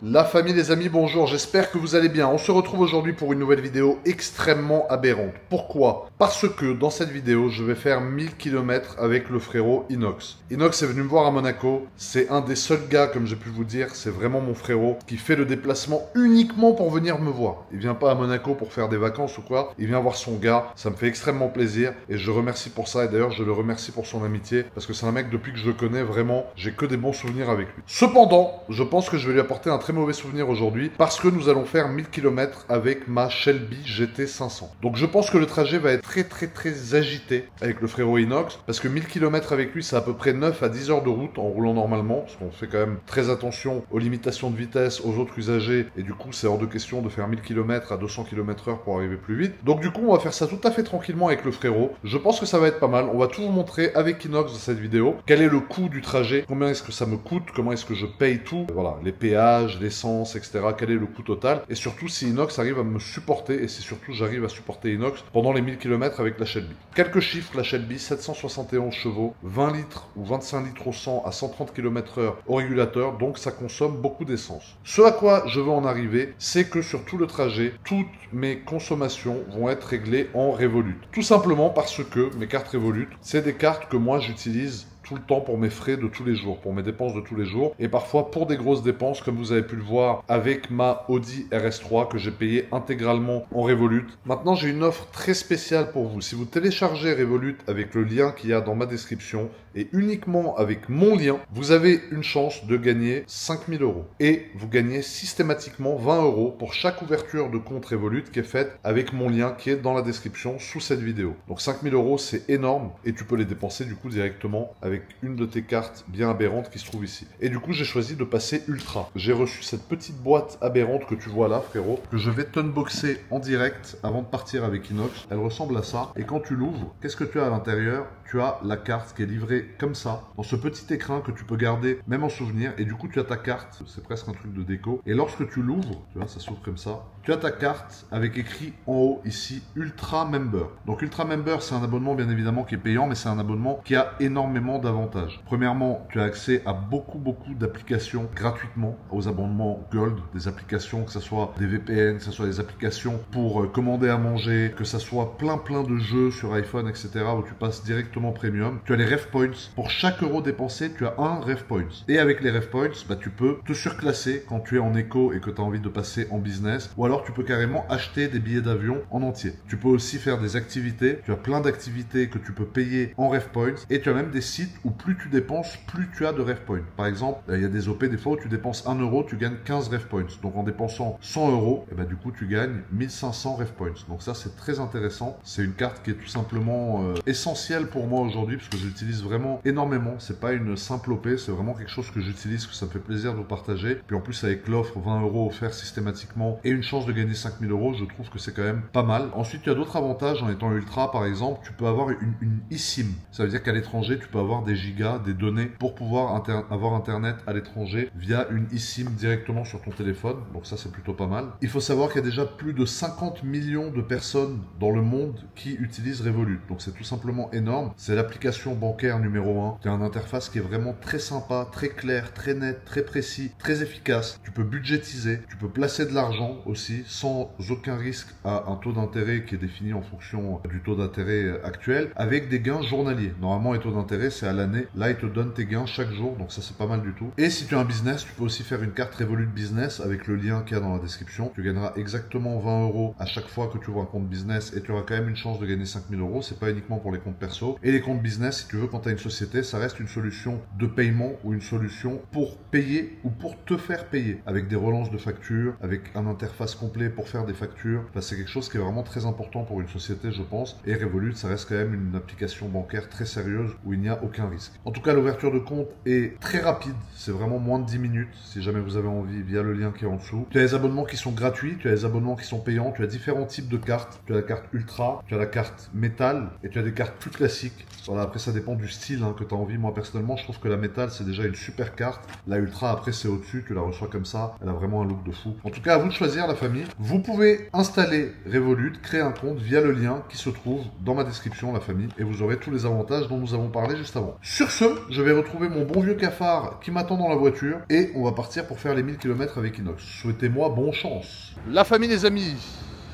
La famille, les amis, bonjour, j'espère que vous allez bien. On se retrouve aujourd'hui pour une nouvelle vidéo extrêmement aberrante. Pourquoi? Parce que dans cette vidéo, je vais faire 1000 km avec le frérot Inox. Inox est venu me voir à Monaco. C'est un des seuls gars, comme j'ai pu vous dire, c'est vraiment mon frérot, qui fait le déplacement uniquement pour venir me voir. Il vient pas à Monaco pour faire des vacances ou quoi. Il vient voir son gars. Ça me fait extrêmement plaisir et je le remercie pour ça. Et d'ailleurs, je le remercie pour son amitié parce que c'est un mec, depuis que je le connais, vraiment, j'ai que des bons souvenirs avec lui. Cependant, je pense que je vais lui apporter un très mauvais souvenir aujourd'hui parce que nous allons faire 1000 km avec ma Shelby GT 500. Donc je pense que le trajet va être très agité avec le frérot Inox parce que 1000 km avec lui, c'est à peu près 9 à 10 heures de route en roulant normalement, parce qu'on fait quand même très attention aux limitations de vitesse, aux autres usagers, et du coup c'est hors de question de faire 1000 km à 200 km/h pour arriver plus vite. Donc du coup on va faire ça tout à fait tranquillement avec le frérot. Je pense que ça va être pas mal. On va tout vous montrer avec Inox dans cette vidéo. Quel est le coût du trajet, combien est-ce que ça me coûte, comment est-ce que je paye tout, voilà, les péages, l'essence, etc. Quel est le coût total, et surtout si Inox arrive à me supporter, et si surtout j'arrive à supporter Inox pendant les 1000 km avec la Shelby. Quelques chiffres: la Shelby, 771 chevaux, 20 litres ou 25 litres au 100 à 130 km/h au régulateur, donc ça consomme beaucoup d'essence. Ce à quoi je veux en arriver, c'est que sur tout le trajet, toutes mes consommations vont être réglées en Revolut. Tout simplement parce que mes cartes Revolut, c'est des cartes que moi j'utilise tout le temps pour mes frais de tous les jours, pour mes dépenses de tous les jours, et parfois pour des grosses dépenses, comme vous avez pu le voir avec ma Audi RS3 que j'ai payé intégralement en Revolut. Maintenant, j'ai une offre très spéciale pour vous. Si vous téléchargez Revolut avec le lien qu'il y a dans ma description, et uniquement avec mon lien, vous avez une chance de gagner 5000 €. Et vous gagnez systématiquement 20 € pour chaque ouverture de compte Revolut qui est faite avec mon lien qui est dans la description sous cette vidéo. Donc 5000 €, c'est énorme, et tu peux les dépenser du coup directement avec une de tes cartes bien aberrantes qui se trouve ici. Et du coup, j'ai choisi de passer Ultra. J'ai reçu cette petite boîte aberrante que tu vois là, frérot, que je vais t'unboxer en direct avant de partir avec Inox. Elle ressemble à ça. Et quand tu l'ouvres, qu'est-ce que tu as à l'intérieur? Tu as la carte qui est livrée comme ça, dans ce petit écrin que tu peux garder même en souvenir. Et du coup, tu as ta carte. C'est presque un truc de déco. Et lorsque tu l'ouvres, tu vois, ça s'ouvre comme ça. Tu as ta carte avec écrit en haut ici Ultra Member. Donc Ultra Member, c'est un abonnement bien évidemment qui est payant, mais c'est un abonnement qui a énormément d'avantages. Premièrement, tu as accès à beaucoup d'applications gratuitement, aux abonnements Gold, des applications, que ce soit des VPN, que ce soit des applications pour commander à manger, que ce soit plein de jeux sur iPhone, etc., où tu passes directement Premium. Tu as les Ref Points. Pour chaque euro dépensé, tu as un Ref Points. Et avec les Ref Points, bah, tu peux te surclasser quand tu es en éco et que tu as envie de passer en business, ou alors tu peux carrément acheter des billets d'avion en entier. Tu peux aussi faire des activités. Tu as plein d'activités que tu peux payer en Ref Points, et tu as même des sites où plus tu dépenses, plus tu as de Ref Points. Par exemple, il y a des OP des fois où tu dépenses 1 €, tu gagnes 15 Ref Points. Donc en dépensant 100 €, et bah, du coup tu gagnes 1500 Ref Points. Donc ça, c'est très intéressant. C'est une carte qui est tout simplement essentielle pour moi aujourd'hui, parce que je l'utilise vraiment énormément. C'est pas une simple OP, c'est vraiment quelque chose que j'utilise, que ça me fait plaisir de vous partager. Puis en plus, avec l'offre 20 € offert systématiquement et une chance de gagner 5000 €, je trouve que c'est quand même pas mal. Ensuite, tu as d'autres avantages en étant ultra. Par exemple, tu peux avoir une eSIM. Ça veut dire qu'à l'étranger, tu peux avoir des gigas, des données pour pouvoir avoir internet à l'étranger via une eSIM directement sur ton téléphone. Donc ça, c'est plutôt pas mal. Il faut savoir qu'il y a déjà plus de 50 millions de personnes dans le monde qui utilisent Revolut. Donc c'est tout simplement énorme. C'est l'application bancaire numéro 1. Tu as une interface qui est vraiment très sympa, très claire, très nette, très précis, très efficace. Tu peux budgétiser, tu peux placer de l'argent aussi sans aucun risque à un taux d'intérêt qui est défini en fonction du taux d'intérêt actuel, avec des gains journaliers. Normalement, les taux d'intérêt, c'est à l'année. Là, ils te donnent tes gains chaque jour, donc ça, c'est pas mal du tout. Et si tu as un business, tu peux aussi faire une carte Revolut Business avec le lien qu'il y a dans la description. Tu gagneras exactement 20 € à chaque fois que tu ouvres un compte business, et tu auras quand même une chance de gagner 5000 €. C'est pas uniquement pour les comptes perso. Et les comptes business, si tu veux, quand tu as une société, ça reste une solution de paiement ou une solution pour payer ou pour te faire payer, avec des relances de factures, avec un interface complet pour faire des factures. Enfin, c'est quelque chose qui est vraiment très important pour une société, je pense. Et Revolut, ça reste quand même une application bancaire très sérieuse où il n'y a aucun risque. En tout cas, l'ouverture de compte est très rapide. C'est vraiment moins de 10 minutes, si jamais vous avez envie, via le lien qui est en dessous. Tu as les abonnements qui sont gratuits, tu as les abonnements qui sont payants, tu as différents types de cartes. Tu as la carte Ultra, tu as la carte Métal, et tu as des cartes plus classiques classique. Voilà, après ça dépend du style que tu as envie. Moi personnellement, je trouve que la métal c'est déjà une super carte. La Ultra après c'est au-dessus, tu la reçois comme ça. Elle a vraiment un look de fou. En tout cas, à vous de choisir la famille. Vous pouvez installer Revolut, créer un compte via le lien qui se trouve dans ma description, la famille. Et vous aurez tous les avantages dont nous avons parlé juste avant. Sur ce, je vais retrouver mon bon vieux cafard qui m'attend dans la voiture. Et on va partir pour faire les 1000 km avec Inox. Souhaitez-moi bonne chance. La famille, les amis,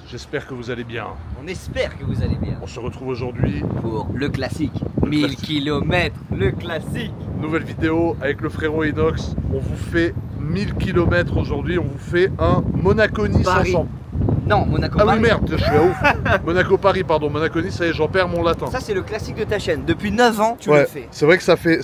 j'espère que vous allez bien. On espère que vous allez bien. On se retrouve aujourd'hui Pour le classique. 1000 km, le classique. Nouvelle vidéo avec le frérot Inox. On vous fait 1000 km aujourd'hui. On vous fait un Monaco-Nice Paris. ensemble. Non, Monaco. Ah oui, Paris. merde, je suis à ouf. Monaco-Paris, pardon. Monaco-Nice, ça y est, j'en perds mon latin. Ça, c'est le classique de ta chaîne. Depuis 9 ans, tu Ouais, le fais. c'est vrai que ça fait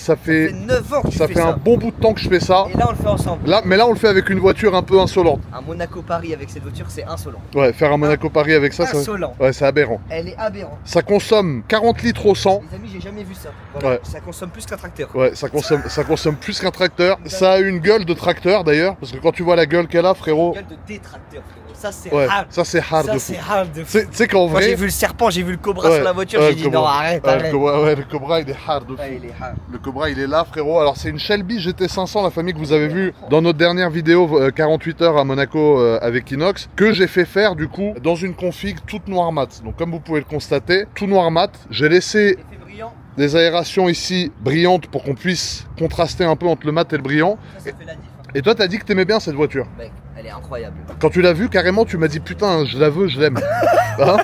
9 ans que tu ça fais fait ça. un bon bout de temps que je fais ça. Et là, on le fait ensemble. Là, mais là, on le fait avec une voiture un peu insolente. Un Monaco-Paris avec cette voiture, c'est insolent. Ouais, faire un Monaco-Paris avec ça, Insolent. ouais, c'est aberrant. Elle est aberrante. Ça consomme 40 litres au 100. Les amis, j'ai jamais vu ça. Voilà. Ouais. Ça consomme plus qu'un tracteur. Ouais, ça consomme plus qu'un tracteur. Ça a une gueule de tracteur d'ailleurs, parce que quand tu vois la gueule qu'elle a, frérot. Gueule de détracteur, frérot. Ça, c'est Ouais, hard. ça c'est hard Ça, de fou. c'est hard de fou. Tu sais qu'en Moi, j'ai vrai. vu le serpent, j'ai vu le cobra Ouais, sur la voiture, ouais, j'ai dit le non, cobra. arrête, Ouais, arrête. le cobra il est hard de fou. Ouais, il est hard. Le Cobra il est là, frérot. Alors c'est une Shelby GT500, la famille que vous avez vu dans notre dernière vidéo 48 heures à Monaco avec Inox, que j'ai fait faire du coup dans une config toute noire mat. Donc comme vous pouvez le constater, tout noir mat. J'ai laissé Effet brillant, des aérations ici brillantes pour qu'on puisse contraster un peu entre le mat et le brillant. ça fait la diff. Et toi t'as dit que t'aimais bien cette voiture. Mec, elle est incroyable. Quand tu l'as vue carrément, tu m'as dit putain, je la veux, je l'aime. Hein?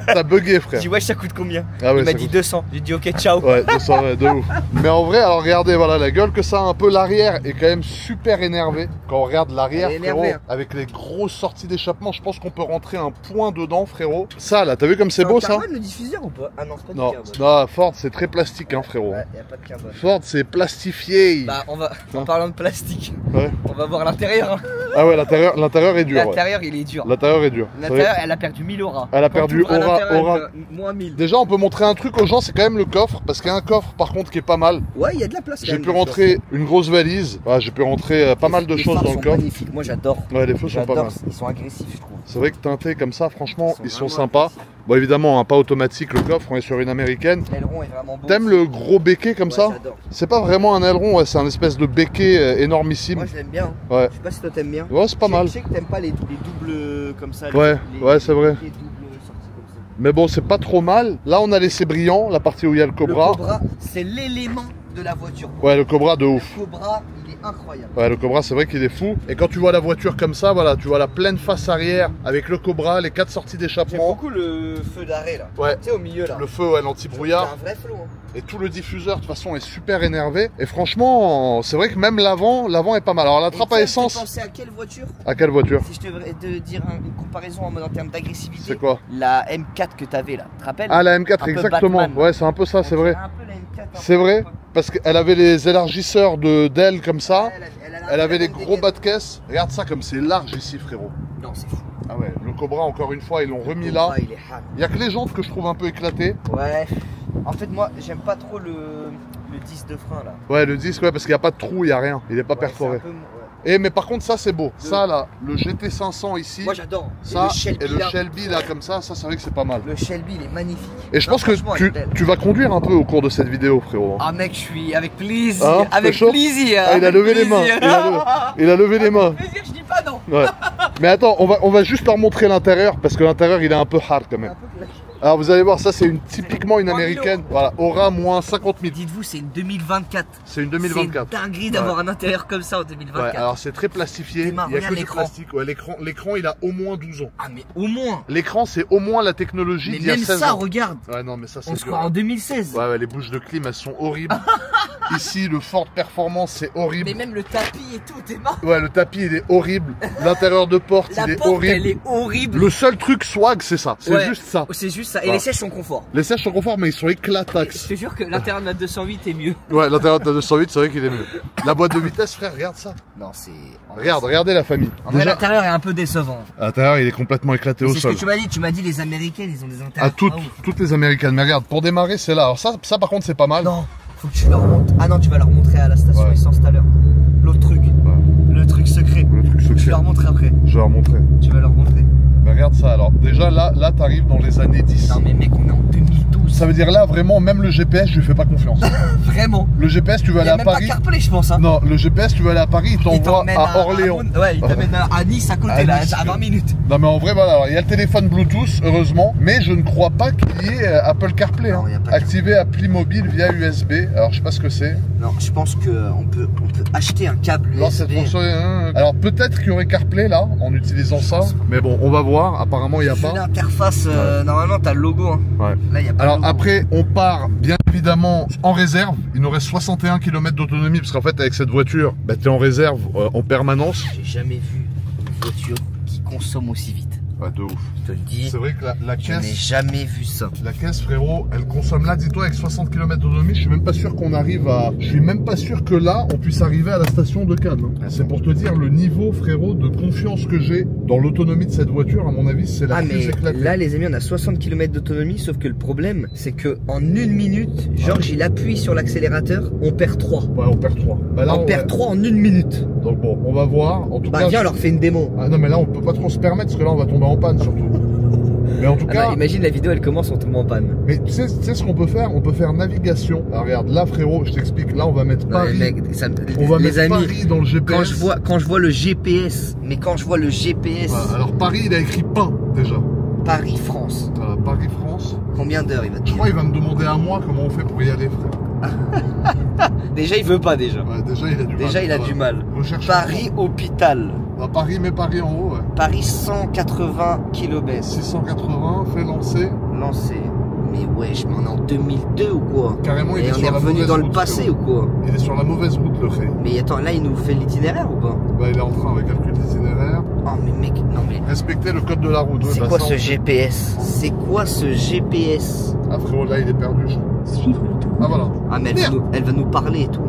T'as bugué, J'ai frère. dit ouais, ça coûte combien? Ah ouais, Il m'a ça dit coûte- 200. J'ai dit ok, ciao. Ouais, 200, ouais, de ouf. Mais en vrai, alors regardez, voilà, la gueule que ça a un peu, l'arrière est quand même super énervé. Quand on regarde l'arrière, Elle est frérot, énervée, hein. avec les grosses sorties d'échappement, je pense qu'on peut rentrer un point dedans, frérot. Ça, là, t'as vu comme c'est beau, ça? Le diffuseur ou pas? Ah non, c'est pas Non, du carbone. non, Ford, c'est très plastique, hein, frérot. Ouais, y a pas de carbone. Ford, c'est plastifié. Bah, on va, en Hein? parlant de plastique, Ouais. on va voir l'intérieur. Hein. Ah ouais, l'intérieur est dur. Ouais. L'intérieur, il est dur. L'intérieur est dur. C'est vrai. L'intérieur, elle a perdu 1000 auras. Elle a Quand perdu tu ouvres à aura- l'intérieur, aura. elle fait moins 1000. Déjà, on peut montrer un truc aux gens, c'est quand même le coffre, parce qu'il y a un coffre, par contre, qui est pas mal. Ouais, il y a de la place. J'ai pu rentrer une grosse valise. Voilà, j'ai pu rentrer pas mal de choses dans le coffre. Magnifiques. Moi, j'adore. Ouais, les feux sont pas mal. J'adore. Ils sont agressifs, je trouve. C'est vrai que teintés comme ça, franchement, ils sont vraiment sympas. agressifs. Bon, évidemment, pas automatique le coffre, on est sur une américaine. L'aileron est vraiment beau. T'aimes le gros béquet comme Ouais, ça? j'adore. C'est pas vraiment un aileron, ouais, c'est un espèce de béquet énormissime. Moi, je l'aime bien. Ouais. Je sais pas si toi t'aimes bien. Ouais, c'est pas mal. Je sais que t'aimes pas les doubles comme ça. Ouais, ouais, c'est vrai. Les doubles sorties comme ça. Mais bon, c'est pas trop mal. Là, on a laissé brillant, la partie où il y a le Cobra. Le Cobra, c'est l'élément de la voiture. Ouais, le Cobra de ouf. Le Cobra, il est incroyable. Ouais, le Cobra, c'est vrai qu'il est fou. Et quand tu vois la voiture comme ça, voilà, tu vois la pleine face arrière avec le Cobra, les 4 sorties J'aime d'échappement. beaucoup le feu d'arrêt là. Ouais. Tu sais, au milieu là. Le feu, ouais, C'est l'anti-brouillard. un vrai flot. Hein. Et tout le diffuseur, de toute façon, est super énervé. Et franchement, c'est vrai que même l'avant est pas mal. Alors, la trappe à essence. Tu pensais à quelle voiture? À quelle voiture? Si je devrais te dire une comparaison en termes d'agressivité. C'est quoi? La M4 que t'avais là. Tu te rappelles? Ah, la M4, Un peu exactement. Batman. Ouais, c'est un peu ça, c'est On vrai. dirait un peu la M4, hein. C'est vrai, parce qu'elle avait les élargisseurs d'ailes comme ça. Ouais, Elle avait la les même gros dégaine. bas de caisse. Regarde ça comme c'est large ici, frérot. Non, c'est fou. Ah ouais, le Cobra, encore une fois, ils l'ont remis Le là. Cobra, il est hard. Il y a que les jantes que je trouve un peu éclatées. Ouais. En fait, moi, j'aime pas trop le disque de frein là. Ouais, le disque, ouais, parce qu'il n'y a pas de trou, il n'y a rien. Il n'est pas Ouais, perforé. c'est un peu- ouais. Et mais par contre, ça, c'est beau. Ça, là, le GT500 ici. Moi, j'adore. Ça, et le Shelby, là, comme ça, c'est vrai que c'est pas mal. Le Shelby, il est magnifique. Et je Non, pense que franchement, elle est belle. tu vas conduire un peu au cours de cette vidéo, frérot. Ah mec, je suis avec plaisir, Hein, avec t'es chaud plaisir. Ah, il a avec levé les mains. plaisir. Il a levé les mains. Plaisir, je dis pas non. Ouais. Mais attends, on va juste leur montrer l'intérieur parce que l'intérieur il est un peu hard quand même. Un peu claqué. Alors vous allez voir, ça c'est typiquement une Moins américaine. Voilà, aura moins 50 000. Dites-vous, c'est une 2024. C'est une C'est 2024. une dinguerie d'avoir un intérieur comme ça en 2024. Ouais, alors c'est très plastifié. Démarre, Il y a regarde que du l'écran. plastique. Ouais, l'écran il a au moins 12 ans. Ah mais au moins. L'écran c'est au moins la technologie Mais d'il y a même 16 ça, ans. regarde. Ouais, non, mais ça c'est On se dur. croit en 2016. Ouais, ouais, les bouches de clim elles sont horribles. Ici, le Ford Performance c'est horrible. Mais même le tapis et tout, t'es marre. Ouais, le tapis il est horrible. L'intérieur de porte La il est porte, horrible. elle est horrible. Le seul truc swag c'est ça. C'est Ouais. juste ça. C'est juste ça. Et Voilà. les sièges sont confort. Les sièges sont conforts mais ils sont Je éclatax. te jure que l'intérieur de la 208 est mieux. Ouais, l'intérieur de la 208 c'est vrai qu'il est mieux. La boîte de vitesse frère, regarde ça. Non, c'est. Regardez la famille. En vrai, Déjà, l'intérieur est un peu décevant. à l'intérieur il est complètement éclaté au C'est ce sol. que tu m'as dit. Tu m'as dit les américaines, ils ont des intérieurs. À toutes, pas ouf. toutes les américaines. Mais regarde, pour démarrer c'est là. Alors ça par contre c'est pas mal. Non, faut que tu leur montres. Ah non, tu vas leur montrer à la station Ouais. essence tout à l'heure. L'autre truc. Le truc secret. Le truc Je vais secret. leur montrer après. Je vais leur montrer. Tu vas leur montrer. Mais regarde ça alors. Déjà là t'arrives dans les années 10. Non mais mec, on est en 2012. Ça veut dire là, vraiment, même le GPS, je lui fais pas confiance. Vraiment. Le GPS, tu veux aller à Paris. Il y a même pas CarPlay, je pense. Hein. Non, le GPS, tu veux aller à Paris, il t'envoie à Orléans. Ouais, il t'amène à Nice à côté, là, à 20 minutes. Non, mais en vrai, voilà, il y a le téléphone Bluetooth, heureusement, mais je ne crois pas qu'il y ait Apple CarPlay. Non, hein. Activer appli mobile via USB. Alors, je sais pas ce que c'est. Non, je pense qu'on peut acheter un câble USB. Non, cette fonction, alors, peut-être qu'il y aurait CarPlay là, en utilisant ça. Mais bon, on va voir. Apparemment, il n'y a pas. L'interface, normalement, t'as le logo. Hein. Ouais. Là, il y a pas alors, de logo. après, on part bien évidemment en réserve. Il nous reste 61 km d'autonomie parce qu'en fait, avec cette voiture, bah, tu es en réserve en permanence. J'ai jamais vu une voiture qui consomme aussi vite. Ouais, de ouf. Je te le dis. C'est vrai que la caisse. Je n'ai jamais vu ça. La caisse, frérot, elle consomme là, dis-toi, avec 60 km d'autonomie. Je suis même pas sûr qu'on arrive à. Je suis même pas sûr que là, on puisse arriver à la station de Cannes. Hein. C'est pour te dire le niveau, frérot, de confiance que j'ai dans l'autonomie de cette voiture. À mon avis, c'est la plus éclatée. Là, les amis, on a 60 km d'autonomie. Sauf que le problème, c'est que en une minute, Georges, il appuie sur l'accélérateur, on perd 3. Ouais, on perd 3. Bah, là, on perd 3 en une minute. Donc bon, on va voir. En tout cas, viens, on leur fait une démo. Ah non, mais là, on peut pas trop se permettre parce que là, on va tomber en panne surtout. Mais en tout cas, imagine la vidéo, elle commence, on tombe en panne. Mais tu sais ce qu'on peut faire? On peut faire navigation. Alors regarde, là frérot, je t'explique. Là, on va mettre Paris. Mec, on va mettre amis, Paris dans le GPS. Quand je vois le GPS, mais quand je vois le GPS. Voilà, alors Paris, il a écrit pain déjà. Paris-France. Voilà, Paris-France. Combien d'heures il va te dire? Je crois qu'il va me demander à moi comment on fait pour y aller, frère. Déjà, il veut pas déjà. Ouais, déjà, il a du mal. Déjà, il a du mal. Paris hôpital. Bah, Paris, mais Paris en haut, ouais. Paris 180 km. 680, fait lancer. Lancer. Mais wesh, mais on est en 2002 ou quoi? Carrément, il est on sur est la revenu dans le route, passé ou quoi? Il est sur la mauvaise route, le Ré. Mais attends, là, il nous fait l'itinéraire ou pas? Bah, il est en train avec calcul d'itinéraire. Oh, mais mec, non mais. Respectez le code de la route. C'est quoi ce GPS? C'est quoi ce GPS? Ah, frérot, là, il est perdu. Suivre l'autoroute. Ah, voilà. Ah, mais elle va nous parler et tout.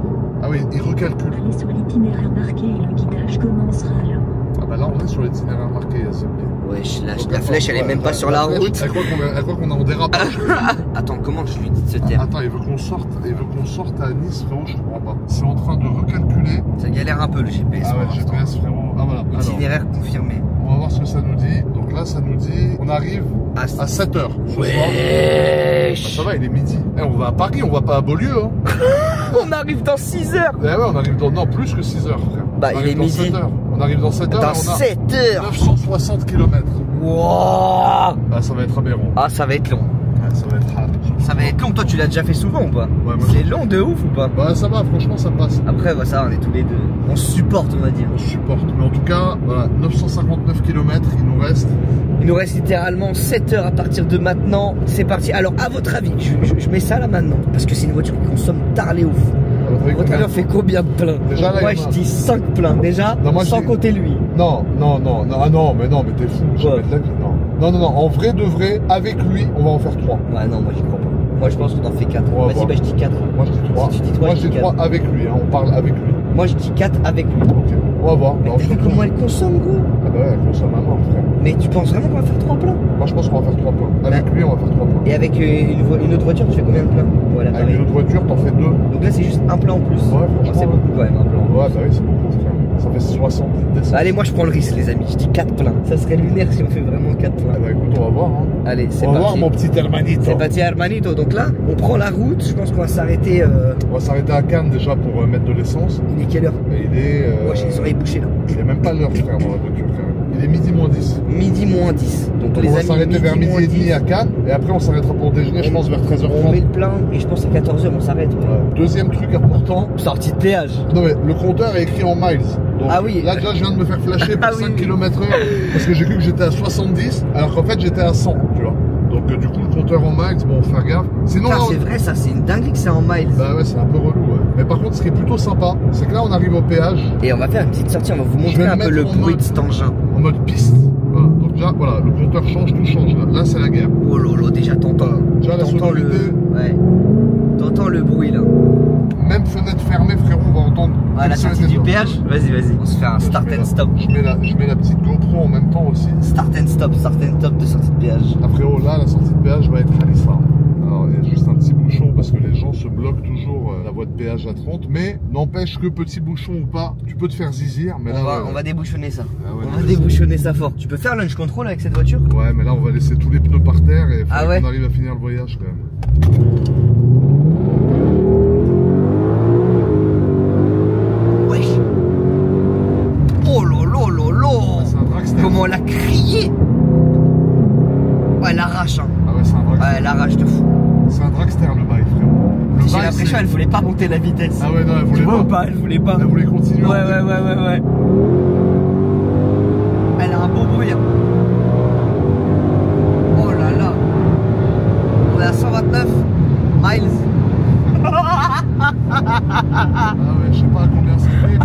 Ah oui, il recalcule. Allez sur l'itinéraire marqué et le guidage commencera là. Ah bah là on est sur l'itinéraire marqué, c'est bien. Wesh, la flèche elle est même pas sur la route. Elle croit qu'on est en dérapage. Attends, comment je lui dis de se taire? Attends, il veut qu'on sorte à Nice, frérot, je comprends pas. C'est en train de recalculer. Ça galère un peu le GPS. Ah ouais, le GPS, frérot. Ah voilà. Itinéraire confirmé. On va voir ce que ça nous dit. Donc là, ça nous dit, on arrive à 7h. Wesh. Ça va, il est midi. Eh, on va à Paris, on va pas à Beaulieu. Hein. On arrive dans 6 heures. Eh ouais, on arrive dans. Non, plus que 6 heures, frère. Bah, il est midi. 7 heures. On arrive dans 7 heures. Dans 7 heures. 960 km. Wow. Ah, ça va être aberrant. Ah, ça va être long. Ouais, ça va être hard. Ça va être long. Toi, tu l'as déjà fait souvent ou pas? Ouais, moi, c'est long de ouf ou pas? Bah, ça va, franchement, ça passe. Après, bah, ça, on est tous les deux. On se supporte, on va dire. On supporte. Mais en tout cas, voilà, 959 km, il nous reste. Il nous reste littéralement 7 heures à partir de maintenant. C'est parti. Alors, à votre avis, je mets ça là maintenant. Parce que c'est une voiture qui consomme tard les ouf. Votre avis, on fait combien de pleins? Déjà, là, moi, je dis 5 pleins. Déjà, non, moi, sans compter lui. Non, mais t'es fou. Jamais de la vie, non. Non, en vrai de vrai, avec lui, on va en faire 3. Ouais, non, moi, j'y crois pas. Moi, je pense qu'on en fait 4. Vas-y, bah, je dis 4. Moi, je dis 3. Si tu dis 3, moi, je dis 3 avec lui, hein. On parle avec lui. Moi, je dis 4 avec lui. Ok, on va voir. Mais t'as vu comment elle consomme, gros? Ah bah ouais, elle consomme à mort, frère. Mais tu penses vraiment qu'on va faire 3 pleins? Moi, je pense qu'on va faire 3 pleins. Avec lui, on va faire 3 pleins. Et avec une autre voiture, tu fais combien de pleins? Voilà, avec une autre voiture, t'en fais 2. Donc là, c'est juste un plein en plus. Ouais, franchement. C'est beaucoup quand même, un plein. Ouais, bah oui, c'est beaucoup, frère. Ça fait 60 descentes. Allez, moi je prends le risque, les amis. Je dis 4 pleins. Ça serait lunaire si on fait vraiment 4 pleins. Ah bah écoute, on va voir. Hein. Allez, c'est parti. On va voir, mon petit hermanito. C'est parti, hermanito. Donc là, on prend la route. Je pense qu'on va s'arrêter. On va s'arrêter à Cannes déjà pour mettre de l'essence. Il est quelle heure? Et il est. Moi, j'ai les oreilles bouchées là. Il est même pas l'heure, frère, dans la voiture, frère. Il est midi moins 10. Midi moins 10. Donc on va s'arrêter vers midi et demi à Cannes. Et après, on s'arrêtera pour déjeuner, je pense, vers 13h30. On met le plein et je pense à 14h, on s'arrête. Ouais. Deuxième truc important. Sortie de péage. Non, mais le compteur est écrit en miles. Donc, ah oui. Là, déjà, je viens de me faire flasher pour 5 km/h. Parce que j'ai cru que j'étais à 70. Alors qu'en fait, j'étais à 100, tu vois. Donc, du coup, le compteur en miles, bon, faire gaffe. Sinon, c'est vrai, ça, c'est une dinguerie que c'est en miles. Bah ouais, c'est un peu relou, ouais. Mais par contre, ce qui est plutôt sympa, c'est que là, on arrive au péage. Et on va faire une petite sortie, on va vous montrer un peu le bruit de cet engin. En mode piste. Voilà. Donc déjà, voilà, le compteur change, tout change. Là, c'est la guerre. Oh lolo, déjà t'entends. Déjà la sonorité. Ouais. T'entends le bruit là. Même fenêtre fermée, frérot, on va entendre. Ah, la sortie du péage. Vas-y. On se fait un start and stop. Je mets la petite GoPro en même temps aussi. Start and stop de sortie de péage. Ah frérot, là, la sortie de péage va être Halissa. Alors, il y a juste un petit bouchon parce que les gens se bloquent toujours la voie de péage à 30. Mais n'empêche que petit bouchon ou pas, tu peux te faire zizir. Mais on va débouchonner ça. Ah ouais, on va débouchonner ça fort. Tu peux faire launch control avec cette voiture? Ouais, mais là, on va laisser tous les pneus par terre et il faut qu'on ouais. arrive à finir le voyage quand même. Wesh. Oh lolo. C'est un dragster. Comment elle a crié. Ouais, elle arrache, hein. Ah ouais, c'est un dragster. Ouais, elle arrache de fou. C'est un dragster le bail, frérot. Le J'ai bail, l'impression c'est- qu'elle voulait pas monter la vitesse. Ah ouais, non, elle voulait Tu vois ou pas. pas? Elle voulait pas. Elle voulait continuer. Ouais. Elle a un beau bruit, hein. Oh là là. On est à 129 miles. Ah ouais, je sais pas à combien c'était.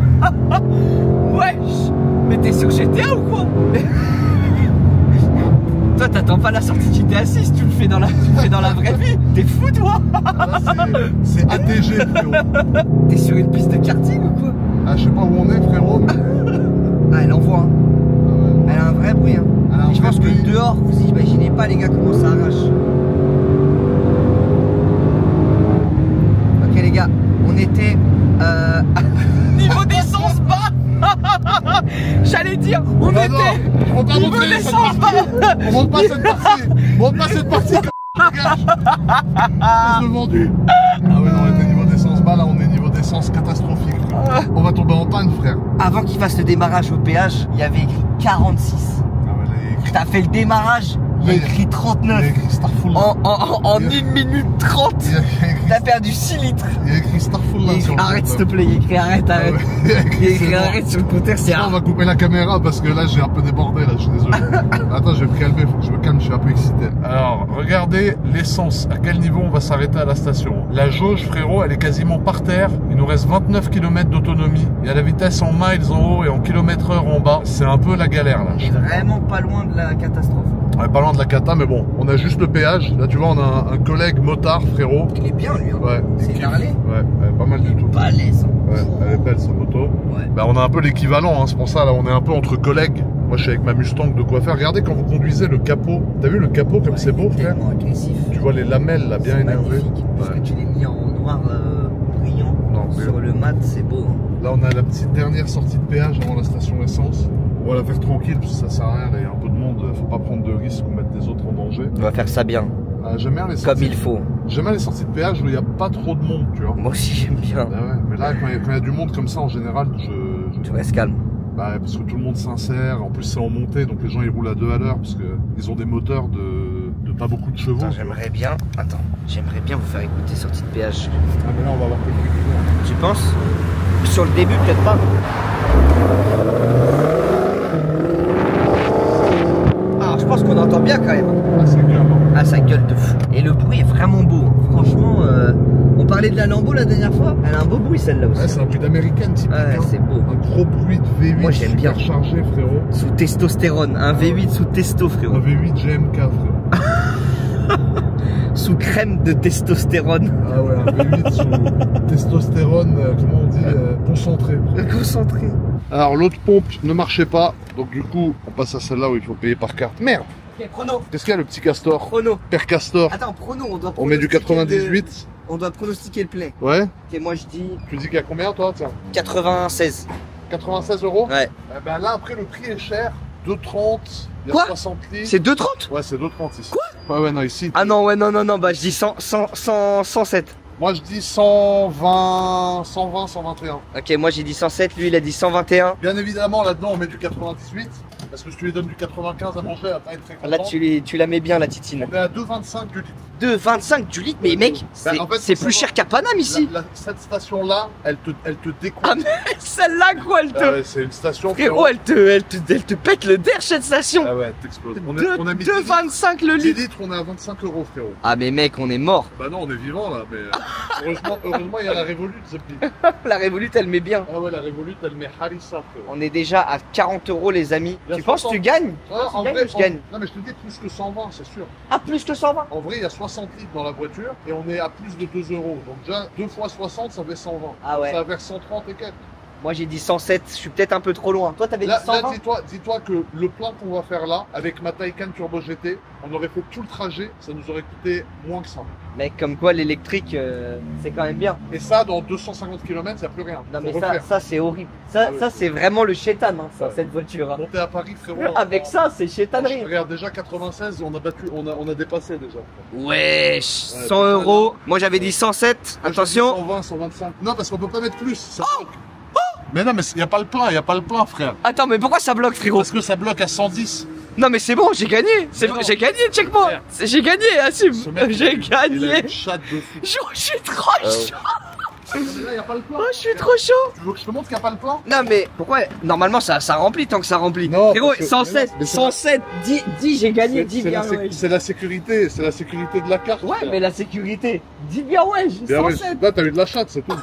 Wesh. Mais t'es sur GTA ou quoi? Toi t'attends pas la sortie de GTA 6, tu le fais dans la vraie vie. T'es fou toi? Là, c'est ATG, frérot. T'es sur une piste de karting ou quoi? Ah, je sais pas où on est, frérot. Ah, elle envoie, hein. Ah ouais. Elle a un vrai bruit, hein. Elle a un Et je vrai pense bruit. que dehors, vous imaginez pas les gars comment ça arrache. Ok les gars, on était niveau d'essence bas. J'allais dire, on Ah était non, faut pas niveau montrer cette d'essence partie. bas. On monte pas cette partie. Monte pas cette partie. Dégage. Espèce de vendu. Ah ouais, non, on était niveau d'essence bas, là on est niveau d'essence catastrophique. Frérot. On va tomber en panne, frère. Avant qu'il fasse le démarrage au péage, il y avait écrit 46. Ah ouais, là, il y a écrit. T'as fait le démarrage, il y a écrit Il y a 39. écrit Starful. En 1 minute 30, Il y a écrit, t'as perdu 6 litres. il y a écrit Starful là sur le Arrête s'il te compteur. plaît, il y a écrit arrête, Ah ouais, il y a Il y a écrit c'est bon. arrête sur le compteur, c'est Là, on va couper la caméra parce que là j'ai un peu débordé, là je suis désolé. Attends, je vais me calmer, faut que je me calme, je suis un peu excité. Alors, regardez l'essence, à quel niveau on va s'arrêter à la station. La jauge, frérot, elle est quasiment par terre. Il nous reste 29 km d'autonomie. Il y a la vitesse en miles en haut et en km/h en bas. C'est un peu la galère là. On est vraiment pas loin de la catastrophe. On est pas loin de la cata, mais bon, on a juste le péage. Là, tu vois, on a un collègue motard, frérot. Il est bien lui, hein. Ouais. C'est une Harley. Ouais, pas mal du tout. Balèze. Hein. Ouais, elle est belle sa moto. Ouais. Bah, on a un peu l'équivalent, hein, c'est pour ça, là, on est un peu entre collègues. Moi, je suis avec ma Mustang de quoi faire. Regardez quand vous conduisez le capot. T'as vu le capot comme c'est beau, frère? Tellement agressif. Tu vois les lamelles, là, bien C'est énervées. magnifique. Parce Ouais. que tu l'as mis en noir brillant. Non, mais- Sur le mat, c'est beau. Hein. Là, on a la petite dernière sortie de péage avant la station essence. On va la faire tranquille, parce que ça sert à rien, là, il y a un peu de monde, faut pas prendre de risques ou mettre des autres en danger. On va faire ça bien, J'aime bien les comme sorties. il faut. J'aime bien les sorties de péage où il n'y a pas trop de monde, tu vois. Moi aussi j'aime bien. Ah ouais, mais là, quand il y a du monde comme ça, en général, Tu restes calme. Bah, parce que tout le monde s'insère, en plus c'est en montée, donc les gens ils roulent à 2 à l'heure, parce que ils ont des moteurs de pas beaucoup de chevaux. Attends, j'aimerais bien. Attends, j'aimerais bien vous faire écouter sortie de péage. Ah mais là on va avoir quelques clients. Tu penses? Sur le début, peut-être pas. Ah, je pense qu'on entend bien quand même. Ah c'est clair, hein. Ah, ça gueule de fou. Et le bruit est vraiment beau. Franchement, on parlait de la Lambo la dernière fois. Elle a un beau bruit celle-là aussi. Ouais, c'est un bruit d'américaine typique. Ouais, hein. c'est beau. Un gros bruit de V8 Moi, j'aime bien. chargé, frérot. Sous testostérone. Un V8 sous testo, Un frérot. V8 GMK, frérot. Sous crème de testostérone. Ah ouais, un V8 sous testostérone, comment on dit, concentré. Concentré. Alors l'autre pompe ne marchait pas, donc du coup on passe à celle-là où il faut payer par carte. Merde! Ok, prono. Qu'est-ce qu'il y a le petit castor? Prono. Père Castor. Attends, prono, on doit On met du pronostiquer 98. On doit pronostiquer le play. Ouais. Ok, moi je dis Tu dis qu'il y a combien toi? Tiens. 96. 96 euros. Ouais. Eh ben là après le prix est cher. 2,30. Il y a Quoi? 60 litres. C'est 2,30? Ouais, c'est 2,30 ici. Quoi? Ouais, non, ici. Ah non, ouais, non, bah je dis 107. Moi je dis 120, 120, 121. Ok, moi j'ai dit 107, lui il a dit 121. Bien évidemment là-dedans on met du 98. Parce que si tu lui donnes du 95 à manger, elle va pas être très contente. Là tu la mets bien la titine. On est à 2,25 du litre. 2,25 du litre, mais mec, Bah, en fait, c'est faut plus savoir- cher qu'à Paname ici. Cette station-là, elle te découvre. Ah mais celle-là quoi, elle te... Ah ouais, c'est une station. Frérot, elle te pète le derrière cette station. Ah ouais, t'exploses. On a mis 10 litres. 2,25 le 10 litre. litres, on est à 25 euros, frérot. Ah mais mec, on est mort. Bah non, on est vivant là, mais heureusement, il y a la Revolut, Zepli. La Revolut, elle met bien. Ah ouais, la Revolut, elle met Harissa, frérot. On est déjà à 40 euros les amis. Il y a Tu penses que 60. tu gagnes? Ah, Tu en gagnes vrai, ou je gagne? Non, mais je te dis plus que 120, c'est sûr. Ah, plus que 120. En vrai, il y a 60 litres dans la voiture et on est à plus de 2 euros. Donc déjà, 2 fois 60, ça fait 120. Ah ouais. Ça va vers 130 et quelques. Moi j'ai dit 107, je suis peut-être un peu trop loin. Toi t'avais dit Là, 120. dis-toi que le plein qu'on va faire là, avec ma Taycan Turbo GT, on aurait fait tout le trajet, ça nous aurait coûté moins que ça. Mec, comme quoi l'électrique, c'est quand même bien. Et ça, dans 250 km, il n'y a plus rien. Non Faut mais refaire. ça c'est horrible. Ça, Ah oui. ça c'est vraiment le chétan, hein, ça, Ouais. cette voiture. Hein. Monter à Paris, frérot. Avec ça, c'est chétanerie. Regarde, déjà 96, on a battu, on a dépassé déjà. Wesh, 100 Ouais, euros. Moi j'avais dit 107. Moi, j'ai dit Attention. 120, 125. Non, parce qu'on peut pas mettre plus. Ça bloque. Mais non, mais il n'y a pas le plein, frère. Attends, mais pourquoi ça bloque, frérot? Parce que ça bloque à 110. Non mais c'est bon, j'ai gagné. Mais non. J'ai gagné, check-moi. J'ai gagné, assume. Ce mec, J'ai il a gagné. une chatte de fou. Je suis trop chaud. Là, il n'y a pas le plein. Oh, je suis trop chaud. Tu veux que je te montre qu'il n'y a pas le plein? Non mais pourquoi? Normalement ça remplit tant que ça remplit. Non, Frérot, parce que- 107, mais c'est- 107, 10 j'ai gagné, 10 C'est bien la, ouais. c'est la sécurité, c'est la sécurité de la carte. Ouais frère. mais la sécurité, 10 bien ouais, Bien, ouais, 107. là, t'as eu de la chatte, c'est tout.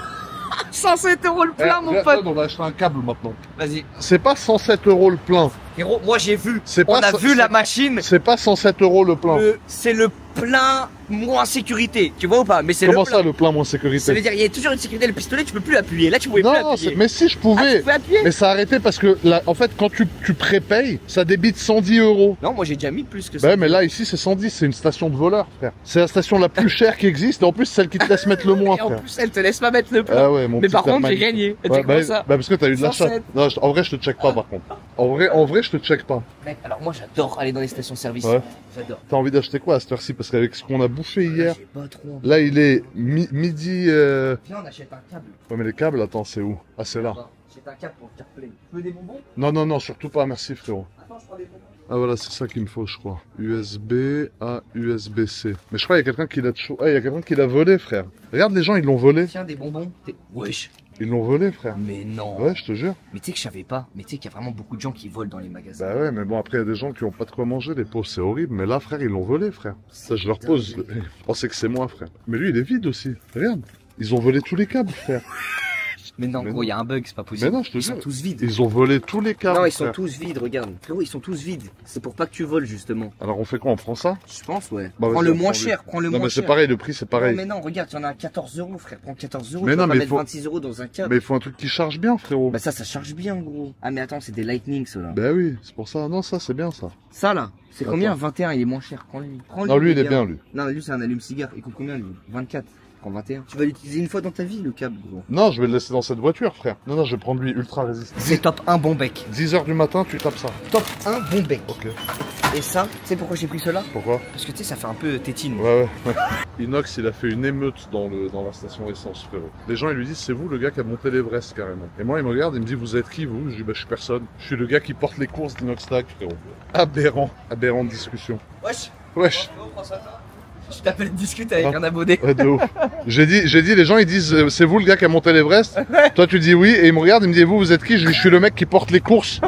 107 euros le plein Eh, mon regarde, pote. on va acheter un câble maintenant. Vas-y. C'est pas 107 euros le plein. Frérot, moi j'ai vu. C'est On pas a ça- vu c'est- la machine. C'est pas 107 euros le plein. C'est le plein moins sécurité. Tu vois ou pas? Mais c'est le Comment plein. ça, le plein moins Ça veut sécurité? dire il y a toujours une sécurité. Le pistolet tu peux plus appuyer. Là tu pouvais plus Non, appuyer. mais si je Ah, tu pouvais. pouvais appuyer? Mais ça a arrêté parce que, en fait, quand tu prépayes, ça débite 110 euros. Non, moi j'ai déjà mis plus que ça. Bah ouais, mais là, ici, c'est 110, c'est une station de voleurs, frère. C'est la station la plus chère qui existe, et en plus, celle qui te laisse mettre le moins, Et en frère. plus elle te laisse pas mettre le plein. Ah ouais, mon Mais petit par contre Herman. j'ai gagné. Et Ouais, tu crois ça? parce que t'as eu de la 107. chatte. Non, en vrai, je te check pas, par contre. En vrai, je te check pas. Mec, alors moi j'adore aller dans les stations-service. Ouais. J'adore. T'as envie d'acheter quoi à cette heure-ci? Parce qu'avec ce qu'on a bouffé hier, J'ai pas trop. là, il est midi. Viens, on achète un câble. Ouais, mais les câbles, attends, c'est où? Ah, c'est là. J'achète un câble pour le CarPlay. Tu veux des bonbons? Non, surtout pas, merci, frérot. Attends, je prends des bonbons. Ah voilà, c'est ça qu'il me faut, je crois. USB à USB-C. Mais je crois qu'il y a quelqu'un qui l'a il y a quelqu'un qui l'a volé, frère. Regarde, les gens, ils l'ont volé. Tiens, des bonbons. Wesh. Ils l'ont volé, frère. Mais non. Ouais, je te jure. Mais tu sais que je savais pas. Mais tu sais qu'il y a vraiment beaucoup de gens qui volent dans les magasins. Bah ouais, mais bon, après, il y a des gens qui ont pas de quoi manger, les pauvres, c'est horrible. Mais là, frère, ils l'ont volé, frère. Ça, je leur pose. Je pensais que c'est moi, frère. Mais lui, il est vide aussi. Regarde. Ils ont volé tous les câbles, frère. Mais non, Mais gros, non. il y a un bug, c'est pas possible. Mais non, je te Ils jure. sont tous vides. Ils ont volé tous les câbles. Non, ils sont frère. tous vides, regarde. Frérot, ils sont tous vides. C'est pour pas que tu voles, justement. Alors, on fait quoi? On prend ça? Je pense, ouais. Bah, prends vas-y, le on moins prend cher, prends le Non, moins mais c'est cher. pareil, le prix, c'est pareil. Non, mais non, regarde, il y en a à 14 euros, frère. Prends 14 euros. Mais tu non, vas pas mais il mettre faut- 26 euros dans un câble. Mais il faut un truc qui charge bien, frérot. Bah, ça charge bien, gros. Ah, mais attends, c'est des Lightning, ceux-là. Bah oui, c'est pour ça. Non, ça, c'est bien, ça. Ça, là, c'est combien? Attends. 21, il est moins cher. Prends-lui. Non, lui, il est bien, lui. Non, lui, c'est un allume-cigare. Il coûte combien, lui? 24. Prends 21. Tu vas l'utiliser une fois dans ta vie, le câble, gros. Non, je vais le laisser dans cette voiture, frère. Non, je vais prendre lui ultra résistant. C'est top 1 bon bec. 10h du matin, tu tapes ça. Top 1 bon bec. Ok. Et ça, tu sais pourquoi j'ai pris cela? Pourquoi? Parce que tu sais, ça fait un peu tétine. Ouais. Inox, il a fait une émeute dans la station essence, frérot. Les gens, ils lui disent, c'est vous le gars qui a monté l'Everest, carrément. Et moi, il me regarde, il me dit, vous êtes qui, vous? Je dis, bah, je suis personne. Je suis le gars qui porte les courses d'Inox Tag, frérot. Aberrant. Aberrant de discussion. Wesh. Wesh. Je t'appelle discuter avec Ah. un abonné. Ouais, de ouf. J'ai dit, les gens, ils disent, c'est vous le gars qui a monté l'Everest? Toi, tu dis oui, et il me regarde, il me dit, vous êtes qui? Je dis, je suis le mec qui porte les courses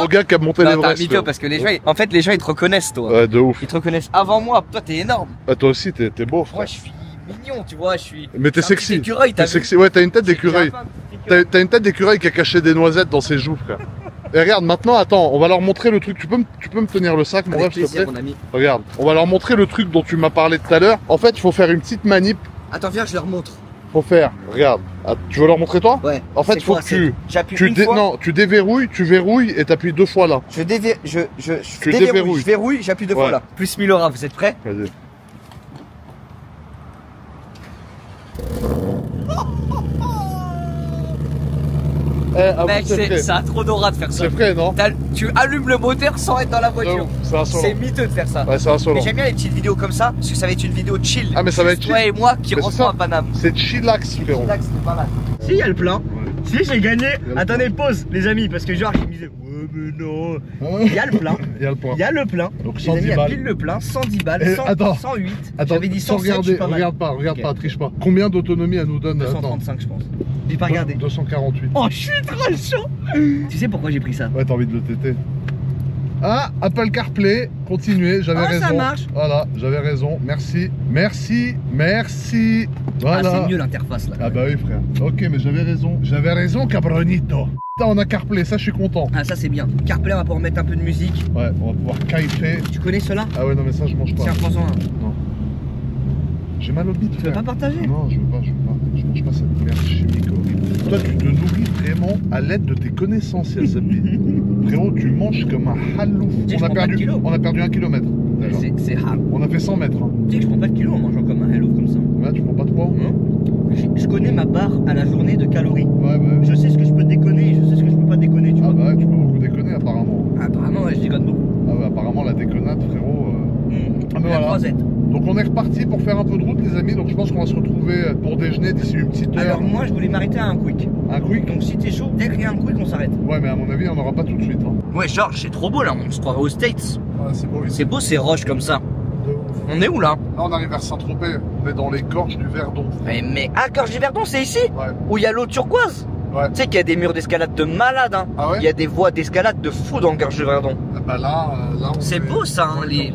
au gars qui a monté Non, t'as un l'Everest. mytho frérot. parce que les gens, en fait, les gens ils te reconnaissent, toi. Ouais, de ouf. Ils te reconnaissent avant moi. Toi, t'es énorme. Ah, toi aussi, t'es beau, frère. Moi, je suis mignon, tu vois. Je suis. Mais t'es je suis un petit sexy. écureuil, t'as T'es vu? sexy. Ouais, t'as une tête d'écureuil. J'ai un peu un petit écureuil. T'as une tête d'écureuil qui a caché des noisettes dans ses joues, frère. Et regarde, maintenant, attends, on va leur montrer le truc. Tu peux me tenir le sac, mon Avec rêve, s'il te plaisir, plaît? mon ami. Regarde, on va leur montrer le truc dont tu m'as parlé tout à l'heure. En fait, il faut faire une petite manip. Attends, viens, je leur montre. Faut faire, regarde. Ah, tu veux leur montrer toi? Ouais. En fait, C'est faut quoi, que c'est- J'appuie tu une fois. non, tu déverrouilles, tu verrouilles et t'appuies 2 fois là. Je déverrouille. Tu déverrouilles. Je verrouille, j'appuie 2 fois Ouais. là. Plus 1000 euros, vous êtes prêts? Vas-y. Mec, ça a trop d'aura de faire ça. C'est vrai, non? Tu allumes le moteur sans être dans la voiture. C'est insolent. C'est miteux de faire ça. Ouais, c'est insolent. Mais j'aime bien les petites vidéos comme ça, parce que ça va être une vidéo chill. Ah, mais ça va Juste être toi chill. et moi qui Mais c'est rentrons ça. à Paname. C'est chillax, frérot. C'est là que c'est pas mal. Si, il y a le plein. Si, j'ai gagné. Attendez, pause, les amis, parce que genre, je me disais, ouais, mais non. Il y a le plein. Il y a le point. Il y a le plein. Donc Les 110 amis, il y a balles. pile le plein, 110 balles, Et 100, attends. 108. Attends, J'avais dit sans 107, je regarder, suis pas mal. regarde Ok. pas, triche pas. Combien d'autonomie elle nous donne? Attends. 235, je pense. J'ai pas regardé. 248. Oh, je suis trop chaud. Tu sais pourquoi j'ai pris ça? Ouais, t'as envie de le téter. Ah, Apple CarPlay, continuez, j'avais Ah, raison. ça marche. Voilà, j'avais raison. Merci, merci, merci. Voilà. Ah, c'est mieux l'interface là. Ah bah oui, frère. Ok, mais j'avais raison. J'avais raison, cabronito. Putain, on a CarPlay, ça je suis content. Ah, ça c'est bien. CarPlay, on va pouvoir mettre un peu de musique. Ouais, on va pouvoir kiffer. Tu connais cela? Ah ouais, non, mais ça je mange pas. Tiens, prends-en un. Non. J'ai mal au bide, Tu veux frère. pas partager? Non, je veux pas, je veux pas. Je m'en mange pas cette merde chimique horrible. Toi, tu te nourris vraiment à l'aide de tes connaissances, Yazabi. Frérot, tu manges comme un halouf. On a perdu 1 kilomètre. C'est hard. On a fait 100 mètres. Hein. Tu sais que je prends pas de kilos en mangeant comme un hello comme ça. Ouais, tu prends pas trop. Je connais ma barre à la journée de calories. Ouais, bah. Je sais ce que je peux déconner et je sais ce que je peux pas déconner, tu vois. Ah bah ouais, tu peux beaucoup déconner apparemment. Apparemment, ouais, je déconne beaucoup. Ah bah apparemment la déconnade, frérot. Ah mais voilà. Donc on est reparti pour faire un peu de route, les amis. Donc je pense qu'on va se retrouver pour déjeuner d'ici une petite heure. Alors moi, je voulais m'arrêter à un quick. Un quick? Donc si t'es chaud, dès qu'il y a un quick, on s'arrête. Ouais, mais à mon avis, on n'aura pas tout de suite. Hein. Ouais, Georges, c'est trop beau là. On se croirait aux States. Ouais, c'est beau ici. C'est beau ces roches comme ça. De ouf. On est où là? Là, on arrive vers Saint-Tropez. On est dans les gorges du Verdon. Mais ah, Gorge du Verdon, c'est ici? Ouais. Où il y a l'eau turquoise? Ouais. Tu sais qu'il y a des murs d'escalade de malade, hein. Ah ouais? Il y a des voies d'escalade de fou dans Gorge du Verdon. Ah bah là C'est beau ça, hein, les...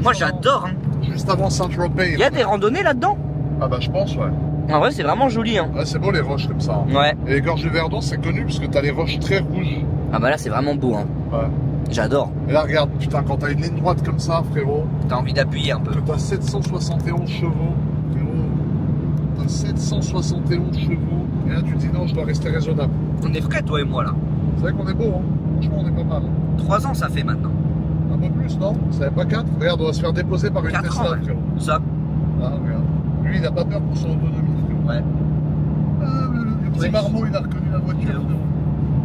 Moi j'adore, hein. Juste avant Saint-Tropez. Il y a des randonnées là-dedans? Ah bah je pense, ouais. En vrai, c'est vraiment joli, hein. Ouais, c'est beau les roches comme ça. Hein. Ouais. Et les gorges du Verdon, c'est connu parce que t'as les roches très rouges. Ah bah là, c'est vraiment beau, hein. Ouais. J'adore. Et là, regarde, putain, quand t'as une ligne droite comme ça, frérot, T'as envie d'appuyer un peu. que t'as 771 chevaux, frérot, t'as 771 chevaux, et là tu te dis non, je dois rester raisonnable. On est frais, toi et moi, là. C'est vrai qu'on est beau, hein. Franchement, on est pas mal. 3 ans, ça fait maintenant. Un peu plus, non? Ça fait pas 4? Regarde, on va se faire déposer par une 4 Tesla, ans, ouais. frérot. Ça. Ah, regarde. Lui, il a pas peur pour son autonomie, frérot. Ouais. Ah, le petit Ouais. marmot, il a reconnu la voiture, frérot.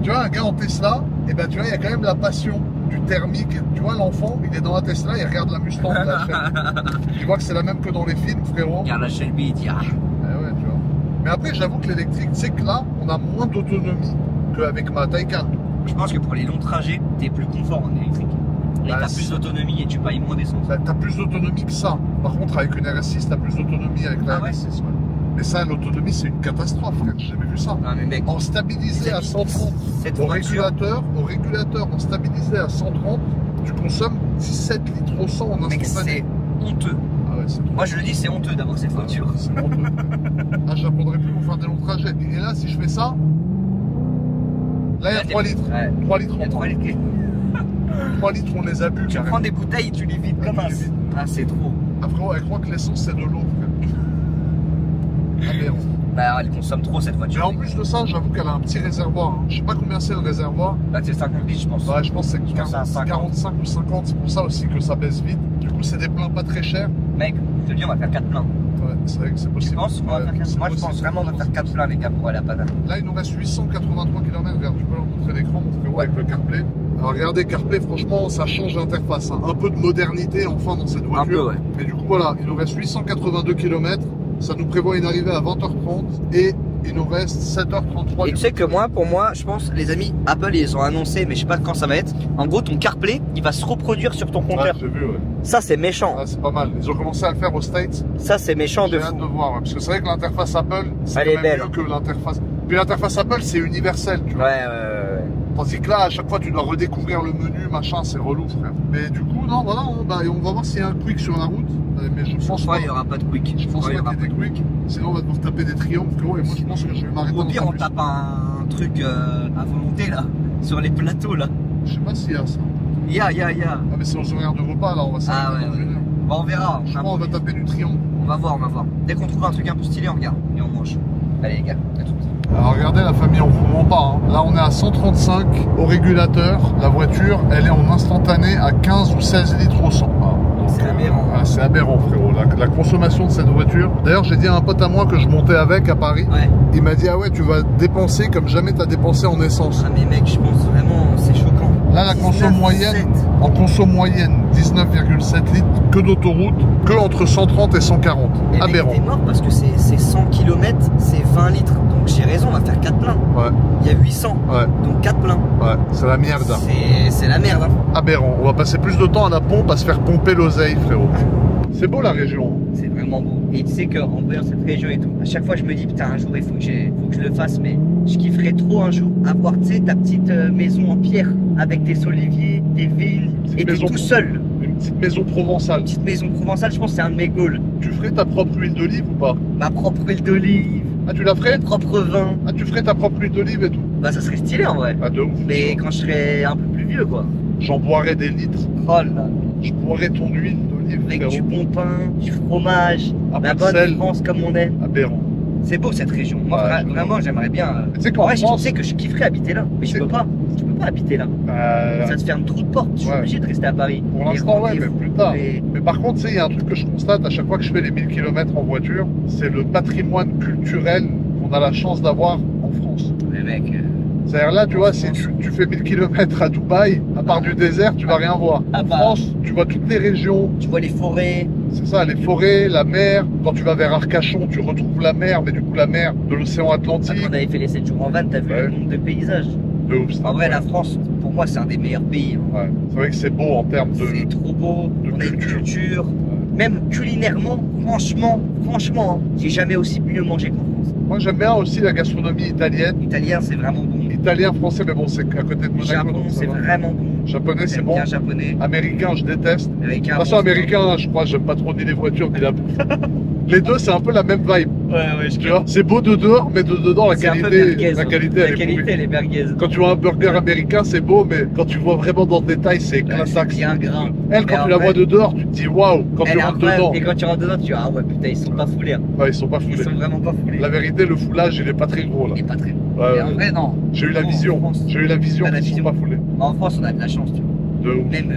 Tu vois, un gars en Tesla, et ben tu vois, il y a quand même la passion du thermique. Tu vois, l'enfant, il est dans la Tesla, il regarde la Mustang, la Shelby. Tu vois que c'est la même que dans les films, frérot. Regarde la Shelby, il dit ah. Ouais, tu vois. Mais après, j'avoue que l'électrique, tu sais que là, on a moins d'autonomie qu'avec ma Taycan. Je pense que pour les longs trajets, t'es plus confort en électrique. Et Bah, t'as plus d'autonomie et tu payes moins d'essence. T'as plus d'autonomie que ça. Par contre, avec une RS6, t'as plus d'autonomie avec la Ah ouais? RS6. Ouais. Mais ça, l'autonomie, c'est une catastrophe, frère. J'ai jamais vu ça. Non mais mec, En stabilisé à 130, cette au voiture, régulateur, en stabilisé à 130, tu consommes 17 litres au 100 en mec, instantané. c'est honteux. Ah ouais, c'est trop. Moi je le dis, c'est honteux d'avoir cette voiture. C'est honteux. Ah, je l'apprendrai plus pour faire des longs trajets. Et là, si je fais ça, là, il y a 3 litres. Ouais. 3 litres Il y a en 3 litres. 3 litres, on les a bu. Tu prends des bouteilles, tu les vides comme Ah, un. tu les vides. Ah, c'est trop. Après, elle croit que l'essence, c'est de l'eau, frère. Ah merde. Bah, elle consomme trop cette Mais voiture. en plus de ça, j'avoue qu'elle a un petit réservoir. Hein. Je sais pas combien c'est le réservoir. Là, c'est 50 litres, je pense. Ouais, je pense que c'est Je pense à 50. 45 ou 50. C'est pour ça aussi que ça baisse vite. Du coup, c'est des pleins pas très chers. Mec, je te dis, on va faire 4 pleins. Ouais, c'est vrai que c'est Tu penses penses qu'on va faire 4 c'est Moi, je possible. pense vraiment qu'on va faire 4 pleins, les gars, pour aller à Paname. Là, il nous reste 883 km. Regarde, tu peux leur montrer l'écran, mon frérot, avec le CarPlay. Alors, regardez, CarPlay, franchement, ça change l'interface. Hein. Un peu de modernité, enfin, dans cette voiture. Un peu, ouais. Mais du coup, voilà, il nous reste 882 km. Ça nous prévoit une arrivée à 20h30 et il nous reste 7h33. Et tu sais que moi, pour moi, je pense, les amis, Apple, ils ont annoncé, mais je sais pas quand ça va être. En gros, ton CarPlay, il va se reproduire sur ton Ouais, compteur. j'ai vu, ouais. Ça, c'est méchant. Ah, c'est pas mal. Ils ont commencé à le faire aux States. Ça, c'est méchant de J'ai hâte fou. de voir, ouais, parce que c'est vrai que l'interface Apple, c'est Elle quand est même belle. mieux que l'interface. Puis l'interface Apple, c'est universel, tu vois. Ouais. Tandis que là, à chaque fois, tu dois redécouvrir le menu, machin, c'est relou, frère. Mais du coup, non, voilà, on va voir s'il y a un quick sur la route. Mais je pense pas. Il y aura pas de quick. Je pense Ouais, il y pas aura qu'il y ait des quicks. Sinon, on va devoir taper des triomphes, frérot. Et moi, je pense que je vais m'arrêter Au dans pire, un on bus. tape un truc à volonté là, sur les plateaux là. Je sais pas s'il y a ça. Ya. Ah, mais c'est aux horaires de repas, là, on va s'arrêter Ah ouais, dans ouais. une heure. Bon, on verra. Je crois qu'on va taper du triomphe. On va voir. Dès qu'on trouve un truc un peu stylé, on regarde et on mange. Allez les gars, à tout. Alors regardez la famille, on vous ment pas. Hein. Là on est à 135 au régulateur. La voiture, elle est en instantané à 15 ou 16 litres au 100. C'est aberrant. Ah, c'est aberrant, frérot. La consommation de cette voiture. D'ailleurs, j'ai dit à un pote à moi que je montais avec à Paris. Ouais. Il m'a dit, ah ouais, tu vas dépenser comme jamais t'as dépensé en essence. Ah mais mec, je pense vraiment, c'est choquant. Là, la conso moyenne, en conso moyenne, 19,7 litres que d'autoroute, que entre 130 et 140. Et mec, Aberrant. t'es mort parce que c'est 100 km, c'est 20 litres. Donc j'ai raison, on va faire 4 pleins. Ouais, Il y a 800, ouais, donc 4 pleins. ouais, c'est la merde. C'est la merde. Hein. Aberrant. On va passer plus de temps à la pompe à se faire pomper l'oseille, frérot. C'est beau la région. C'est vraiment beau. Et tu sais qu'en voyant cette région et tout, à chaque fois je me dis putain un jour il faut que je le fasse, mais je kifferais trop un jour avoir tu sais ta petite maison en pierre avec tes oliviers, tes vignes et t'es maison. tout seul. Une petite maison provençale. Petite maison provençale, je pense que c'est un de mes goals. Tu ferais ta propre huile d'olive ou pas? Ma propre huile d'olive, Ah, tu la ferais? mon propre vin. Ah, tu ferais ta propre huile d'olive et tout? Bah ça serait stylé en vrai. Ah, de ouf. Mais quand je serais un peu plus vieux quoi. J'en boirais des litres. Oh là, Je boirais ton huile d'olive, avec frérot. du bon pain, du fromage, Un la peu de bonne sel. France comme on aime. Aberrant. C'est beau cette région. Moi, Ouais, vraiment, j'aimerais bien. Tu sais En qu'en vrai, je France, sais que je kifferais habiter là, mais je C'est- peux pas. Je peux pas habiter là. Ça te ferme trop de portes. Je suis Ouais. obligé de rester à Paris. pour Les l'instant, ouais, mais rendez-vous, plus tard. les- Mais par contre, tu sais, il y a un truc que je constate à chaque fois que je fais les 1000 km en voiture, c'est le patrimoine culturel qu'on a la chance d'avoir en France. Les mecs. C'est-à-dire là, tu En vois, si France. tu fais 1000 km à Dubaï, à part du désert, tu vas rien voir. Ah En bah. France, tu vois toutes les régions, Tu vois les forêts. c'est ça, les forêts, la mer. Quand tu vas vers Arcachon, tu retrouves la mer, mais du coup la mer de l'océan Quand Atlantique. on avait fait les 7 jours en van, t'as vu Ouais. le nombre de paysages. De ouf, c'est En vrai, la incroyable. France, pour moi, c'est un des meilleurs pays. Hein. Ouais. C'est vrai que c'est beau en termes de. C'est trop beau. de On a une culture. culture. Même culinairement, franchement, hein, j'ai jamais aussi mieux mangé qu'en France. Moi, j'aime bien aussi la gastronomie italienne. L'italien, c'est vraiment bon. Italien, français, mais bon, c'est à côté de Monaco. Japon, donc ça c'est va. vraiment bon. Japonais, c'est J'aime bon. bien japonais. Américain, je déteste. De Américain. toute façon, américain, je crois, j'aime pas trop ni les voitures ni la bouffe. Les deux, c'est un peu la même vibe. Ouais, je Tu vois, c'est beau de dehors, mais de dedans, la C'est un peu qualité, merguez, la hein. qualité, La elle est qualité, pourrie. elle est merguez. Quand tu vois un burger américain, c'est beau, mais quand tu vois vraiment dans le détail, c'est C'est classax. bien gras. Elle, quand Mais tu la en vois vrai, de dehors, tu te dis waouh. Quand Elle tu est rentres incroyable. dedans, Et quand tu rentres dedans, tu dis ah ouais, putain, ils sont pas foulés. Hein. ouais, ils sont pas Ils foulés. sont vraiment pas foulés. La vérité, le foulage, il est pas très gros là. Il est pas très bon. Ouais, Mais en ouais. vrai, non. J'ai eu la Non, en vision. France- J'ai eu la vision Ah, la qu'ils sont vision. pas foulés. En France, on a de la chance, tu vois. De ouf. Même,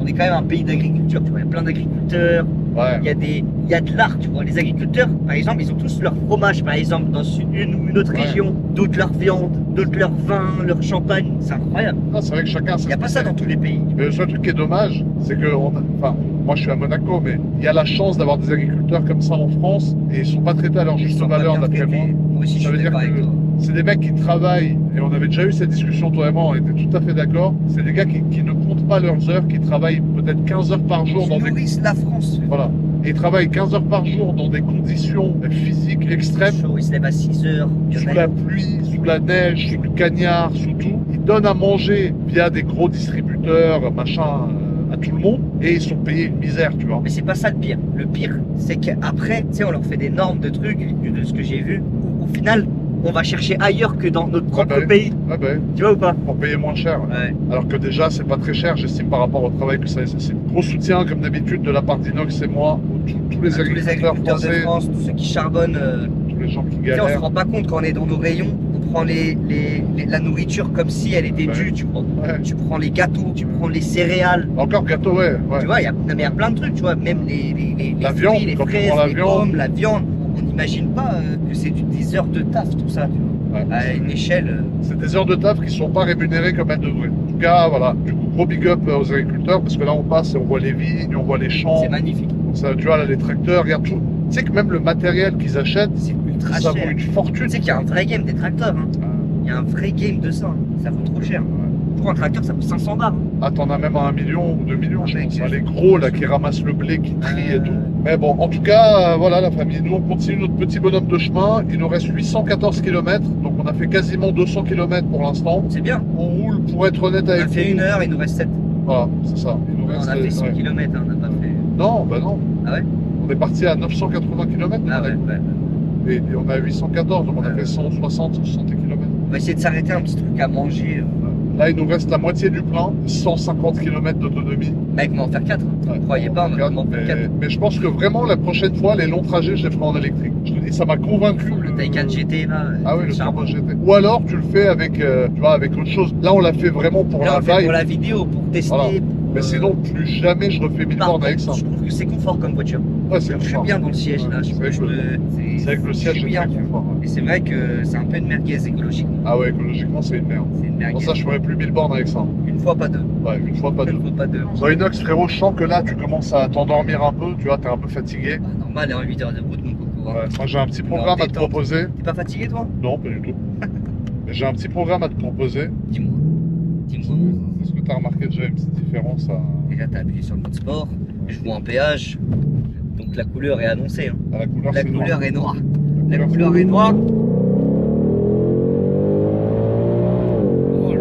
on est quand même un pays d'agriculture, tu vois. Il y a plein d'agriculteurs. Ouais. Il y a de l'art, tu vois. Les agriculteurs, par exemple, ils ont tous leur fromage, par exemple, dans une ou une autre Ouais. région. D'autres leur viande, d'autres leur vin, leur champagne. C'est incroyable. Non, c'est vrai que chacun. Il n'y a pas ça dans tous les pays. Mais le seul truc qui est dommage, c'est que, enfin, moi je suis à Monaco, mais il y a la chance d'avoir des agriculteurs comme ça en France et ils sont pas traités à leur Ils juste sont pas valeur bien d'après traités. moi. Moi aussi, je Ça suis veut dire d'accord avec que toi. c'est des mecs qui travaillent, et on avait déjà eu cette discussion toi et moi, on était tout à fait d'accord. C'est des gars qui ne comptent pas leurs heures, qui travaillent peut-être 15 heures par jour Ils dans des. nourrissent la France. Voilà. Et ils travaillent 15 heures par jour dans des conditions physiques extrêmes. Chaud, ils se lèvent à 6 heures. Il y en Sous a- la pluie, sous la neige, sous le cagnard, sous tout. Ils donnent à manger via des gros distributeurs, machin, à tout le monde. Et ils sont payés une misère, tu vois. Mais c'est pas ça le pire. Le pire, c'est qu'après, tu sais, on leur fait des normes de trucs, de ce que j'ai vu. Au final, on va chercher ailleurs que dans notre propre bah oui. pays. Ouais, ben, Tu vois ou pas? pour payer moins cher. Ouais. Alors que déjà, c'est pas très cher, j'estime, par rapport au travail que ça nécessite. Gros soutien, comme d'habitude, de la part d'Inox et moi, tous les À tous les agriculteurs agriculteurs de français, France, tous ceux qui charbonnent. tous les gens qui Tu sais, on se galèrent. rend pas compte quand on est dans nos rayons, on prend la nourriture comme si elle était Ouais. due. Tu prends, Ouais. tu prends les gâteaux, tu prends les céréales. Encore gâteau, ouais. Tu vois, il y a plein de trucs, tu vois, même La fruits, viande, les quand tu fraises, prends la les viande. pommes, la viande. On n'imagine pas que c'est des heures de taf, tout ça, tu vois. Ouais. À une échelle. C'est des heures de taf qui sont pas rémunérées comme elles devraient. En tout cas, voilà. Du coup, gros big up aux agriculteurs, parce que là, on passe et on voit les vignes, on voit les champs. C'est magnifique. Donc ça, tu vois, là, les tracteurs, regarde tout. Tu sais que même le matériel qu'ils achètent, C'est ultra ça cher. vaut une fortune. Tu sais qu'il y a un vrai game des tracteurs. Hein. Il y a un vrai game de ça. Hein. Ça vaut trop cher. Je crois un tracteur, ça vaut 500 balles. Hein. Ah, t'en as même à 1 million ou 2 millions, je Mec, pense. c'est- Hein, les gros, là, qui ramassent le blé, qui trient et Euh. tout. Mais bon, en tout cas, voilà, la famille. Nous, on continue notre petit bonhomme de chemin. Il nous reste 814 km. Donc, on a fait quasiment 200 km pour l'instant. C'est bien. On roule, pour être honnête On avec a fait vous. 1 heure, il nous reste 7. Voilà, c'est ça. Il nous On reste, a fait 100 ouais. km, hein, on n'a pas fait. Non, bah non. Ah ouais? On est parti à 980 km. Ah ouais, ouais. Et on a 814, donc on a Ouais. fait 160, 160 km. On va essayer de s'arrêter un petit truc à manger. Là, il nous reste la moitié du plein, 150 km d'autonomie. Mec, mais on va en faire 4. Hein. Ouais. Vous croyez pas, on va vraiment en faire 4. Mais je pense que vraiment, la prochaine fois, les longs trajets, je les ferai en électrique. Je te dis, ça m'a convaincu. Le Taycan GT là. Ah oui, le charbon. Turbo GT. Ou alors, tu le fais avec, tu vois, avec autre chose. Là, on l'a fait vraiment pour Là, on la le fait vibe. pour la vidéo, pour tester. Voilà. pour, Mais sinon, plus jamais je refais 1000 par bornes avec ça. contre, je trouve que c'est confort comme voiture. Ouais, c'est Je suis confort. bien dans le siège là. Ouais, Je c'est vrai je que le- me- C'est avec le je siège, suis c'est bien. très confort. Ouais. Et c'est vrai que c'est un peu une merguez écologiquement. Ah ouais, écologiquement, c'est une merde. C'est une merguez. Pour ça, je ferais plus 1000 bornes avec ça. Une fois, pas deux. Ouais, une fois, pas deux. Une fois, pas deux. Bon, Inox, frérot, je sens que là, tu commences à t'endormir un peu. Tu vois, t'es un peu fatigué. Bah, normal, en 8 heures de route, mon coco. Ouais, moi, j'ai un petit programme à te détente. proposer. T'es pas fatigué, toi? Non, pas du tout. Mais j'ai un petit programme à te proposer. Dis-moi. Dis-moi, mon. Est-ce que tu as remarqué déjà une petite différence Déjà, t'as appuyé sur le mode sport. Je vois un péage. Donc la couleur est annoncée. Hein. à la couleur? La C'est noir. couleur est noire. La couleur, couleur est noire. Oh là là.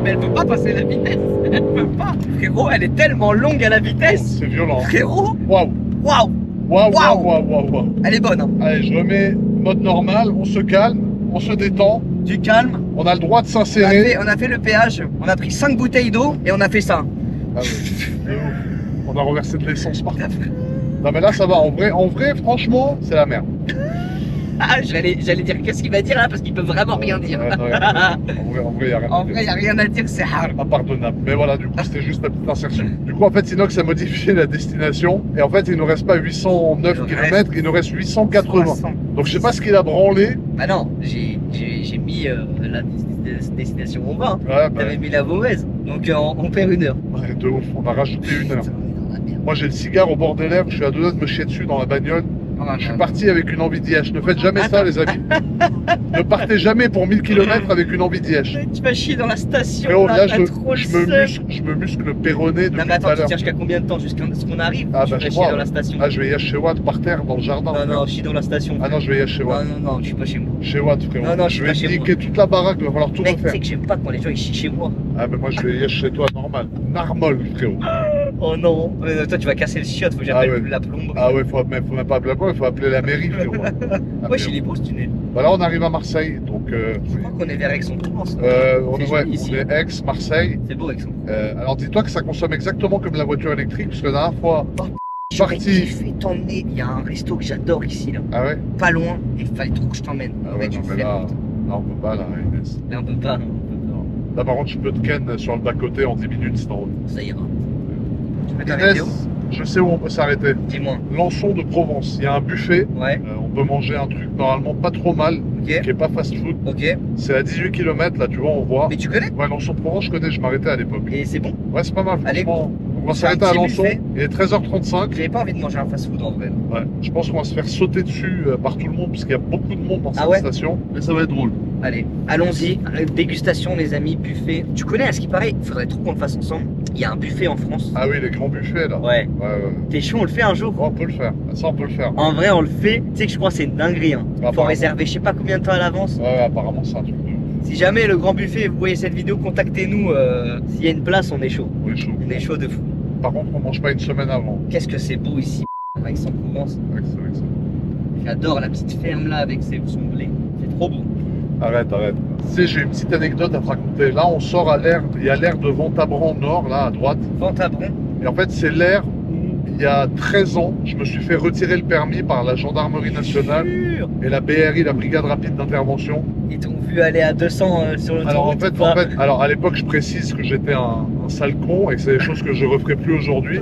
Mais elle peut pas passer la vitesse. Elle peut pas. Frérot, elle est tellement longue à la vitesse. C'est violent. Frérot, Waouh! waouh. Waouh, Waouh. waouh, waouh, waouh, waouh. Elle est bonne. Hein. Allez, je remets mode normal, on se calme, on se détend, Du calme. on a le droit de On a, s'insérer. fait, on a fait le péage. On a pris 5 bouteilles d'eau et on a fait ça. Ah ouais, de ouf. On a renversé de l'essence partout. Non mais là ça va, en vrai franchement, c'est la merde. Ah, j'allais dire qu'est-ce qu'il va dire là parce qu'il peut vraiment rien dire. Ouais, non, en vrai, y a rien En à dire. vrai, il n'y a rien à dire, c'est hard. Impardonnable. Mais voilà, du coup, c'était juste la petite insertion. Du coup, en fait, Inox a modifié la destination. Et en fait, il nous reste pas 809 Il nous km, il nous reste 880. 60. Donc, je sais pas ce qu'il a branlé. Bah non, j'ai mis la destination au vin. Ouais, bah, T'avais mis la mauvaise. Donc on perd 1 heure. ouais, de ouf, on a rajouté 1 heure. Putain, on est dans la merde. Moi, j'ai le cigare au bord des lèvres, je suis à 2 doigts de me chier dessus dans la bagnole. Ah, Je suis non, parti avec une envie d'IH. Ne faites jamais ça, les amis. Ne partez jamais pour 1000 km avec une envie d'IH. non. Tu vas chier dans la station. Frérot, là, t'as trop le seum. je me muscle le péroné Non depuis mais tout attends, à tu l'heure. tiens jusqu'à combien de temps? Jusqu'à ce qu'on arrive? Ah, Tu bah, vas je chier crois. dans la station. Ah, je vais IH chez Watt par terre dans le jardin. Non, non, je suis dans la station. Ah non, je vais IH chez Watt. Non, je suis pas chez moi. Chez Watt, frérot. Non, non, je suis je vais pas chez niquer toute la baraque, il va falloir tout Mec, tu refaire. sais que j'aime pas quand les gens ils chient chez moi. Ah, mais moi, je vais IH chez toi, normal. Narmol, frérot. Oh non. Toi, tu vas casser le chiotte, faut que j'appelle Ah ouais. la plombe. Ah ouais, faut même pas appeler la police, il faut appeler la mairie, frérot. Ah, Ouais, il est beau ce tunnel. bah là, on arrive à Marseille, donc Je crois qu'on est vers Aix-en-Provence. on, C'est ouais, joli ici. on est Aix, Marseille. C'est beau Aix-en-Provence. Alors dis-toi que ça consomme exactement comme la voiture électrique, parce que la dernière fois, J'aurais parti. kiffé t'emmener. Il y a un resto que j'adore ici, là. Ah ouais. Pas loin, et il fallait trop que je t'emmène. Ah ouais, tu non, me mais fais là, honte. on peut pas, là, Inès. Là, on peut pas, non, on peut pas. Là, par contre, je peux te ken sur le bas-côté en 10 minutes, c'est en route. Ça ira. Tu veux faire la vidéo? Inès, je sais où on peut s'arrêter. Dis-moi. Lançon de Provence, il y a un buffet. Ouais, On peut manger un truc normalement pas trop mal, ok, qui est pas fast-food. ok. C'est à 18 km, là, tu vois, on voit. Mais tu connais? Ouais, Lançon de Provence, je connais, je m'arrêtais à l'époque. Et c'est bon? Ouais, c'est pas mal, Allez. franchement. On va C'est un s'arrêter à petit Lançon. buffet. Il est 13h35. J'avais pas envie de manger un fast-food en vrai. Ouais. Je pense qu'on va se faire sauter dessus par tout le monde, parce qu'il y a beaucoup de monde dans cette Ah ouais station. Mais ça va être drôle. Allez, allons-y. Dégustation, les amis, buffet. Tu connais, à ce qui paraît, il faudrait trop qu'on le fasse ensemble. Il y a un buffet en France. Ah oui, les grands buffets, là. Ouais. Ouais, ouais. T'es chaud, on le fait un jour? Bon, on peut le faire. Ça, on peut le faire. En vrai, on le fait. Tu sais que je crois que c'est une dinguerie. Hein. Faut Apparemment. réserver je sais pas combien de temps à l'avance. Ouais, ouais, apparemment, c'est un truc de ouf. Si jamais le grand buffet, vous voyez cette vidéo, contactez-nous. S'il y a une place, on est chaud. On est chaud. On est chaud de fou. Par contre, on mange pas une semaine avant. Qu'est-ce que c'est beau ici, Aix-en-Provence. Ouais, c'est vrai que ça. J'adore la petite ferme là avec son blé. C'est trop beau. Arrête, arrête. Tu sais, j'ai une petite anecdote à te raconter. Là, on sort à l'air, il y a l'air de Ventabran Nord, là, à droite. Ventabron. Et en fait, c'est l'air où, il y a 13 ans, je me suis fait retirer le permis par la gendarmerie nationale Sûr. et la BRI, la brigade rapide d'intervention. Ils t'ont vu aller à 200 sur le Alors alors à l'époque, je précise que j'étais un sale con et que c'est des choses que je referai plus aujourd'hui.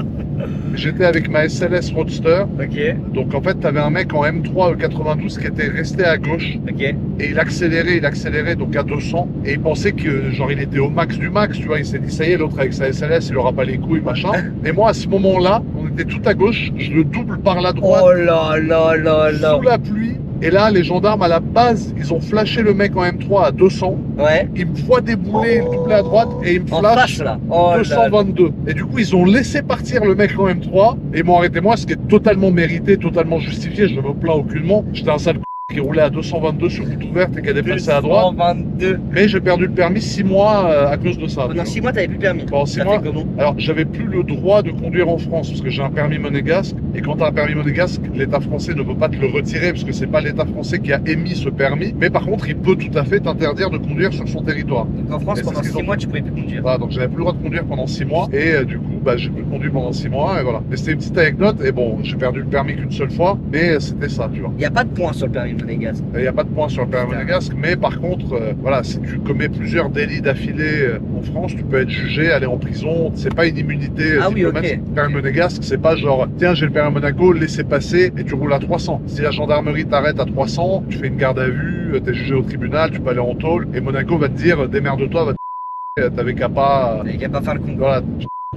J'étais avec ma SLS Roadster. Ok, Donc en fait, tu avais un mec en M3 92 qui était resté à gauche ok. et il accélérait donc à 200 et il pensait que genre il était au max du max, tu vois, il s'est dit ça y est, l'autre avec sa SLS, il aura pas les couilles, machin. Et moi à ce moment-là, on était tout à gauche, je le double par la droite, Oh là là là là. sous la pluie. Et là, les gendarmes à la base, ils ont flashé le mec en M3 à 200. Ouais. Il me voit débouler, le doubler à droite et il me En flash face là. Oh là. 222. Et du coup, ils ont laissé partir le mec en M3 et ils m'ont arrêté moi, ce qui est totalement mérité, totalement justifié. Je ne me plains aucunement. J'étais un sale qui roulait à 222 sur route ouverte et qui a déplacé à droite. 222. Mais j'ai perdu le permis 6 mois à cause de ça. tu Pendant vois. 6 mois, t'avais plus le permis. Pendant 6 Ça mois. fait comment? Alors, j'avais plus le droit de conduire en France parce que j'ai un permis monégasque. Et quand tu as un permis monégasque, l'État français ne peut pas te le retirer parce que c'est pas l'État français qui a émis ce permis. Mais par contre, il peut tout à fait t'interdire de conduire sur son territoire. Donc en France, Et c'est pendant ce qu'ils 6 ont mois, tu pouvais plus conduire. Voilà, donc j'avais plus le droit de conduire pendant 6 mois et du coup j'ai plus conduit pendant 6 mois et voilà. Et c'était une petite anecdote et bon, j'ai perdu le permis qu'une seule fois, mais c'était ça, tu vois. Il n'y a pas de points sur le permis monégasque. Il n'y a pas de point sur le permis Putain. monégasque, mais par contre, voilà, si tu commets plusieurs délits d'affilée en France, tu peux être jugé, aller en prison. C'est pas une immunité Ah oui, diplomatique. ok. Le permis monégasque, c'est pas genre, tiens, j'ai le permis Monaco, laissez passer et tu roules à 300. Si la gendarmerie t'arrête à 300, tu fais une garde à vue, t'es jugé au tribunal, tu peux aller en tôle et Monaco va te dire, démerde-toi, va te t'avais qu'à pas. T'avais qu'à pas faire le con. Voilà.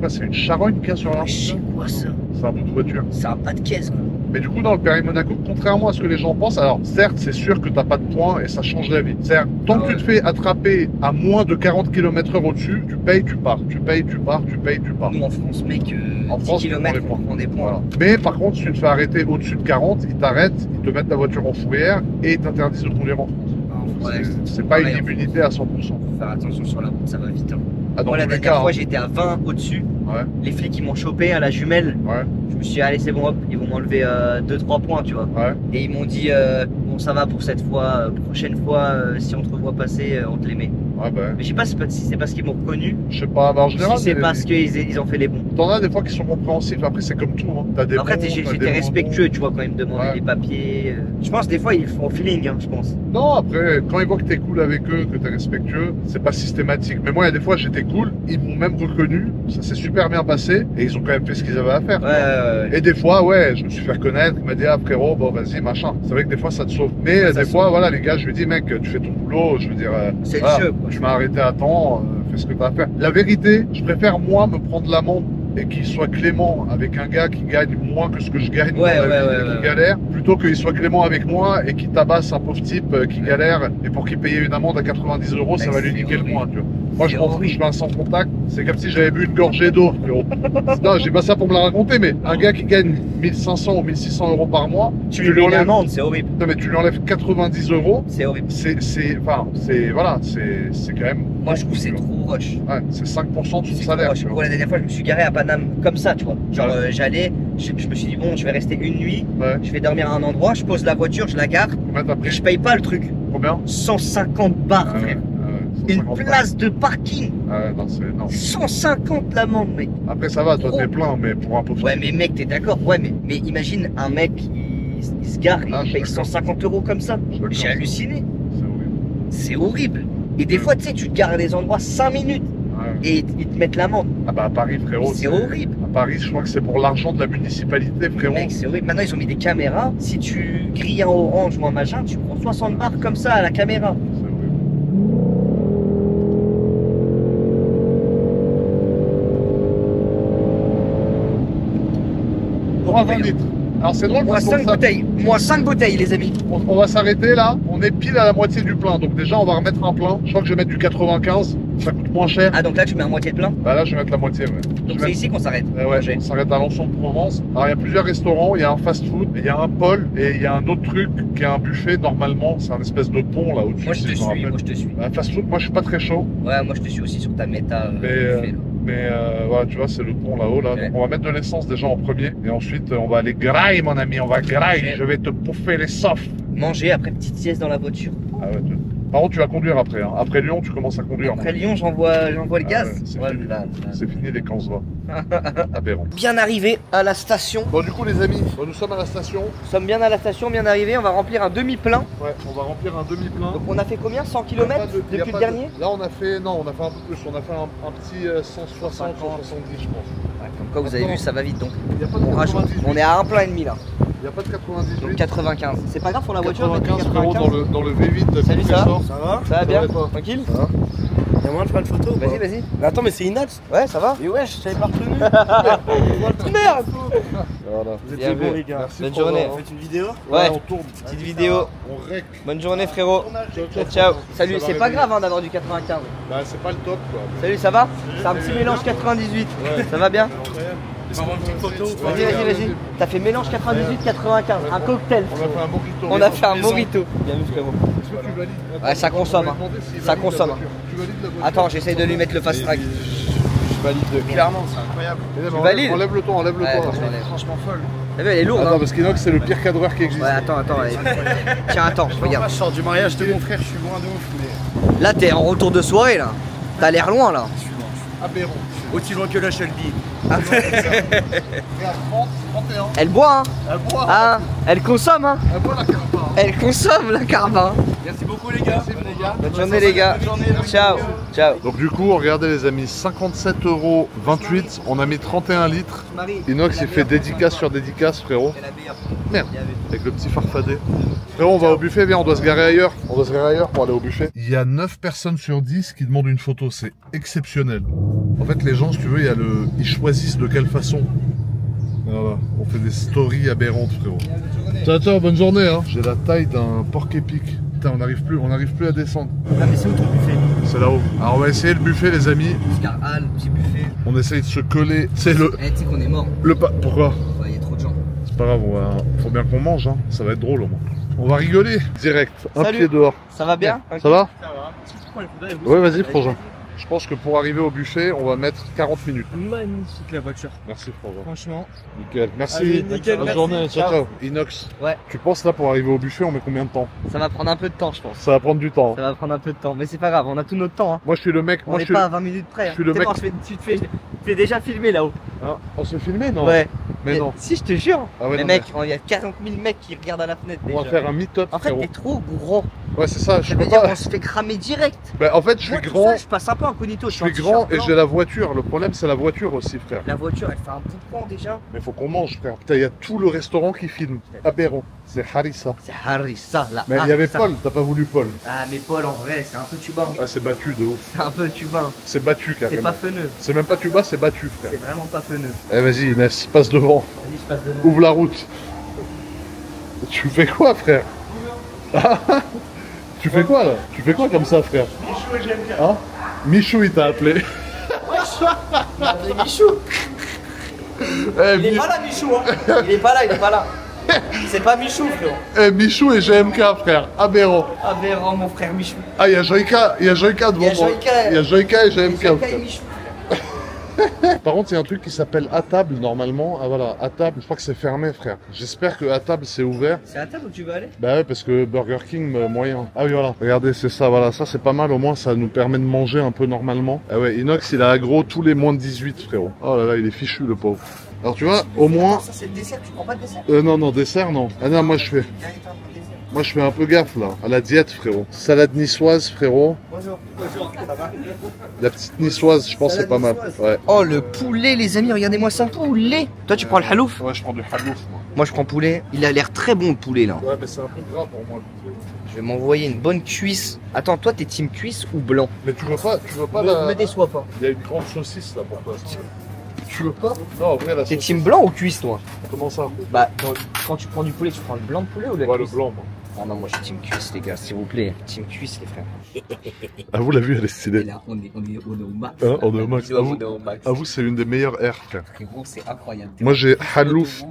C'est une charogne qu'il y a sur la Mais c'est route. quoi ça? C'est un bout de voiture. C'est un pas de caisse quoi. Mais du coup, dans le permis Monaco, contrairement à ce que les gens pensent, alors certes, c'est sûr que t'as pas de points et ça change la vie. C'est-à-dire, tant Ah que tu te fais attraper à moins de 40 km/h au-dessus, tu payes, tu pars. Tu payes, tu pars, tu payes, tu pars. Nous en France, mec, En 10 France, km, on prend on prend des points. Voilà. Mais par contre, si tu te fais arrêter au-dessus de 40, ils t'arrêtent, ils te mettent ta voiture en fourrière et ils t'interdisent de conduire en France. Ah, ouais, C'est pas une pareil, immunité à 100%. faut faire attention sur la route, ça va vite. Hein. Ah, dans Moi, la tous les dernière cas, fois, hein. j'étais à 20 au-dessus. Ouais, Les flics, ils m'ont chopé à la jumelle. ouais, Je me suis dit, allez, c'est bon, hop, ils vont m'enlever 2-3 points, tu vois. ouais. Et ils m'ont dit, bon, ça va pour cette fois, prochaine fois, si on te revoit passer, on te les met. Ouais, bah, Mais je sais pas si c'est parce qu'ils m'ont reconnu, je sais pas, bah, en général, si c'est parce qu'ils ont fait les bons. T'en as des fois qui sont compréhensifs. Après, c'est comme tout. Hein. T'as des Après, bons, t'as des j'étais moins respectueux, tu vois, quand ils me demandaient Ouais. les papiers. Je pense des fois ils font au feeling, hein, je pense. bons. Non, après, quand ils voient que t'es cool avec eux, que t'es respectueux, c'est pas systématique. Mais moi, il y a des fois, j'étais cool. Ils m'ont même reconnu. Ça s'est super bien passé. Et ils ont quand même fait ce qu'ils avaient à faire. Ouais. Et des fois, ouais, je me suis fait reconnaître. Il m'a dit, ah frérot, bon, vas-y, machin. C'est vrai que des fois, ça te sauve. Mais Ouais, ça des sauve. fois, voilà, les gars, je lui dis, mec, tu fais ton boulot. Je veux dire, C'est voilà, le jeu, quoi. tu m'as arrêté à temps. Fais ce que t'as à faire. La vérité, je préfère, moi, me prendre l'amende et qu'il soit clément avec un gars qui gagne moins que ce que je gagne Ouais, dans la vie ouais, et qui ouais. galère, plutôt qu'il soit clément avec moi et qu'il tabasse un pauvre type qui galère et pour qu'il paye une amende à 90 €, ça Ouais, va lui c'est niquer le horrible. mois, tu vois. Moi, je C'est m'en fous, horrible. je fais un sans contact. C'est comme si j'avais bu une gorgée d'eau, frérot. Non, j'ai pas ça pour me la raconter, mais un gars qui gagne 1500 ou 1600 € par mois, Tu lui mets une amende, c'est horrible. non, mais tu lui enlèves 90 €, C'est horrible. voilà, c'est quand même. Moi, je trouve que c'est beaucoup, trop rush. tu vois. Ouais, c'est 5% de son C'est salaire. trop tu rush. vois. Pour la dernière fois, je me suis garé à Paname comme ça, tu vois. Genre, Ouais. j'allais, je me suis dit, bon, je vais rester une nuit, Ouais. je vais dormir à un endroit, je pose la voiture, je la gare, Combien t'as et pris? je paye pas le truc. Combien? 150 bars, frère. Une 150 place de parking. Ouais, non, c'est énorme. 150 l'amende, mec. Après, ça va, toi, Gros. t'es plein, mais pour un pauvre. Ouais, mais mec, t'es d'accord? Ouais, mais imagine un mec, il se gare et Ah, je il suis paye d'accord. 150 € comme ça. Je suis d'accord. J'ai halluciné. C'est horrible. C'est horrible. Et des fois, tu sais, tu te gares à des endroits 5 minutes Ouais. et ils te mettent l'amende. Ah bah à Paris, frérot. C'est horrible. À Paris, je crois que c'est pour l'argent de la municipalité, frérot. Mec, c'est horrible. Maintenant, ils ont mis des caméras. Si tu grilles un orange ou un machin, tu prends 60 bars comme ça à la caméra. C'est horrible. Pour 20 litres. Alors c'est drôle Moi, parce 5 qu'on bouteilles. Moi, 5 bouteilles, les amis. on va s'arrêter là. On est pile à la moitié du plein. Donc déjà, on va remettre un plein. Je crois que je vais mettre du 95. Ça coûte moins cher. Ah, donc là, tu mets un moitié de plein. Bah là, je vais mettre la moitié, ouais. Je Donc vais c'est ici qu'on s'arrête. Ouais, Manger. on s'arrête à Lançon de Provence. Alors il y a plusieurs restaurants, il y a un fast-food, il y a un pôle et il y a un autre truc qui est un buffet normalement, c'est un espèce de pont là au-dessus. Moi, je si te me suis. rappelle. Moi, je te suis. Fast-food, moi je suis pas très chaud, Ouais, moi, je te suis aussi sur ta méta. mais voilà, tu vois, c'est le pont là-haut là. Ouais. Donc on va mettre de l'essence déjà en premier et ensuite on va aller graille mon ami, on va graille, Ouais. je vais te bouffer les softs. Manger après petite sieste dans la voiture. Ah ouais, par contre, tu vas conduire après. Hein. Après Lyon, tu commences à conduire. Après Lyon, j'envoie le Ah gaz. ouais, c'est Voilà. fini. C'est fini les 15 voix. Aberrant. Bien arrivé à la station. Bon, du coup, les amis, nous sommes à la station. Nous sommes bien à la station, bien arrivé. On va remplir un demi-plein. Ouais, on va remplir un demi-plein. Donc on a fait combien? 100 Y a km pas de- y a depuis pas le de- dernier? Là, on a fait un peu plus. On a fait un petit 160 ou 170, je pense. Ouais, comme quoi vous avez vu, ça va vite donc. Il n'y a pas de On rajoute. 98. On est à un plein et demi là. Il n'y a pas de 98. Donc 95. C'est pas grave pour la voiture de 95 frérot dans le V8 de Salut, ça va compresseur. Ça va? Ça va bien? va pas. Tranquille? Ça va Y'a moyen de faire une photo ou pas? Vas-y. Mais attends, mais c'est Inax. Ouais, ça va? Et wesh, je t'avais pas retenu. Merde! Voilà. Vous êtes Bien des bons vu. les gars. Merci, Bonne François. journée. Vous faites une vidéo? Ouais, on tourne. petite vidéo. On rec. Bonne journée frérot. Ciao. Salut, c'est pas grave hein, d'avoir du 95. Bah, c'est pas le top quoi. Salut, ça va? C'est un petit mélange 98. Ouais. Ça va bien? On va avoir une petite photo. Vas-y. T'as fait mélange 98-95, un cocktail. On a fait un mojito. On a fait un morito. Bien vu frérot. Est-ce que tu valides Ouais, ça consomme, hein. On va lui demander s'il Ça valide la consomme, voiture. Tu valides la voiture? Attends, j'essaye de lui mettre le fast track. Je valide de Clairement, c'est incroyable. valides? Enlève le ton, enlève le Ouais, ton. attends, je l'enlève. Franchement folle. T'as vu, elle est lourde Attends, hein. parce qu'Inox c'est le pire cadreur qui existe. Ouais, attends, allez. Tiens, attends, regarde. Je sors du mariage de mon frère, je suis loin de ouf, mais Là, t'es en retour de soirée là. T'as l'air loin là. je suis loin. Aberrant. Aussi loin que la Shelby. Regarde, 30, 31. Elle boit hein. Elle boit. Ah, elle consomme hein. Elle boit la carpa. Elle consomme la carvin. Merci beaucoup les gars. Bonne journée les gars. Ciao. Donc du coup, regardez les amis, 57,28 €, on a mis 31 litres. Inox il fait dédicace sur dédicace frérot. Merde, avec le petit farfadet. Frérot, on va au buffet, viens, on doit se garer ailleurs. On doit se garer ailleurs pour aller au buffet. Il y a 9 personnes sur 10 qui demandent une photo, c'est exceptionnel. En fait, les gens, si tu veux, ils choisissent de quelle façon. Voilà, on fait des stories aberrantes, frérot. Ciao, bonne journée. Hein. J'ai la taille d'un porc épic. Putain, on n'arrive plus à descendre. Ah, mais c'est où ton buffet? C'est là-haut. Alors, on va essayer le buffet, les amis. Oscar Hall, petit buffet. On essaye de se coller. C'est le. Eh, tu sais qu'on est mort. Pourquoi? Il y a trop de gens. C'est pas grave, faut bien qu'on mange, hein. Ça va être drôle au moins. On va rigoler direct, un Salut. pied dehors. Ça va bien? Ça va? Ça va. Est-ce que tu prends les photos avec vous? Ouais, vas-y, frangin. Je pense que pour arriver au buffet, on va mettre 40 minutes. Magnifique la voiture. Merci frérot. Franchement. Nickel. Merci. Allez, nickel, Bonne merci. journée. Ciao, Ciao. ciao. Inox. Ouais. Tu penses là pour arriver au buffet, on met combien de temps? Ça va prendre un peu de temps, je pense. Ça va prendre du temps. Ça va prendre un peu de temps, mais c'est pas grave, on a tout notre temps. Hein. Moi je suis le mec. On Moi n'est je suis. pas à 20 minutes près. je suis le C'est mec- bon, tu te fais déjà filmer là-haut. Hein, on se filmait non? Ouais. Mais non. Si, je te jure. Ah ouais, mais non, mec, il y a 40 000 mecs qui regardent à la fenêtre On va déjà. faire un meet-up. En fait, frérot. t'es trop gros. Ouais, c'est ça. Je Ça peux veut dire pas. qu'on se fait cramer direct. Bah, en fait, je suis Moi, tout grand. ça, je passe un peu incognito. Je suis grand et j'ai la voiture. Le problème, c'est la voiture aussi, frère. La voiture, elle fait un bout de temps déjà. Mais faut qu'on mange, frère. Putain, il y a tout le restaurant qui filme. Aberrant. C'est Harissa. C'est Harissa là. Mais il y avait Paul. T'as pas voulu Paul. Ah, mais Paul, en vrai, c'est un peu tubain. Ah, c'est battu de ouf. C'est un peu tubain. C'est battu C'est carrément. pas funeux. C'est même pas tuba, c'est battu, frère. C'est vraiment pas funeux. Eh, vas-y, Inès, passe devant. Vas-y, je passe devant. Ouvre la route. Tu fais quoi, frère? Tu fais quoi, là? Tu fais quoi comme ça, frère? Hein? Michou, il t'a appelé. Michou. Eh, Il est pas là, Michou. Hein. Il est pas là, il est pas là. C'est pas Michou, frérot. eh, Michou et GMK, frère. Aberrant. Aberrant, mon frère Michou. Ah, il y a Joyka devant Il y a moi. Joyka. Il y a Joyka et GMK. C'est frère. Michou. Par contre, il y a un truc qui s'appelle à table normalement. Ah voilà, à table, je crois que c'est fermé, frère. J'espère que à table c'est ouvert. C'est à table où tu veux aller? Bah ouais, parce que Burger King, moyen. Ah oui, voilà. Regardez, c'est ça, voilà. Ça, c'est pas mal. Au moins, ça nous permet de manger un peu normalement. Ah ouais, Inox, il a aggro tous les moins de 18, frérot. Oh là là, il est fichu, le pauvre. Alors, tu vois, au moins... Ça, c'est le dessert. Tu prends pas de dessert? Non, dessert, non. Ah non, moi, je fais un peu gaffe, là. À la diète, frérot. Salade niçoise, frérot. Bonjour. La petite niçoise, je pense, c'est pas mal. Ouais. Oh, le poulet, les amis, regardez-moi ça. Poulet. Toi, tu prends le halouf? Ouais, je prends du halouf, moi. Moi, je prends poulet. Il a l'air très bon, le poulet, là. Ouais, mais c'est un peu gras pour moi. Je vais m'envoyer une bonne cuisse. Attends, toi, t'es team cuisse ou blanc? Mais tu veux pas la... Me déçois pas. Il y a une grande saucisse, là, pour toi. Tu veux pas? Non, en vrai, la T'es saucisse. team blanc ou cuisse, toi? Comment ça? Bah, quand tu prends du poulet, tu prends le blanc de poulet ou le Ouais, le cuisse? blanc, moi. Ah non, moi, je suis team cuisse, les gars, s'il vous plaît. Team cuisse, les frères. Ah, vous, la vue, elle est Et stylée. là, on est au max. Hein, on est au max. On est au max. À vous, c'est une des meilleures airs, frère. Frérot, c'est incroyable. Moi, j'ai halouf,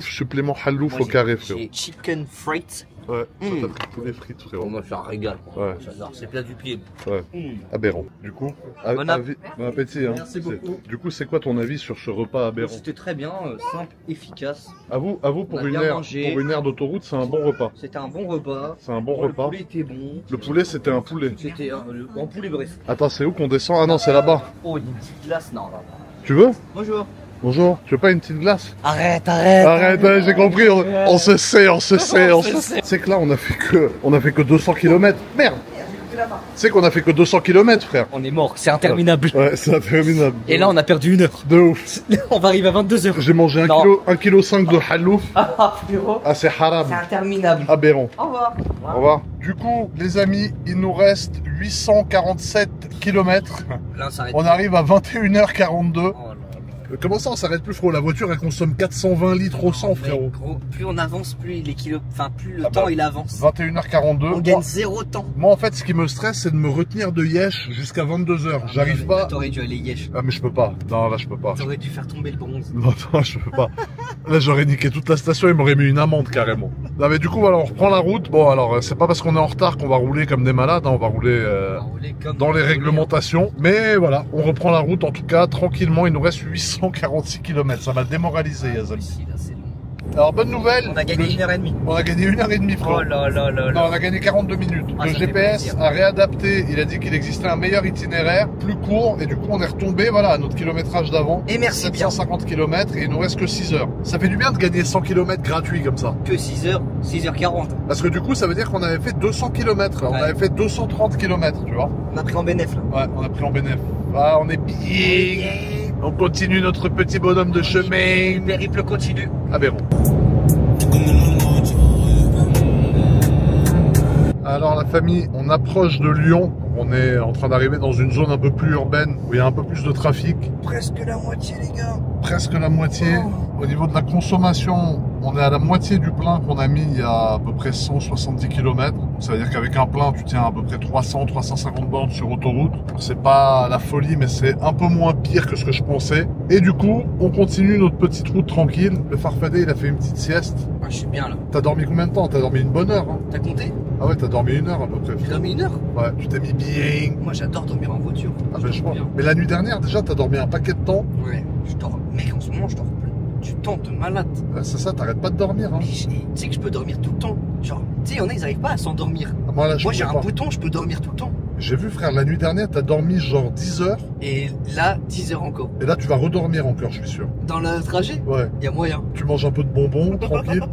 supplément halouf Moi, au carré, frérot. J'ai chicken frites. Ouais, Mm. toi, t'as pris poulet frites, frérot. moi, je suis un régal. Ouais. J'adore, c'est plat du pied. Ouais. Aberrant. Du coup, Bon appétit, hein. Merci beaucoup. Du coup, c'est quoi ton avis sur ce repas aberrant? C'était très bien, simple, efficace. À vous, On pour a une bien aire, mangé. pour une aire d'autoroute, c'est un bon repas. C'était un bon repas. C'est un bon Le repas. poulet était bon. Le poulet, c'était un poulet. C'était un poulet bref. Attends, c'est où qu'on descend? Ah non, c'est là-bas. Oh, une petite glace, non, non. Tu veux? Bonjour. Bonjour. Tu veux pas une petite glace? Arrête. Arrête, ouais, j'ai compris, on se sait. C'est que là, on a fait que 200 km. Merde! Tu sais qu'on a fait que 200 km, frère. On est mort, c'est interminable. Ouais, c'est interminable. Et là, on a perdu 1 heure. De ouf. On va arriver à 22h. J'ai mangé Non. 1,5 kg de halouf. Ah, frérot. Ah, c'est haram. C'est interminable. Aberrant. Au revoir. Au revoir. Du coup, les amis, il nous reste 847 km. Là, on s'arrête. On arrive à 21h42. Oh là là. Comment ça, on s'arrête plus, frérot? La voiture, elle consomme 420 litres au 100, Mec, frérot. gros, plus on avance, plus les kilos, enfin plus le Ah temps bah. il avance. 21h42. On gagne 0 temps. Moi, en fait, ce qui me stresse, c'est de me retenir de Yesh jusqu'à 22h. J'arrive pas. T'aurais dû aller yesh. Ah, mais je peux pas. Non, là, je peux pas. T'aurais dû faire tomber le bronze. Non, je peux pas. Là, j'aurais niqué toute la station, il m'aurait mis une amende carrément. Non, mais du coup, voilà, on reprend la route. Bon, alors, c'est pas parce qu'on est en retard qu'on va rouler comme des malades, hein, on va rouler On va rouler comme dans les on va rouler. réglementations. Mais voilà, on reprend la route en tout cas, tranquillement. Il nous reste 846 km. Ça m'a démoralisé, Yazam. Ici, là, c'est long. Alors, bonne nouvelle. On a gagné 1h30. On a gagné 1h30, frérot. Oh là là là Non, là. on a gagné 42 minutes. Ah, Le ça fait GPS plaisir. a réadapté. Il a dit qu'il existait un meilleur itinéraire, plus court. Et du coup, on est retombé, voilà, à notre kilométrage d'avant. Et merci bien. 750 km et il nous reste que 6 heures. Ça fait du bien de gagner 100 km gratuits comme ça. Que 6h, 6h40. Parce que du coup, ça veut dire qu'on avait fait 200 km. On Ouais. avait fait 230 km, tu vois. On a pris en bénéf là. Ouais, on a pris en bénéf. Ah, on est bien. On continue notre petit bonhomme de chemin. Le périple continue. Aberrant. Alors la famille, on approche de Lyon. On est en train d'arriver dans une zone un peu plus urbaine où il y a un peu plus de trafic. Presque la moitié les gars. Presque la moitié. Au niveau de la consommation, on est à la moitié du plein qu'on a mis il y a à peu près 170 km. Ça veut dire qu'avec un plein, tu tiens à peu près 300-350 bornes sur autoroute. C'est pas la folie, mais c'est un peu moins pire que ce que je pensais. Et du coup, on continue notre petite route tranquille. Le Farfadé, il a fait une petite sieste. Ah, je suis bien là. T'as dormi combien de temps? T'as dormi une bonne heure, hein? T'as compté? Ah ouais, t'as dormi 1 heure à peu près. J'ai dormi 1 heure. Ouais, tu t'es mis bien. Moi j'adore dormir en voiture. Ah ben je vois. Mais la nuit dernière, déjà, t'as dormi un paquet de temps. Ouais, je dors. Mec, en ce moment, je dors du temps de malade. C'est ça, t'arrêtes pas de dormir. Hein. Mais tu sais que je peux dormir tout le temps. Genre, tu sais, il y en a, ils arrivent pas à s'endormir. Ah, moi, là, Moi, j'ai un pas. bouton, je peux dormir tout le temps. J'ai vu, frère, la nuit dernière, t'as dormi genre 10 heures. Et là, 10 heures encore. Et là, tu vas redormir encore, je suis sûr. Dans le trajet, Ouais. il y a moyen. Tu manges un peu de bonbons, tranquille.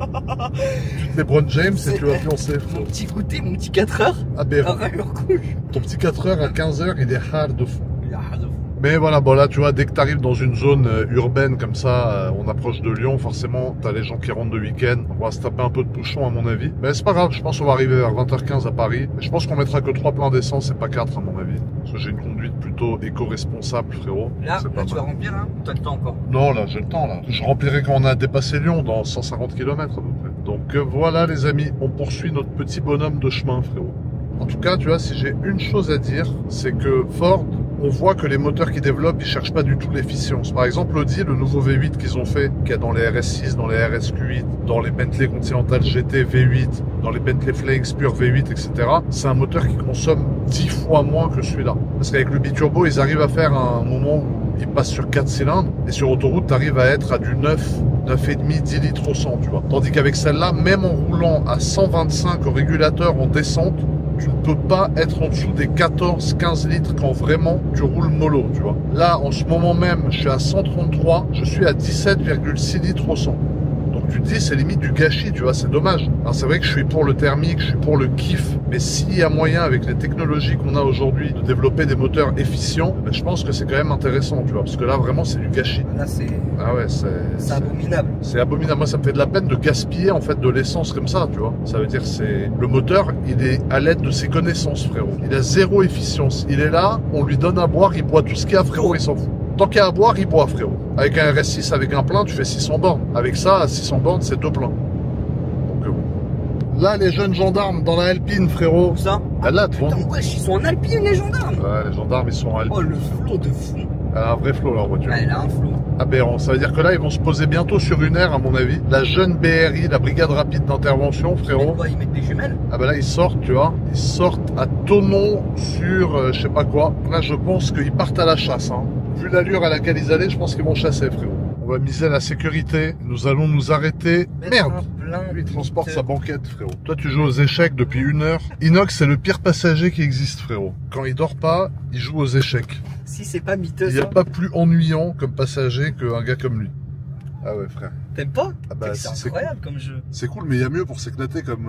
Tu te LeBron James et tu vas pioncer. Mon petit goûter, mon petit 4 heures. Aberrant. Couche. Ton petit 4 heures à 15 heures, il est hard de fou. Il a rien de fou. Mais voilà, bon là, tu vois, dès que tu arrives dans une zone urbaine comme ça, on approche de Lyon, forcément, t'as les gens qui rentrent de week-end. On va se taper un peu de bouchon, à mon avis. Mais c'est pas grave, je pense qu'on va arriver vers 20h15 à Paris. Et je pense qu'on mettra que 3 pleins d'essence et pas 4, à mon avis. Parce que j'ai une conduite plutôt éco-responsable, frérot. Là, C'est pas tu vas mal. remplir, hein? T'as le temps encore. Non, là, j'ai le temps, là. Je remplirai quand on a dépassé Lyon, dans 150 km à peu près. Donc voilà, les amis, on poursuit notre petit bonhomme de chemin, frérot. En tout cas, tu vois, si j'ai une chose à dire, c'est que Ford, on voit que les moteurs qu'ils développent, ils cherchent pas du tout l'efficience. Par exemple, Audi, le nouveau V8 qu'ils ont fait, qu'il y a dans les RS6, dans les RSQ8, dans les Bentley Continental GT V8, dans les Bentley Flames Pure V8, etc. C'est un moteur qui consomme 10 fois moins que celui-là. Parce qu'avec le biturbo, ils arrivent à faire un moment où ils passent sur 4 cylindres, et sur autoroute, tu arrives à être à du 9, 9,5, 10 litres au 100, tu vois. Tandis qu'avec celle-là, même en roulant à 125 au régulateur en descente, tu ne peux pas être en dessous des 14-15 litres quand vraiment tu roules mollo, tu vois. Là, en ce moment même, je suis à 133, je suis à 17,6 litres au 100. Donc tu te dis, c'est limite du gâchis, tu vois, c'est dommage. Alors c'est vrai que je suis pour le thermique, je suis pour le kiff, mais s'il y a moyen, avec les technologies qu'on a aujourd'hui, de développer des moteurs efficients, ben, je pense que c'est quand même intéressant, tu vois, parce que là, vraiment, c'est du gâchis. Là, c'est Ah ouais, c'est abominable. c'est abominable. Moi, ça me fait de la peine de gaspiller en fait de l'essence comme ça, tu vois. Ça veut dire c'est le moteur, il est à l'aide de ses connaissances, frérot. Il a zéro efficience. Il est là, on lui donne à boire, il boit tout ce qu'il y a, frérot, il s'en fout. Tant qu'il y a à boire, il boit, frérot. Avec un RS6, avec un plein, tu fais 600 bornes. Avec ça, à 600 bornes, c'est 2 pleins. Donc bon. Là, les jeunes gendarmes dans la Alpine, frérot. Où ça? Ah, là, devant Putain, nous. wesh, ils sont en Alpine, les gendarmes. Ouais, les gendarmes, ils sont en Alpine. Oh, le flot de fou. Elle a un vrai flot, leur voiture. Ouais, elle a un flot. Aberrant. Ça veut dire que là, ils vont se poser bientôt sur une aire, à mon avis. La jeune BRI, la brigade rapide d'intervention, Mais frérot. quoi, ils mettent des jumelles? Ah bah là, ils sortent, tu vois. Ils sortent à Thonon sur je sais pas quoi. Là, je pense qu'ils partent à la chasse, hein. Vu l'allure à laquelle ils allaient, je pense qu'ils vont chasser, frérot. On va miser la sécurité. Nous allons nous arrêter. Merde! Lui, il transporte sa banquette, frérot. Toi, tu joues aux échecs depuis 1 heure. Inox, c'est le pire passager qui existe, frérot. Quand il dort pas, il joue aux échecs. Si c'est pas miteux, Il n'y a ça. pas plus ennuyant comme passager qu'un gars comme lui. Ah ouais, frère. T'aimes pas? Ah bah, C'est c'est incroyable comme jeu. C'est cool, mais il y a mieux pour s'éclater comme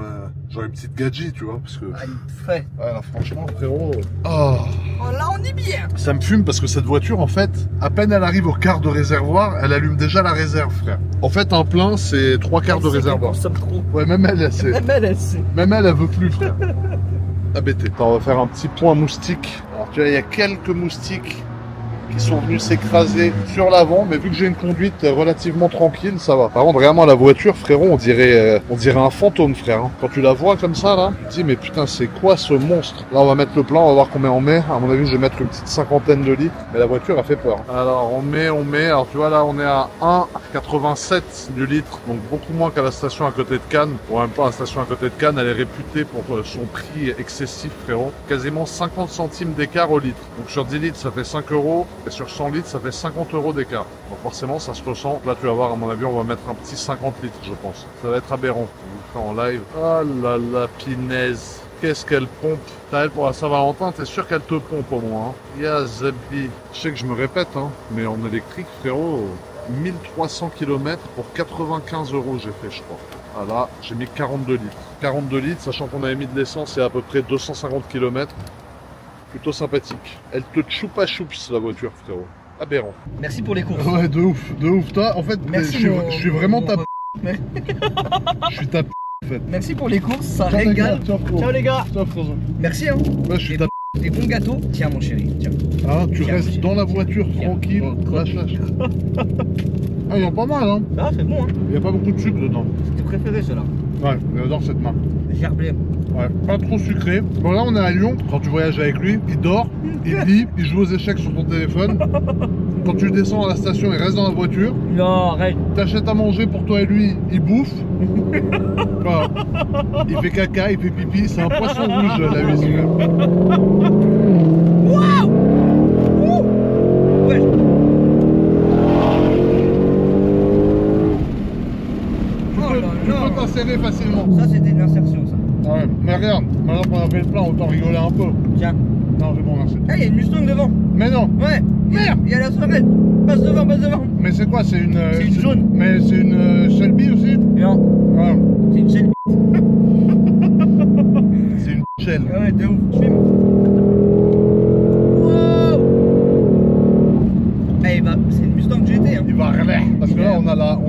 genre une petite gadget, tu vois. Parce que, Ah, il est frais. ouais, là, franchement, frérot. Ah, Oh, là, on est bien. ça me fume parce que cette voiture, en fait, à peine elle arrive au quart de réservoir, elle allume déjà la réserve, frère. En fait, un plein, c'est 3 quarts de Elle sait qu'elle réservoir. consomme trop. Ouais, même elle sait. Elle sait. Même elle veut plus, frère. Abêté. Attends, on va faire un petit point moustique. Alors, tu vois, il y a quelques moustiques qui sont venus s'écraser sur l'avant, mais vu que j'ai une conduite relativement tranquille, ça va. Par contre, vraiment, la voiture, frérot, on dirait un fantôme, frère. Hein. Quand tu la vois comme ça, là, tu te dis, mais putain, c'est quoi ce monstre? Là, on va mettre le plein, on va voir combien on met. À mon avis, je vais mettre une petite 50aine de litres, mais la voiture a fait peur. Alors, on met. Alors, tu vois, là, on est à 1,87 du litre, donc beaucoup moins qu'à la station à côté de Cannes. Bon, en même temps, la station à côté de Cannes, elle est réputée pour son prix excessif, frérot. Quasiment 50 centimes d'écart au litre. Donc, sur 10 litres, ça fait 5 €. Et sur 100 litres, ça fait 50 € d'écart. Donc forcément, ça se ressent. Là, tu vas voir, à mon avis, on va mettre un petit 50 litres, je pense. Ça va être aberrant. On vous fait en live. Ah là là, pinaise. Qu'est-ce qu'elle pompe. T'as elle pour la Saint-Valentin, t'es sûr qu'elle te pompe au moins. Hein. Ya Zabi. Je sais que je me répète, hein, mais en électrique, frérot, 1300 km pour 95 € j'ai fait, je crois. Voilà, j'ai mis 42 litres. 42 litres, sachant qu'on avait mis de l'essence et à peu près 250 km. Plutôt sympathique. Elle te choupa choups la voiture, frérot. Aberrant. Merci pour les courses. Ouais, de ouf, de ouf. Toi, en fait, Merci, je suis vraiment ta mon- je suis ta en fait. Merci pour les courses, ça Ciao, les gars. régale. Ciao, frérot. Ciao les gars. Ciao, frérot. Merci hein. Ouais, je suis ta Des bons gâteaux. Tiens mon chéri, tiens. Ah, tu Tiens, restes tiens. dans la voiture, Tiens. tranquille. Lâche, lâche. Ah, il y a pas mal, hein. Ah c'est bon hein. Il y a pas beaucoup de sucre dedans. C'est préféré ceux-là. Ouais, j'adore cette marque. Gerblé. Ouais, pas trop sucré. Bon, là, on est à Lyon. Quand tu voyages avec lui, il dort, il lit, il joue aux échecs sur ton téléphone. Quand tu descends à la station, il reste dans la voiture. Non, arrête. T'achètes à manger pour toi et lui, il bouffe. Enfin, il fait caca, il fait pipi. C'est un poisson rouge, la huisse. Waouh. Ouais. Tu peux t'insérer facilement. Ça, c'était une insertion, ça. Ah ouais, mais regarde, maintenant qu'on a fait le plein, autant rigoler un peu. Tiens. Non, c'est bon, merci. Ah, il y a une Mustang devant. Mais non. Ouais. Merde. Il y a la semelle. Passe devant, passe devant. Mais c'est quoi? C'est une. C'est une jaune. Mais c'est une Shelby aussi? Non. Ah, C'est une Shelby. c'est une Shell. Ouais, de ouf. Je filme. Wow. Eh, bah, c'est une Mustang GT, hein. Il va relais. Parce que là, on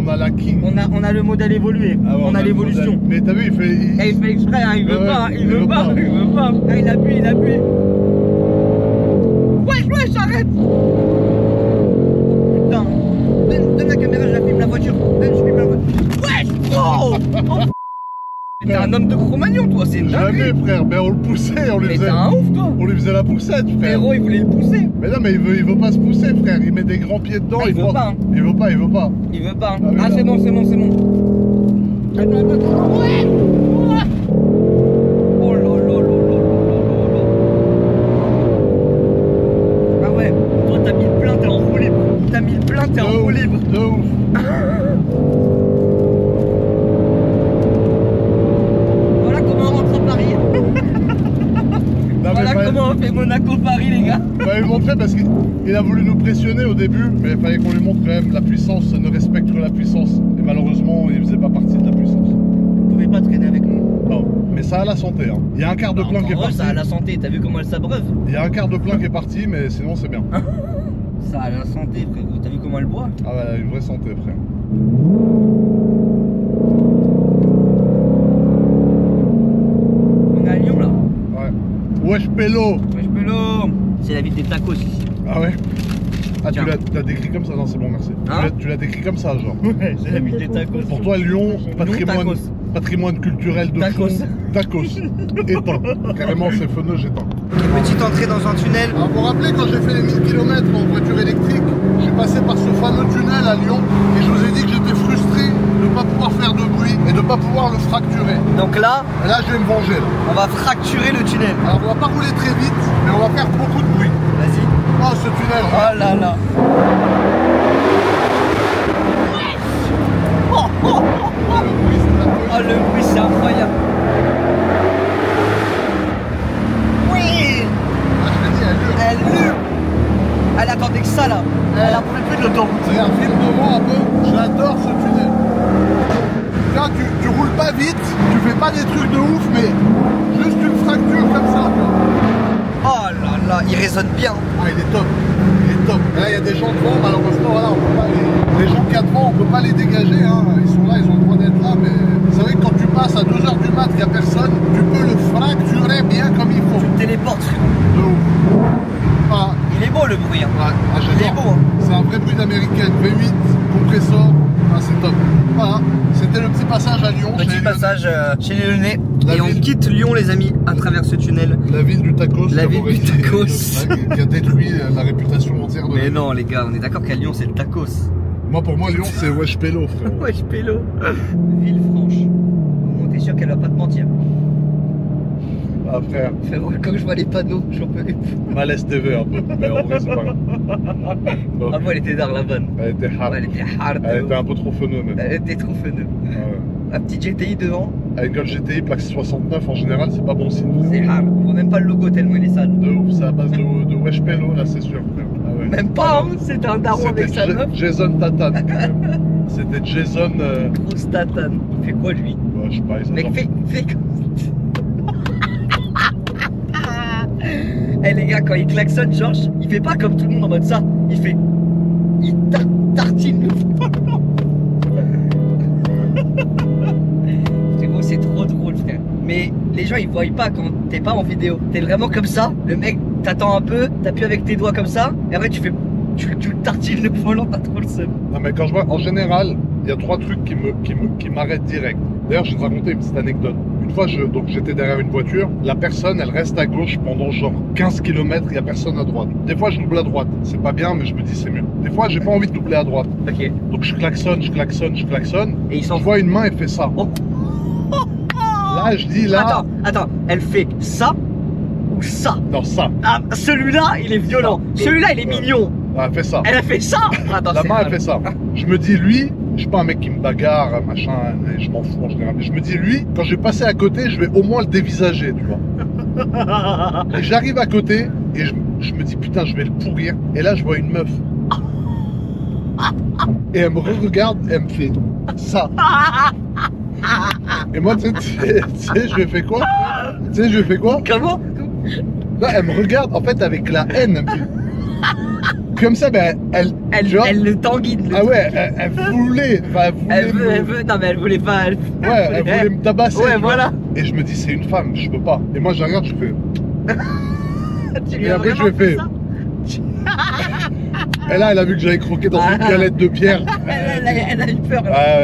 a la King. On a le modèle évolué. Ah ouais, on a le l'évolution. modèle. Mais t'as vu, il fait. Eh, il fait exprès, hein, il veut Ouais, pas, hein, il il veut veut pas, pas. il veut pas. Ah, il appuie, Wesh, arrête. Putain. Donne la caméra, je la filme la voiture. Donne, je filme la voiture. Wesh, oh, mais t'es un homme de Cro-Magnon, toi, c'est une Jamais, dinguerie. frère. Mais on le poussait, on lui Mais faisait. t'es un ouf, toi. On lui faisait la poussette, frère. Frérot, il voulait le pousser. Mais non, mais il veut pas se pousser, frère. Il met des grands pieds dedans. Ah, il veut prend- pas, hein. Il veut pas, il veut pas. Il veut pas. Ah, mais Ah, non. c'est bon. Attends. Ouais. Oh là là. Ah ouais, toi t'as mis le plein, t'es en roue libre. T'as mis le plein, t'es en roue libre. De ouf. Voilà comment on rentre à Paris. Non, Voilà mais comment on fait Monaco-Paris, les gars. il fallait lui montrer parce qu'il a voulu nous pressionner au début, mais il fallait qu'on lui montre quand même la puissance, ne respecte que la puissance. Et malheureusement, il faisait pas partie de la puissance. Vous pouvez pas traîner avec nous. Non, mais ça a la santé. Hein. Il y a un quart de plein qui est parti. Ça a la santé, t'as vu comment elle s'abreuve. Il y a un quart de plein qui est parti, mais sinon c'est bien. Ça a la santé, frérot. T'as vu comment elle boit. Ah ouais, elle a une vraie santé, frère. On est à Lyon, là. Ouais. Wesh Pélo. Wesh, Pélo. C'est la ville des tacos ici. Ah ouais. Ah, Tiens. tu l'as décrit comme ça? Non, c'est bon, merci. Hein Tu l'as décrit comme ça, genre. Ouais, c'est la ville des tacos. Pour toi, Lyon, patrimoine culturel de Tacos. fou. Tacos. Éteint. Carrément, c'est feneux, j'éteins. Petite entrée dans un tunnel. Alors, vous vous rappelez, quand j'ai fait les 1000 km en voiture électrique, j'ai passé par ce fameux tunnel à Lyon et je vous ai dit que j'étais frustré de ne pas pouvoir faire de bruit et de ne pas pouvoir le fracturer. Donc là, Et là, je vais me venger. Là. on va fracturer le tunnel. Alors, on va pas rouler très vite, mais on va faire beaucoup de bruit. Vas-y. Oh, ce tunnel. Oh là là. Oh, le bruit, c'est incroyable. Oui. Ah, je l'ai dit, elle hurle. Elle hurle. Elle attendait que ça là. Elle a plus de l'autoroute. Regarde, filme devant un peu. J'adore ce tunnel. Là, tu roules pas vite, tu fais pas des trucs de ouf, mais juste une fracture comme ça. Tu vois. Oh là là, il résonne bien. Ah, il est top. Il est top. Et là, il y a des gens devant, malheureusement, voilà, on peut pas les gens qu'il y a devant, on peut pas les dégager. Hein. Ils sont là, ils ont le droit d'être là, mais c'est vrai que quand tu passes à 2h du mat, qu'il n'y a personne, tu peux le fracturer bien comme il faut. Tu te téléportes, frérot. De ouf. Ah, Il est beau le bruit. Hein. ouais, ah, Il est j'adore. beau. Hein. C'est un vrai bruit d'américaine. V8, compresseur. Ah, c'est top. Voilà, c'était le petit passage à Lyon. Petit passage chez les Lyonnais. La Et on ville. quitte Lyon, les amis, à travers ce tunnel. La ville du tacos. La ville du tacos. Qui a détruit la réputation entière de la Mais ville. non, les gars, on est d'accord qu'à Lyon, c'est le tacos. Moi, pour moi, Lyon, c'est Wesh Pélo, frère. Wesh, Pélo. Villefranche. Au moins, t'es sûr qu'elle va pas te mentir. Ah, frère, Frérot, quand je vois les panneaux, j'en peux plus. malaise TV un peu. Mais en vrai, c'est pas grave. Bon, Ah, moi, elle était d'art la bonne. elle était hard. Elle était hard. Elle était un peu trop feneux, même. Elle était trop fun. Ah ouais. Un petit GTI devant, Avec un GTI plaque 69, en général, c'est pas bon signe. frère. c'est hard. On voit même pas le logo tellement il est sale. De ouf, c'est à base de Wesh Pélo, là, c'est sûr, frère. Ah ouais. Même pas, hein, c'était un daron avec sa meuf. Jason Tatane. quand même. C'était Jason. Grosse tatane. Il fait quoi lui? Ouais, je sais pas, ils Mec, ont- fais comme. Eh les gars, quand il klaxonne, Georges, il fait pas comme tout le monde en mode ça. Il fait. Il tartine le volant. Frérot, c'est trop drôle, frère. Mais les gens ils voient pas quand t'es pas en vidéo. T'es vraiment comme ça. Le mec t'attend un peu, t'appuies avec tes doigts comme ça. Et après tu fais. Tu tartines le volant, t'as trop le seum. Non, mais quand je vois, en général, il y a trois trucs qui m'arrêtent direct. D'ailleurs, je vais te raconter une petite anecdote. une fois, donc j'étais derrière une voiture, la personne, elle reste à gauche pendant genre 15 km, il n'y a personne à droite. Des fois, je double à droite. C'est pas bien, mais je me dis c'est mieux. Des fois, j'ai pas envie de doubler à droite. Ok. Donc je klaxonne, je klaxonne, je klaxonne. Et il s'en Je vois une main, elle fait ça. Oh. Là, je dis là. Attends, elle fait ça ou ça? Non, ça. Ah, celui-là, il est violent. Celui-là, il est mignon. Ah, elle fait ça. Elle a fait ça. Attends, La c'est main, elle grave. fait ça. Je me dis, lui, je suis pas un mec qui me bagarre, machin, je m'en fous en général. Mais je me dis, lui, quand je vais passer à côté, je vais au moins le dévisager, tu vois. Et j'arrive à côté et je me dis, putain, je vais le pourrir. Et là, je vois une meuf. Et elle me regarde et elle me fait ça. Et moi, tu sais, je lui ai fait quoi? Tu sais, je lui ai fait quoi? Comment? Là, elle me regarde, en fait, avec la haine. Elle me fait... Comme ça, ben, tu vois, Elle le tanguine. ah ouais, elle voulait. Enfin, Elle veut. Non, mais elle voulait pas. Ouais, elle voulait me tabasser. Ouais, tu vois. voilà. Et je me dis, c'est une femme, je peux pas. Et moi, je la regarde, je fais. Tu lui Et as après, je vraiment lui ai fait. ça Et là, elle a vu que j'avais croqué dans une galette de pierre. Elle a eu peur.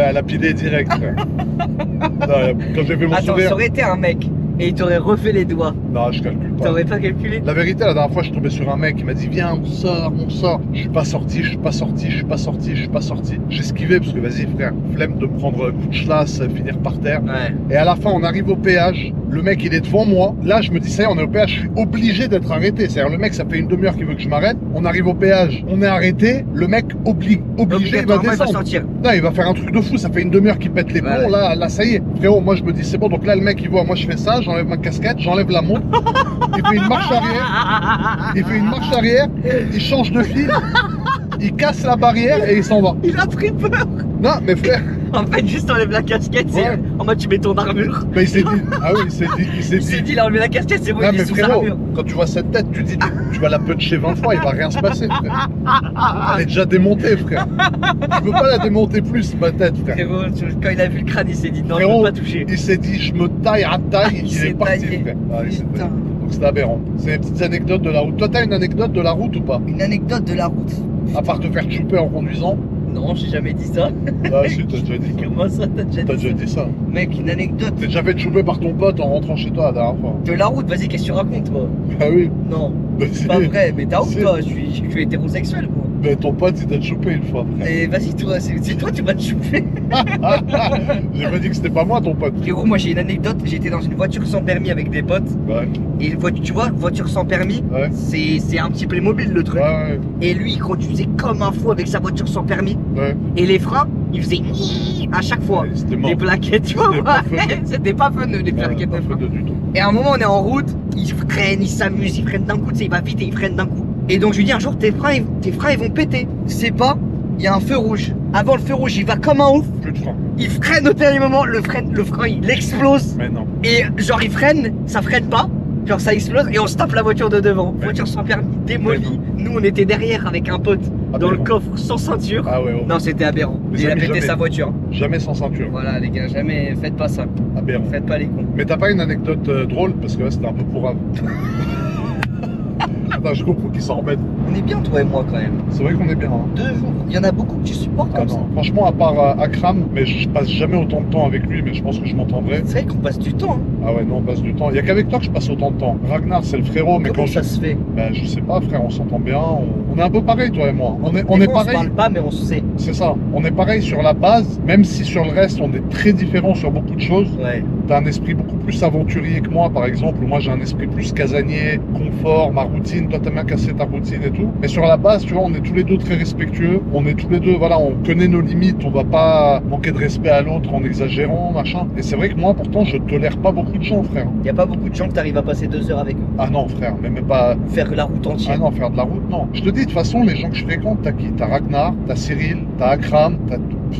Elle a pilé direct. Non, quand j'ai fait mon Attends, sourire. ça aurait été un mec et il t'aurait refait les doigts. Non, je calcule pas. T'aurais pas calculé? La vérité, la dernière fois, je suis tombé sur un mec qui m'a dit viens, on sort, on sort. Je suis pas sorti, je suis pas sorti, je suis pas sorti, je suis pas sorti. J'ai esquivé parce que vas-y frère, flemme de prendre coup de chlasse, finir par terre. Ouais. Et à la fin, on arrive au péage. Le mec, il est devant moi. Là, je me dis ça y est, on est au péage. Je suis obligé d'être arrêté. C'est-à-dire le mec, ça fait une demi-heure qu'il veut que je m'arrête. On arrive au péage, on est arrêté. Le mec obligé, il va Obligatoirement, il va descendre. sortir. Non, il va faire un truc de fou. Ça fait une demi-heure qu'il pète les plombs. Ouais. Là, ça y est. Frérot, moi, je me dis c'est bon. Donc là, le mec, il voit. Moi, je fais ça. J'enlève ma casquette, j'enlève la montre. Il fait une marche arrière. Il fait une marche arrière. Il change de fil. Il casse la barrière et il s'en va. Il a pris peur. Non, mais frère, En fait, juste enlève la casquette, c'est Ouais. en mode tu mets ton armure. mais il s'est dit. Ah oui, il s'est Il s'est dit, il a enlevé la casquette, c'est bon, Non il mais est sous frérot, armure. quand tu vois cette tête, tu dis tu vas la puncher 20 fois, il va rien se passer frère. Elle est déjà démontée frère. Je peux pas la démonter plus ma tête frère. Frérot, quand il a vu le crâne, il s'est dit non, je Frérot, peux pas toucher. il s'est dit je me taille à taille, Il il s'est est parti taillé. frère. Ah, il s'est Putain. taillé. Donc c'était aberrant. C'est des petites anecdotes de la route. Toi t'as une anecdote de la route ou pas? Une anecdote de la route. À part te faire chouper en conduisant? Non, j'ai jamais dit ça. Ah si, t'as déjà dit ça. Comment ça, t'as déjà T'as dit déjà ça? dit ça. Mec, une anecdote T'es déjà fait chouper par ton pote en rentrant chez toi la dernière fois. de la route, vas-y, qu'est-ce que tu racontes, toi? Ah oui. Non, Bah, c'est pas vrai, mais t'as honte, Si. toi, je suis hétérosexuel, moi. Mais ton pote il t'a choupé une fois frère. Et vas-y, toi, c'est toi, tu vas te choper. J'ai pas dit que c'était pas moi ton pote. Frérot, moi j'ai une anecdote, j'étais dans une voiture sans permis avec des potes. Ouais, Et tu vois, voiture sans permis, ouais. c'est un petit Playmobil le truc. Ouais, Et lui, il conduisait comme un fou avec sa voiture sans permis. ouais. Et les freins, il faisait niii à chaque fois. Ouais, c'était mort. Les plaquettes, tu vois, C'était pas ouais, fun. c'était pas fun les plaquettes pas de frein. fun du tout. Et à un moment, on est en route, il freine, il s'amuse, il freine d'un coup, tu sais, il va vite et il freine d'un coup. Et donc je lui dis un jour, tes freins ils vont péter. C'est pas, il y a un feu rouge. Avant le feu rouge, il va comme un ouf. Plus de frein. Il freine au dernier moment, le frein il explose. Mais non. Et genre il freine, ça freine pas. Genre ça explose et on se tape la voiture de devant. Mais Voiture sans permis, démolie. Nous on était derrière avec un pote dans le Aberrant. coffre sans ceinture. Ah ouais, oh. Non, c'était aberrant. Les Il a amis, pété jamais. sa voiture. Jamais sans ceinture. Voilà les gars, jamais faites pas ça. Aberrant. Faites pas les cons. Mais t'as pas une anecdote drôle parce que là c'était un peu pourrave. Attends, je comprends qu'ils s'en remettent. On est bien toi et moi quand même. C'est vrai qu'on est bien. Hein. 2 jours. Il y en a beaucoup que tu supportes Ah comme ça. non, franchement, à part Akram, mais je passe jamais autant de temps avec lui, mais je pense que je m'entendrai. C'est vrai qu'on passe du temps. Hein. Ah ouais, non, on passe du temps. Il y a qu'avec toi que je passe autant de temps. Ragnar, c'est le frérot, mais Comment quand ça se fait? Ben, je sais pas, frère, on s'entend bien. On est un peu pareil, toi et moi. On Des est fois, On se pareil. parle pas mais on se sait. C'est ça. On est pareil sur la base, même si sur le reste, on est très différents sur beaucoup de choses. Ouais. T'as un esprit beaucoup plus aventurier que moi, par exemple. Moi, j'ai un esprit plus casanier, confort, ma routine. Toi, t'aimes bien casser ta routine et tout. Mais sur la base, tu vois, on est tous les deux très respectueux. On est tous les deux, voilà, on connaît nos limites. On va pas manquer de respect à l'autre en exagérant, machin. Et c'est vrai que moi, pourtant, je tolère pas beaucoup de gens, frère. Il y a pas beaucoup de gens que t'arrives à passer 2 heures avec eux. Ah non, frère, mais même pas. Faire la route Ah entière. non, faire de la route, non. Je te dis, de toute façon, les gens que je fréquente, t'as qui? T'as Ragnar, t'as Cyril, t'as Akram, t'as...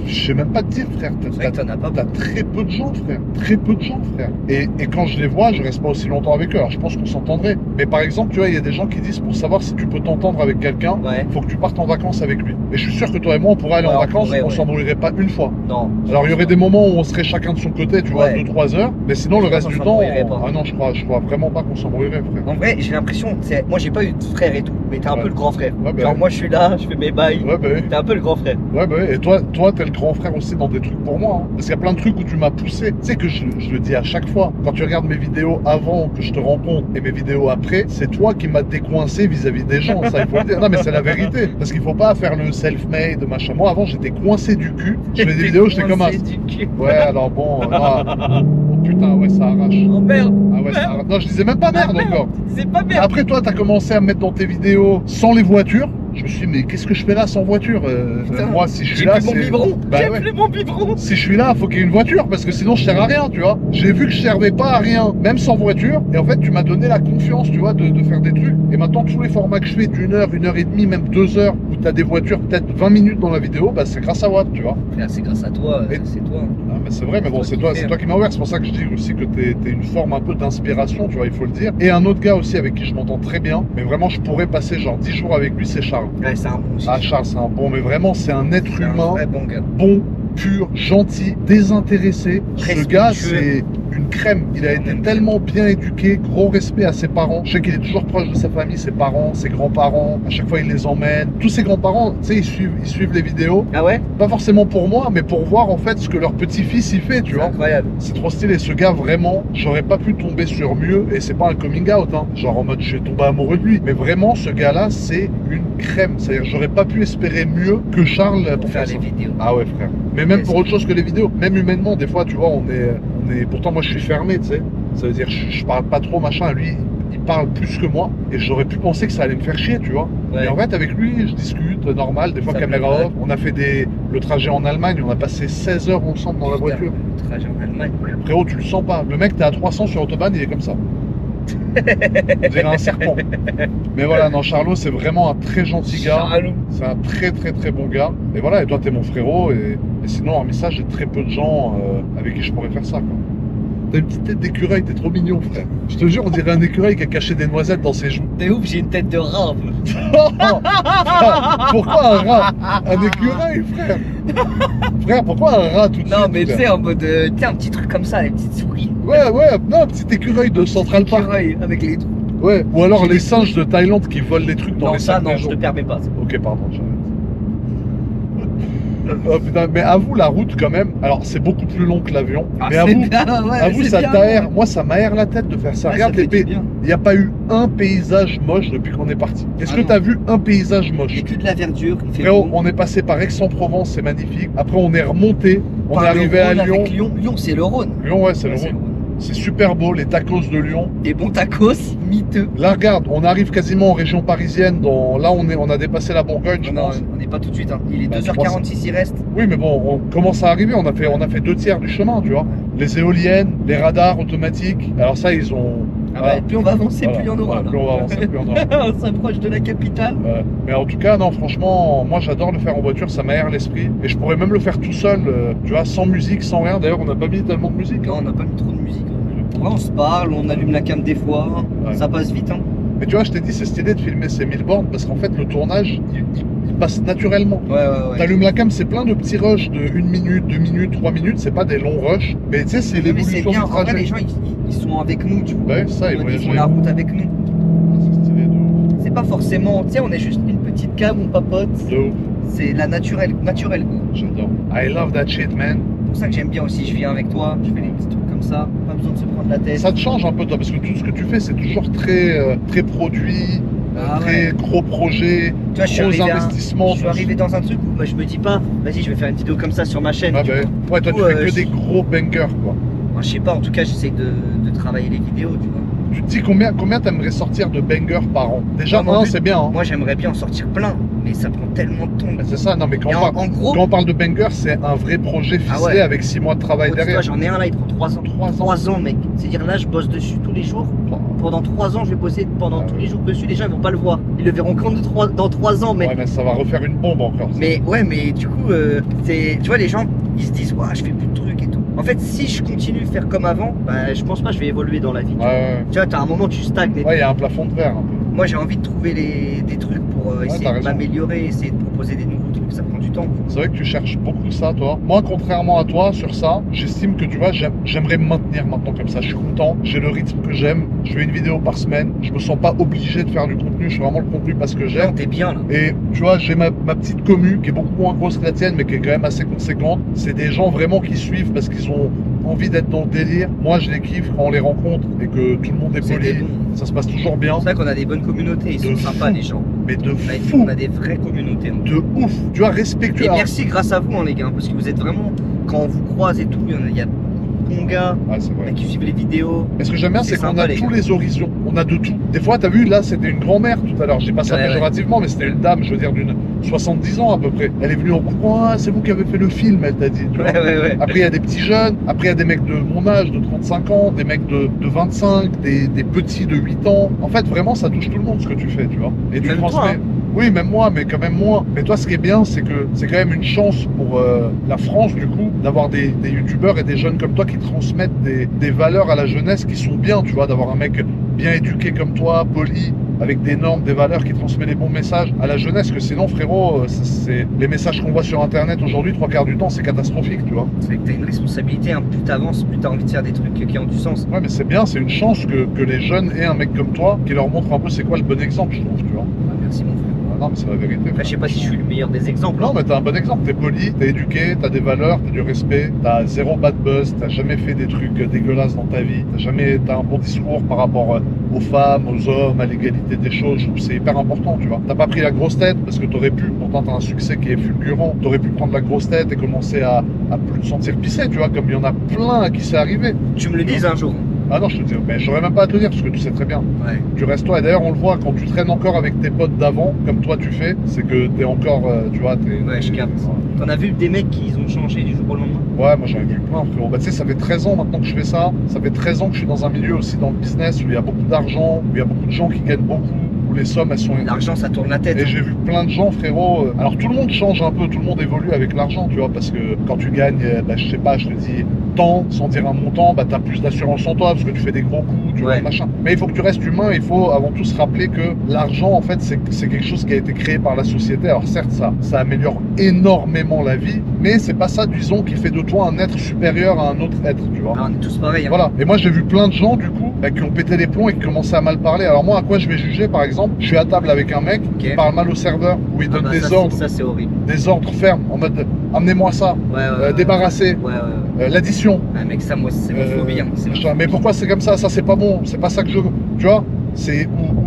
Je sais même pas te dire, frère. C'est vrai que t'en as pas T'as beaucoup. très peu de gens, frère. Très peu de gens, frère. Et quand je les vois, je reste pas aussi longtemps avec eux. Alors, je pense qu'on s'entendrait. Mais par exemple, tu vois, il y a des gens qui disent pour savoir si tu peux t'entendre avec quelqu'un, Ouais. faut que tu partes en vacances avec lui. Et je suis sûr que toi et moi, on pourrait aller Ouais, en on vacances, pourrait, on ouais. s'embrouillerait pas une fois. Non. Alors, il y aurait des moments où on serait chacun de son côté, tu vois, Ouais. 2-3 heures. Mais sinon, le Je reste pense du qu'on temps, s'embrouillerait pas. ah non, je crois vraiment pas qu'on s'embrouillerait, frère. En vrai, j'ai l'impression, moi j'ai pas eu de frère et tout, mais t'es un Ouais. peu le grand frère. Ouais, bah Genre ouais. moi je suis là, je fais mes bails. Ouais, bah oui. T'es un peu le grand frère. Ouais, bah oui. Et toi, serais le grand frère aussi dans des trucs pour moi. Hein. Parce qu'il y a plein de trucs où tu m'as poussé. Tu sais que je le dis à chaque fois. Quand tu regardes mes vidéos avant que je te rencontre et mes vidéos après, c'est toi qui m'as décoincé vis-à-vis des gens. Ça, il faut le dire. Non, mais c'est la vérité. Parce qu'il faut pas faire le self-made, machin. Moi, avant, j'étais coincé du cul. Je fais des vidéos, j'étais comme un... Ouais, alors bon, oh putain, ouais, ça arrache. Oh merde. Ah ouais, ça arrache. Non, je disais même pas merde encore. Tu disais pas merde. Après, toi, t'as commencé à me mettre dans tes vidéos sans les voitures. Je me suis dit, mais qu'est-ce que je fais là sans voiture moi, si je suis là, c'est... J'ai plus mon biberon. Bah, J'ai ouais. plus mon biberon. Si je suis là, faut qu'il y ait une voiture, parce que sinon je sers à rien, tu vois. J'ai vu que je servais pas à rien, même sans voiture. Et en fait, tu m'as donné la confiance, tu vois, de faire des trucs. Et maintenant, tous les formats que je fais d'une heure, 1h30, même 2 heures, où t'as des voitures peut-être 20 minutes dans la vidéo, bah c'est grâce à Watt, tu vois. C'est grâce à toi, c'est toi. Ah, mais c'est vrai, mais bon, c'est toi qui m'as ouvert. C'est pour ça que je dis aussi que t'es une forme un peu d'inspiration, tu vois, il faut le dire. Et un autre gars aussi avec qui je m'entends très bien, mais vraiment, je pourrais passer genre 10 jours avec lui, c'est Charles. Ouais, c'est un bon aussi. Ah, Charles, c'est un bon, mais vraiment, c'est un être humain. Un vrai bon gars. Bon, pur, gentil, désintéressé. Ce gars, c'est une crème. Il a été tellement bien éduqué, gros respect à ses parents. Je sais qu'il est toujours proche de sa famille, ses parents, ses grands-parents. À chaque fois, il les emmène. Tous ses grands-parents, tu sais, ils suivent les vidéos. Ah ouais? Pas forcément pour moi, mais pour voir en fait ce que leur petit-fils il fait, tu vois. Incroyable. C'est trop stylé. Ce gars, vraiment, j'aurais pas pu tomber sur mieux. Et c'est pas un coming out, hein. Genre en mode je suis tombé amoureux de lui. Mais vraiment, ce gars-là, c'est une crème. C'est-à-dire, j'aurais pas pu espérer mieux que Charles Pour faire ça. les vidéos. Ah ouais, frère. Mais même pour autre chose que les vidéos, même humainement, des fois, tu vois, on est. Pourtant, moi, je suis fermé, tu sais. Ça veut dire, je parle pas trop, machin. Lui, il parle plus que moi. Et j'aurais pu penser que ça allait me faire chier, tu vois. Ouais. Et en fait, avec lui, je discute, normal, des fois Ça caméra peut, off. On a fait le trajet en Allemagne, on a passé 16 heures ensemble dans la voiture. Le trajet en Allemagne. Frérot, tu le sens pas. Le mec, t'es à 300 sur Autobahn, il est comme ça. On dirait un serpent. Mais voilà, non, Charlot, c'est vraiment un très gentil gars. Charlot. C'est un très très très bon gars. Et voilà, et toi, t'es mon frérot. Et sinon, hormis ça, j'ai très peu de gens avec qui je pourrais faire ça, quoi. T'as une petite tête d'écureuil, t'es trop mignon, frère. Je te jure, on dirait un écureuil qui a caché des noisettes dans ses joues. T'es ouf, j'ai une tête de rat. Pourquoi un rat? Un écureuil, frère. Frère, pourquoi un rat tout de suite? Non, mais tu frère sais, en mode. Tu sais, un petit truc comme ça, les petites souris. Ouais, non, un petit écureuil de Central Park. Écureuil avec les trous. Ouais, ou alors les singes de Thaïlande qui volent les trucs dans Non, les ça, sacs non, des je gens. te permets pas. Ok, pardon, j'arrête. Oh putain, mais avoue la route quand même. Alors c'est beaucoup plus long que l'avion. Ah, mais c'est avoue, bien, ouais, avoue c'est ça bien. t'aère. Moi ça m'aère la tête de faire ça. Ouais, Regarde ça les fait du pays. bien. Il n'y a pas eu un paysage moche depuis qu'on est parti. Est-ce Ah que non. t'as vu un paysage Il y moche? a que de la verdure, il fait Frérot, beau. on est passé par Aix-en-Provence, c'est magnifique. Après on est remonté, on Par est le arrivé à Rhône Lyon. avec Lyon. Lyon, c'est le Rhône. Lyon, ouais, c'est le Ouais, Rhône. C'est super beau, les tacos de Lyon. Des bons tacos, miteux. Là, regarde, on arrive quasiment en région parisienne. Là, on a dépassé la Bourgogne, je Non, pense. on n'est pas tout de suite. Hein. Il est Bah, 2h46, il reste. Oui, mais bon, on commence à arriver. On a fait 2 tiers du chemin, tu vois. Les éoliennes, les radars automatiques. Alors ça, ils ont. Ah bah, plus on va avancer, Voilà. plus il y en aura. Voilà, plus on va avancer, plus on aura. On s'approche de la capitale. Mais en tout cas, non, franchement, moi j'adore le faire en voiture, ça m'aère l'esprit. Et je pourrais même le faire tout seul, tu vois, sans musique, sans rien. D'ailleurs, on n'a pas mis tellement de musique. Non, on n'a pas mis trop de musique. Ouais, on se parle, on allume la cam des fois. Ouais. Ça passe vite. Hein. Mais tu vois, je t'ai dit, c'est stylé de filmer ces 1000 bornes parce qu'en fait, le tournage, il passe naturellement. Ouais. T'allumes la cam, c'est plein de petits rushs de 1 minute, 2 minutes, 3 minutes, c'est pas des longs rushs. Mais tu sais, c'est Mais c'est l'évolution bien. du En vrai, trajet. les gens, ils sont avec nous, tu vois. Ouais, ça, ils Ils voyagent. font la route avec nous. C'est stylé de ouf. C'est pas forcément, tu sais, on est juste une petite cam, on papote. De ouf. C'est la naturelle. J'adore. I love that shit, man. C'est pour ça que j'aime bien aussi. Je viens avec toi, je fais des petits trucs comme ça. Pas besoin de se prendre la tête. Ça te change un peu, toi, parce que tout ce que tu fais, c'est toujours très, très produit, Ah très ouais. gros projet, Tu vois, gros investissements. je suis arrivé dans un truc où bah, je me dis pas, vas-y, je vais faire une vidéo comme ça sur ma chaîne. Ah tu bah, vois. ouais, toi, Du tu coup, fais que je- des gros bangers, quoi. Moi, je sais pas, en tout cas, j'essaie de travailler les vidéos, tu vois. Tu te dis combien t'aimerais sortir de bangers par an? Déjà, Non, mon un, but- c'est bien. Hein. Moi, j'aimerais bien en sortir plein, mais ça prend tellement de temps. C'est ça, non, mais quand Et on, en gros, quand on parle de bangers, c'est un vrai projet ficelé Ah ouais. avec 6 mois de travail dis-toi, derrière. j'en ai un là, il prend 3 ans. 3 ans, mec. C'est-à-dire là, je bosse dessus tous les jours. Pendant 3 ans, je vais bosser pendant tous les jours dessus. Les gens, ils vont pas le voir. Ils le verront quand dans 3 ans, mec. Ouais, mais ça va refaire une bombe encore. ça. Mais ouais, mais du coup, tu vois, les gens, ils se disent, ouais, je fais plus de trucs et tout. En fait, si je continue de faire comme avant, bah, je pense pas que je vais évoluer dans la vie. Ouais, Tu vois, t'as un moment, tu stagnes. Et ouais, il y a un plafond de verre un peu. Moi j'ai envie de trouver des trucs pour t'as essayer de raison. m'améliorer, essayer de proposer des nouveaux trucs, ça prend du temps. C'est vrai que tu cherches beaucoup ça, toi. Moi, contrairement à toi, sur ça, j'estime que tu vois, j'aimerais me maintenir maintenant comme ça. Je suis content, j'ai le rythme que j'aime. Je fais une vidéo par semaine. Je me sens pas obligé de faire du contenu. Je fais vraiment le contenu parce que Non, j'aime. t'es bien là. Et tu vois, j'ai ma petite commu qui est beaucoup moins grosse que la tienne, mais qui est quand même assez conséquente. C'est des gens vraiment qui suivent parce qu'ils ont envie d'être dans le délire. Moi, je les kiffe quand on les rencontre et que tout le monde est C'est poli. des bons. Ça se passe toujours bien. C'est vrai qu'on a des bonnes communautés, ils De sont sympas fou. les gens. Mais de On fou, a des vraies communautés. hein. de ouf. Tu vois, respectueux. Et merci grâce à vous, hein, les gars, parce que vous êtes vraiment, quand on vous croise et tout, il y a beaucoup de bons gars Ah, c'est vrai. qui suivent les vidéos. Mais ce que j'aime bien, c'est C'est qu'on sympa, a les tous gars. les horizons. On a de tout. Des fois, t'as vu, là, c'était une grand-mère tout à l'heure. Je dis pas ça Ouais, péjorativement, mais c'était une dame, je veux dire, d'une 70 ans à peu près. Elle est venue en courant. Ah, c'est vous qui avez fait le film, elle t'a dit. Tu vois. Ouais. Après, il y a des petits jeunes. Après, il y a des mecs de mon âge, de 35 ans, des mecs de 25, des petits de 8 ans. En fait, vraiment, ça touche tout le monde ce que tu fais, tu vois. Et tu Même toi, transmets. hein. Oui, même moi, mais quand même moins. Mais toi, ce qui est bien, c'est que c'est quand même une chance pour la France, du coup, d'avoir des youtubeurs et des jeunes comme toi qui transmettent des valeurs à la jeunesse qui sont bien, tu vois, d'avoir un mec bien éduqué comme toi, poli, avec des normes, des valeurs, qui transmet les bons messages à la jeunesse, que sinon, frérot, c'est les messages qu'on voit sur Internet aujourd'hui, 3/4 du temps, c'est catastrophique, tu vois. C'est que t'as une responsabilité, hein. Plus t'avances, plus t'as envie de faire des trucs qui ont du sens. Ouais, mais c'est bien, c'est une chance que les jeunes aient un mec comme toi qui leur montre un peu c'est quoi le bon exemple, je trouve, tu vois. Ah, merci mon frère. Ah non, mais c'est la vérité. Après, je sais pas si je suis le meilleur des exemples. Non, hein. mais t'as un bon exemple, t'es poli, t'es éduqué, t'as des valeurs, t'as du respect, t'as zéro bad buzz, t'as jamais fait des trucs dégueulasses dans ta vie, t'as un bon discours par rapport aux femmes, aux hommes, à l'égalité des choses, je trouve que c'est hyper important, tu vois. T'as pas pris la grosse tête parce que t'aurais pu, pourtant t'as un succès qui est fulgurant, t'aurais pu prendre la grosse tête et commencer à plus te sentir pissé, tu vois, comme il y en a plein à qui c'est arrivé. Tu me le dises un jour. Ah non, je te dis, mais j'aurais même pas à te le dire parce que tu sais très bien. Ouais. Tu restes toi, et d'ailleurs on le voit quand tu traînes encore avec tes potes d'avant, comme toi tu fais, c'est que t'es encore, tu vois, Ouais, je capte. T'en as vu des mecs qui ont changé du jour au lendemain? Ouais, moi j'en ai vu plein, frérot. Bah, tu sais, ça fait 13 ans maintenant que je fais ça. Ça fait 13 ans que je suis dans un milieu aussi dans le business où il y a beaucoup d'argent, où il y a beaucoup de gens qui gagnent beaucoup, où les sommes elles sont. L'argent, ça tourne la tête. Et j'ai vu plein de gens, frérot. Alors tout le monde change un peu, tout le monde évolue avec l'argent, tu vois, parce que quand tu gagnes, bah, je sais pas, je te dis tant, sans dire un montant, bah t'as plus d'assurance en toi parce que tu fais des gros coups, tu vois, Ouais. machin. Mais il faut que tu restes humain, il faut avant tout se rappeler que l'argent, en fait, c'est quelque chose qui a été créé par la société. Alors certes, ça améliore énormément la vie, mais c'est pas ça, disons, qui fait de toi un être supérieur à un autre être, tu vois. Ah, on est tous pareils. Hein. Voilà. Et moi, j'ai vu plein de gens, du coup, bah, qui ont pété les plombs et qui commençaient à mal parler. Alors moi, à quoi je vais juger, par exemple? Je suis à table avec un mec qui Ok. parle mal au serveur, où il Ah donne bah, des ça, ordres, ça, c'est horrible. des ordres fermes, en mode amenez-moi ça, Ouais. débarrasser, Ouais. l'addition. Ah, mec, ça, moi, c'est mon phobie. Hein. C'est machin. Mais pourquoi c'est comme ça? Ça, c'est pas bon. C'est pas ça que je veux. Tu vois?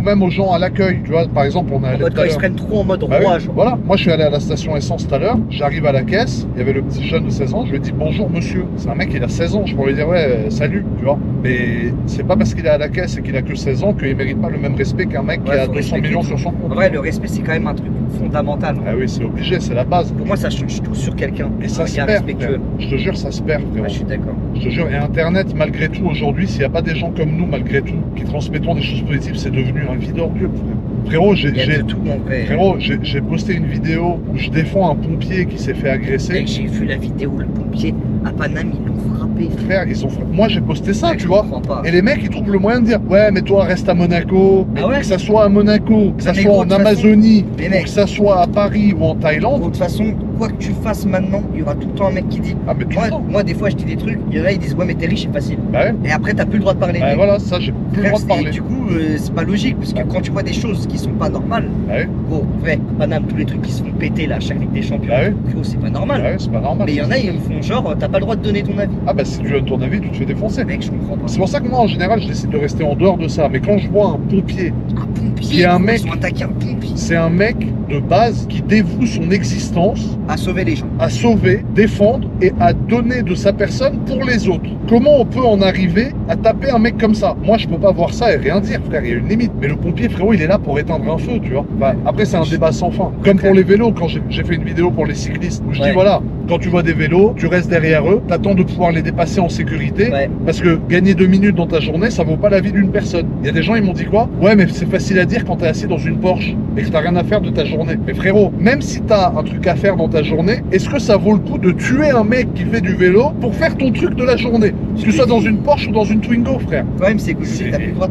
Ou même aux gens à l'accueil. Tu vois, par exemple, on a En allé mode tout quand à ils se l'heure. prennent trop en mode Bah oui, roi, genre. voilà, moi je suis allé à la station essence tout à l'heure, j'arrive à la caisse, il y avait le petit jeune de 16 ans, je lui ai dit bonjour monsieur. C'est un mec il a 16 ans, je pourrais lui dire ouais salut, tu vois. Mais c'est pas parce qu'il est à la caisse et qu'il a que 16 ans qu'il mérite pas le même respect qu'un mec qui Ouais, a faut 200 respecter millions tout. sur son En compte. vrai, le respect, c'est quand même un truc fondamental. Ah oui, c'est obligé, c'est la base. Pour moi, ça change tout sur quelqu'un. Et ça Un se gars perd, respectueux. frère. Je te jure, ça se perd, frérot. Ouais, je suis d'accord. Je te jure, et Internet, malgré tout, aujourd'hui, s'il n'y a pas des gens comme nous, malgré tout, qui transmettons des choses positives, c'est devenu un vide orgueil, frère. Frérot, Il y a de tout, en vrai. frérot, j'ai posté une vidéo où je défends un pompier qui s'est fait agresser. Mec, j'ai vu la vidéo, le pompier à Paname, ils l'ont frappé. Frère, moi j'ai posté ça, Mec, tu je vois. comprends pas. Et les mecs, ils trouvent le moyen de dire ouais, mais toi, reste à Monaco. Ah ouais Que ça soit à Monaco, que ça Mais soit gros, en de toute Amazonie, Mais ou mec. que ça soit à Paris ou en De Thaïlande. toute façon, quoi que tu fasses maintenant, il y aura tout le temps un mec qui dit. Ah, mais tout le temps. Moi, des fois, je dis des trucs, il y en a, ils disent ouais, mais t'es riche, c'est facile. Bah ouais. Et après, t'as plus le droit de parler. Bah voilà, ça, j'ai plus le droit de Et parler. du coup, c'est pas logique, parce que quand tu vois des choses qui sont pas normales, Bah ouais, gros, vrai, à Paname, tous les trucs qui se font péter là, à chaque Ligue des Champions, Bah ouais. gros, c'est pas normal. bah ouais, c'est pas normal. Mais il y en a, ils me font genre, t'as pas le droit de donner ton avis. Ah bah si tu donnes ton avis, tu te fais défoncer. Mec, je comprends pas. C'est pour ça que moi, en général, je décide de rester en dehors de ça. Mais quand je vois un pompier, Un pompier, Qui est un gros, mec- ils ont attaqué un pompier c'est un mec de base qui dévoue son existence à sauver les gens. à sauver, défendre et à donner de sa personne pour les autres. Comment on peut en arriver à taper un mec comme ça? Moi, je peux pas voir ça et rien dire, frère, il y a une limite. Mais le pompier, frérot, il est là pour éteindre un feu, tu vois. Enfin, après, c'est un débat sans fin. Comme pour les vélos, quand j'ai fait une vidéo pour les cyclistes, où je dis, Ouais. voilà, quand tu vois des vélos, tu restes derrière eux, t'attends de pouvoir les dépasser en sécurité, Ouais. parce que gagner 2 minutes dans ta journée, ça vaut pas la vie d'une personne. Il y a des gens, ils m'ont dit quoi? Ouais, mais c'est facile à dire quand t'es assis dans une Porsche et que t'as rien à faire de ta journée. Mais frérot, même si t'as un truc à faire dans ta journée, est-ce que ça vaut le coup de tuer un mec qui fait du vélo pour faire ton truc de la journée? Que tu sois dans une Porsche ou dans une Twingo, frère. Le problème, c'est que C'est- t'as plus le droit,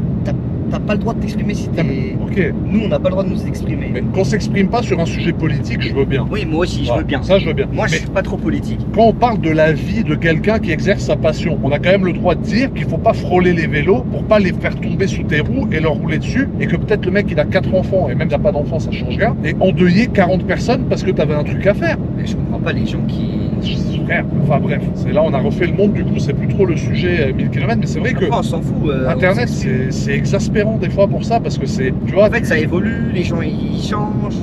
t'as pas le droit de t'exprimer si t'es. Ok. Nous, on n'a pas le droit de nous exprimer. Mais qu'on s'exprime pas sur un sujet politique, je veux bien. Oui, moi aussi, je Ouais, veux bien. Ça, je veux bien. Moi, je Mais suis pas trop politique. quand on parle de la vie de quelqu'un qui exerce sa passion, on a quand même le droit de dire qu'il faut pas frôler les vélos pour pas les faire tomber sous tes roues et leur rouler dessus, et que peut-être le mec il a 4 enfants et même t'as pas d'enfants, ça change rien, et endeuiller 40 personnes parce que t'avais un truc à faire. Mais je comprends pas les gens qui. Frère, enfin bref, c'est là on a refait le monde, du coup c'est plus trop le sujet 1000 km, mais c'est vrai que Après, on s'en fout. Internet on s'exprime. c'est exaspérant des fois pour ça, parce que c'est, tu vois, En fait, ça évolue, les gens ils changent,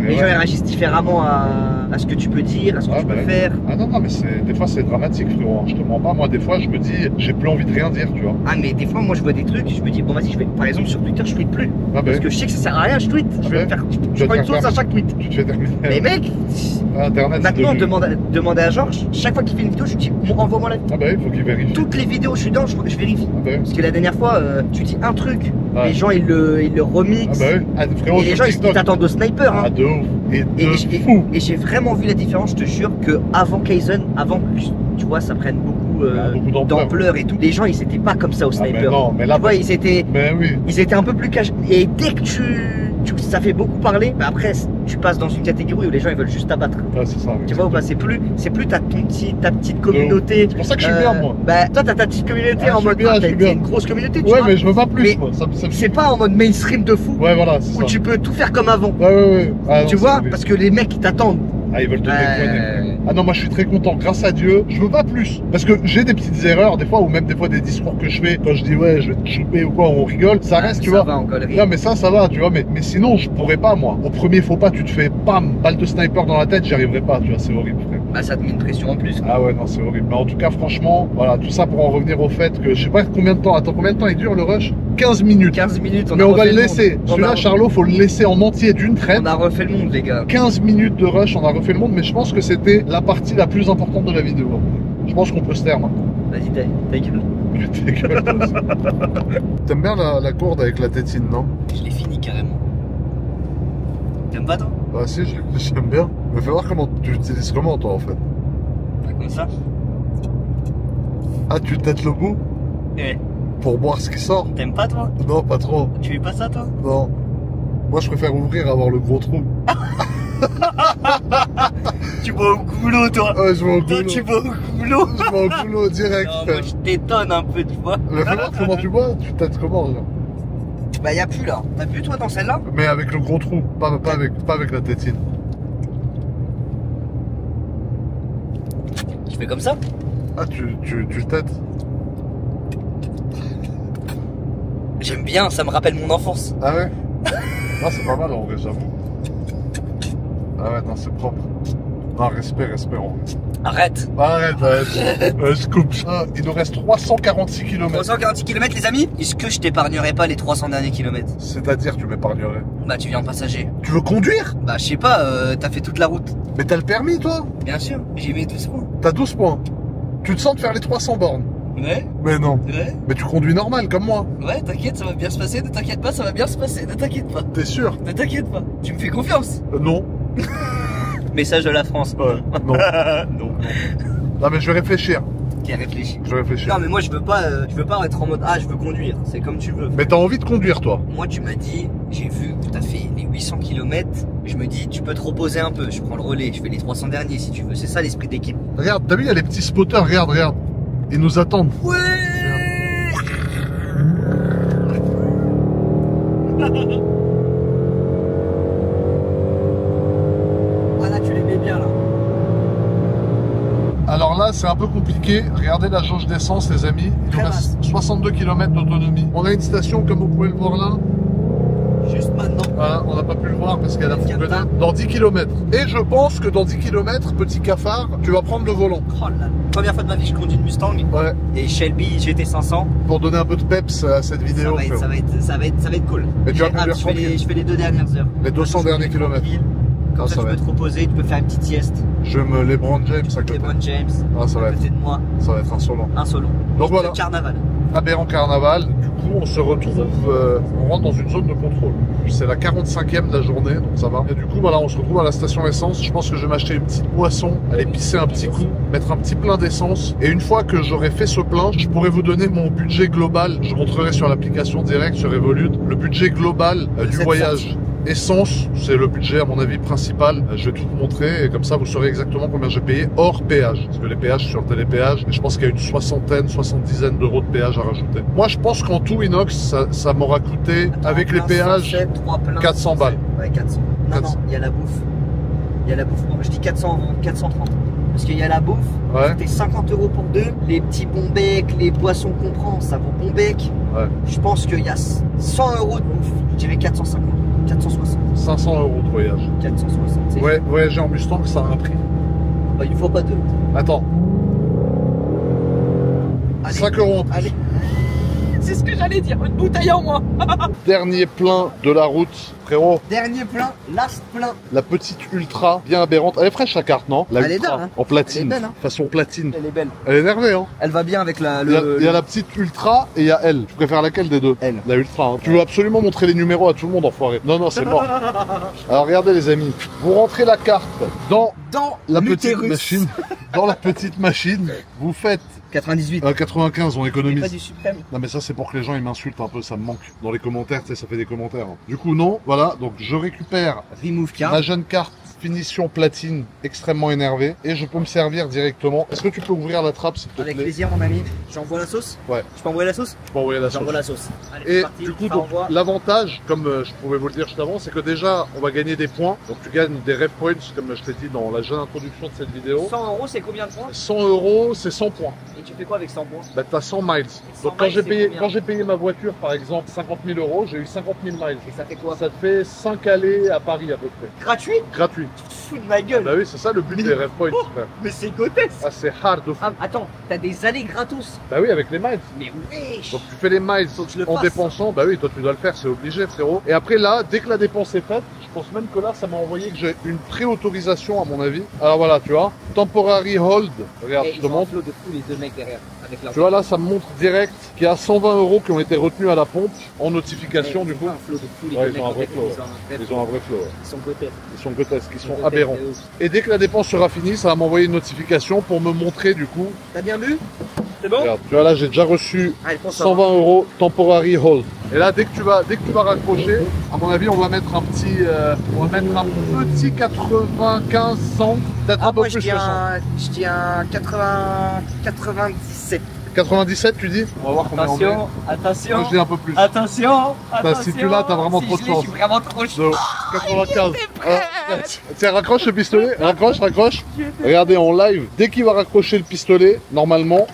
les gens ils réagissent différemment à ce que tu peux dire, à ce que Ouais, tu peux bah, faire. Ah non, non, mais des fois c'est dramatique, frérot, hein. Je te mens pas, moi des fois je me dis, j'ai plus envie de rien dire, tu vois. Ah, mais des fois, moi je vois des trucs, je me dis, bon, vas-y, je vais. Par exemple, sur Twitter, je tweete plus. Ah bah, Parce que je sais que ça sert à rien, je tweete. Je vais me faire. Je prends une source à chaque tweet. tu te fais terminer. Mais mec, Internet, c'est maintenant, devenu- demandez à Georges, chaque fois qu'il fait une vidéo, je lui dis, bon, envoie-moi la. Ah bah oui, faut qu'il vérifie. Toutes les vidéos, je suis dedans, je vérifie. Ah bah oui. Parce que la dernière fois, tu dis un truc, Ouais. les gens ils le Ah remixent. bah oui. Ah, frérot, Et les sur gens ils TikTok. t'attendent au sniper. Hein. Ah de ouf. Et Et de j'ai- fou. Et j'ai vraiment vu la différence, je te jure, que avant Kaizen, avant que tu vois, ça prenne beaucoup, Ah, beaucoup d'ampleur. d'ampleur et tout, les gens ils étaient pas comme ça au Ah bah sniper. non, mais là, Tu vois, ils étaient oui. un peu plus cachés. Et dès que ça fait beaucoup parler, bah après tu passes dans une catégorie où les gens ils veulent juste t'abattre. Ouais, c'est ça. Tu vois ou pas, c'est plus ta petite communauté. C'est pour ça que je suis bien, moi. Bah toi t'as ta petite communauté Ah, en je mode suis bien, je t'as suis bien. une grosse communauté, tu Ouais, vois. mais je veux pas plus, Mais moi. Ça me c'est pas en mode mainstream de fou Ouais, voilà, c'est où ça. tu peux tout faire comme avant. Ouais. Ah, non, Tu c'est vois, horrible. parce que les mecs ils t'attendent. Ah, ils veulent te déconner. Euh, Ah non, moi je suis très content, grâce à Dieu. Je veux pas plus. Parce que j'ai des petites erreurs, des fois, ou même des fois des discours que je fais, quand je dis ouais, je vais te choper ou quoi, on rigole, ça reste, tu ça vois. va en galerie. Non, mais ça va, tu vois. Mais sinon, je pourrais pas, moi. Au premier faux pas, tu te fais bam, balle de sniper dans la tête, j'y arriverai pas, tu vois, c'est horrible, frère. Bah ça te met une pression en plus. Ah ouais, non, c'est horrible. Mais en tout cas, franchement, voilà, tout ça pour en revenir au fait que je sais pas combien de temps. Attends, combien de temps il dure le rush? 15 minutes. 15 minutes, Mais a on va refait le laisser. monde. Celui-là, Charlot, faut le laisser en entier d'une traite. On a refait le monde, les gars. 15 minutes de rush, on a refait le monde, mais je pense que c'était la partie la plus importante de la vidéo. Je pense qu'on peut se taire maintenant. Vas-y, ta gueule. Ta gueule, toi aussi. T'aimes bien la corde avec la tétine, non? Je l'ai fini carrément. T'aimes pas toi? Bah si, j'aime bien. Mais fais voir comment tu l'utilises comment, toi, en fait. Pas comme ça. Ah, tu têtes le bout Eh, pour boire ce qui sort? t'aimes pas toi? Non, pas trop. Tu fais pas ça toi? Non. Moi, je préfère ouvrir, avoir le gros trou. Tu bois au goulot toi. Ouais, je vais au Toi goulot. tu bois au goulot. Je vais au goulot direct. Non, moi je t'étonne un peu, tu vois. Mais fais voir comment tu bois, tu têtes comment, genre? Bah y'a plus là. T'as plus toi dans celle-là? Mais avec le gros trou, pas avec la tétine. Tu fais comme ça? Ah, tu têtes? J'aime bien, ça me rappelle mon enfance. Ah ouais? Non, c'est pas mal en vrai, j'avoue. Ah ouais, non, c'est propre. Non, respect en vrai. Arrête. Arrête. Ouais, je coupe. Ah, il nous reste 346 km. 340 km les amis. Est-ce que je t'épargnerai pas les 300 derniers kilomètres? C'est-à-dire, tu m'épargnerais. Bah tu viens en passager. Tu veux conduire? Bah je sais pas, t'as fait toute la route. Mais t'as le permis, toi? Bien sûr, j'y vais doucement. T'as 12 points. Tu te sens de faire les 300 bornes? Ouais, Mais non. ouais, Mais tu conduis normal, comme moi. ouais, t'inquiète, ça va bien se passer, ne t'inquiète pas, ça va bien se passer, ne t'inquiète pas. T'es sûr? Ne t'inquiète pas, tu me fais confiance. Non. Message de la France. Ouais, non. Non. Non, mais je vais réfléchir. Qui a réfléchi. Je vais réfléchir. Non mais moi je veux pas être en mode ah je veux conduire, c'est comme tu veux. Mais t'as envie de conduire, toi? Moi tu m'as dit, j'ai vu que t'as fait les 800 km, je me dis tu peux te reposer un peu, je prends le relais, je fais les 300 derniers si tu veux, c'est ça l'esprit d'équipe. Regarde, t'as vu, il y a les petits spotters, regarde. Ils nous attendent. Ouais. Ah là tu les mets bien là. Alors là, c'est un peu compliqué. Regardez la jauge d'essence, les amis. Il nous Très reste 62 km d'autonomie. On a une station, comme vous pouvez le voir là. Juste maintenant. Voilà, on n'a pas pu le voir parce qu'elle a Quel fonctionné. temps Dans 10 km. Et je pense que dans 10 km, petit cafard, tu vas prendre le volant. Oh là. Première fois de ma vie je conduis une Mustang Ouais. et Shelby GT500. Pour donner un peu de peps à cette vidéo. Ça va être cool. Et tu vas J'ai hâte, conduire je fais tranquille. je fais les 2 dernières heures. Les 200 derniers kilomètres. Tranquille. Comme Ah, ça, ça tu va peux te reposer, tu peux faire une petite sieste. Je me LeBron James à côté. LeBron James, Ah, ça va à être, côté de moi, ça va être insolent. un solo. Donc voilà. Le carnaval. Aberrant Carnaval. Du coup, on se retrouve, on rentre dans une zone de contrôle. C'est la 45e de la journée, donc ça va. Et du coup, voilà, on se retrouve à la station essence. Je pense que je vais m'acheter une petite boisson, aller pisser un petit coup, mettre un petit plein d'essence. Et une fois que j'aurai fait ce plein, je pourrai vous donner mon budget global. Je montrerai sur l'application directe sur Revolut le budget global du voyage. Essence, c'est le budget à mon avis principal. Je vais tout vous montrer et comme ça vous saurez exactement combien j'ai payé hors péage. Parce que les péages sur le télépéage, je pense qu'il y a une soixantaine d'euros de péage à rajouter. Moi je pense qu'en tout Inox, ça m'aura coûté avec les péages 400 balles. Ouais, 400. Non, non, il y a la bouffe. Il y a la bouffe. Je dis 400, 430. Parce qu'il y a la bouffe, c'était 50 € pour deux. Les petits bons becs, les boissons qu'on prend, ça vaut bon bec. Ouais. Je pense qu'il y a 100 € de bouffe. Je dirais 450. 460. 500 € de voyage. 460. Ouais, voyager en Mustang, ça a un prix. Bah, il ne faut pas deux. Attends. Allez, 5 € en plus. Allez. C'est ce que j'allais dire, une bouteille en moins. Dernier plein de la route, frérot. Dernier plein, last plein. La petite Ultra, bien aberrante. Elle est fraîche la carte, non? Elle est belle, hein. En platine. Elle est belle, hein. Façon platine. Elle est belle. Elle est énervée, hein. Elle va bien avec la... Il y a la petite Ultra et il y a elle. Tu préfères laquelle des deux? Elle. La Ultra, hein. Tu veux absolument montrer les numéros à tout le monde, enfoiré. Non, non, c'est mort. Alors regardez les amis, vous rentrez la carte dans la petite machine. Dans la petite machine, vous faites 98. 95, on économise. Pas du suprême. Non mais ça c'est pour que les gens ils m'insultent un peu, ça me manque. Dans les commentaires, tu sais, ça fait des commentaires. Hein. Du coup non, voilà, donc je récupère Remove card. ma jeune carte finition platine extrêmement énervée et je peux me servir directement. Est-ce que tu peux ouvrir la trappe s'il te plaît? Avec plaisir mon ami. J'envoie la sauce? Ouais. Je peux envoyer la sauce? Je peux envoyer la sauce. J'envoie la sauce. Allez, et parti, du coup, l'avantage, comme je pouvais vous le dire juste avant, c'est que déjà, on va gagner des points. Donc tu gagnes des ref points, comme je t'ai dit dans la jeune introduction de cette vidéo. 100 € c'est combien de points? 100 €, c'est 100 points. Et tu fais quoi avec 100 points? Bah t'as 100 miles. 100 Donc quand j'ai payé ma voiture par exemple 50 000 €, j'ai eu 50 000 miles. Et ça fait quoi? Ça te fait 5 allées à Paris à peu près. Gratuit? Gratuit. Tu te fous de ma gueule. Bah oui, c'est ça le but des ref points, frère. Mais c'est grotesque. Ah c'est hard de fou. Ah, attends, t'as des allées gratos? Bah oui, avec les miles. Mais wesh. Donc tu fais les miles en dépensant, bah oui, toi tu dois le faire, c'est obligé frérot. Et après là, dès que la dépense est faite, je pense même que là ça m'a envoyé que j'ai une pré-autorisation à mon avis. Alors voilà, tu vois, temporary hold, regarde, je te montre. de fou les deux mecs derrière. Avec tu vois là, ça me montre direct qu'il y a 120 € qui ont été retenus à la pompe en notification du coup. Ouais, ils ont un vrai flow. Ils ont un vrai flow. Ils sont grotesques. Ils sont grotesques, ils sont aberrants. Et dès que la dépense sera finie, ça va m'envoyer une notification pour me montrer du coup. T'as bien vu? C'est bon? Regarde, tu vois là, j'ai déjà reçu 120 € temporary hold. Et là, dès que tu vas raccrocher, à mon avis, on va mettre un petit 95, 100, peut-être un peu plus que 100. Je dis un 97. 97, tu dis? On va voir combien on met. Attention, Moi, je dis un peu plus. attention. Si tu l'as, t'as vraiment trop de chance. Je suis vraiment trop chaud. 95. Tiens, raccroche le pistolet. Raccroche. Regardez en live. Dès qu'il va raccrocher le pistolet, normalement,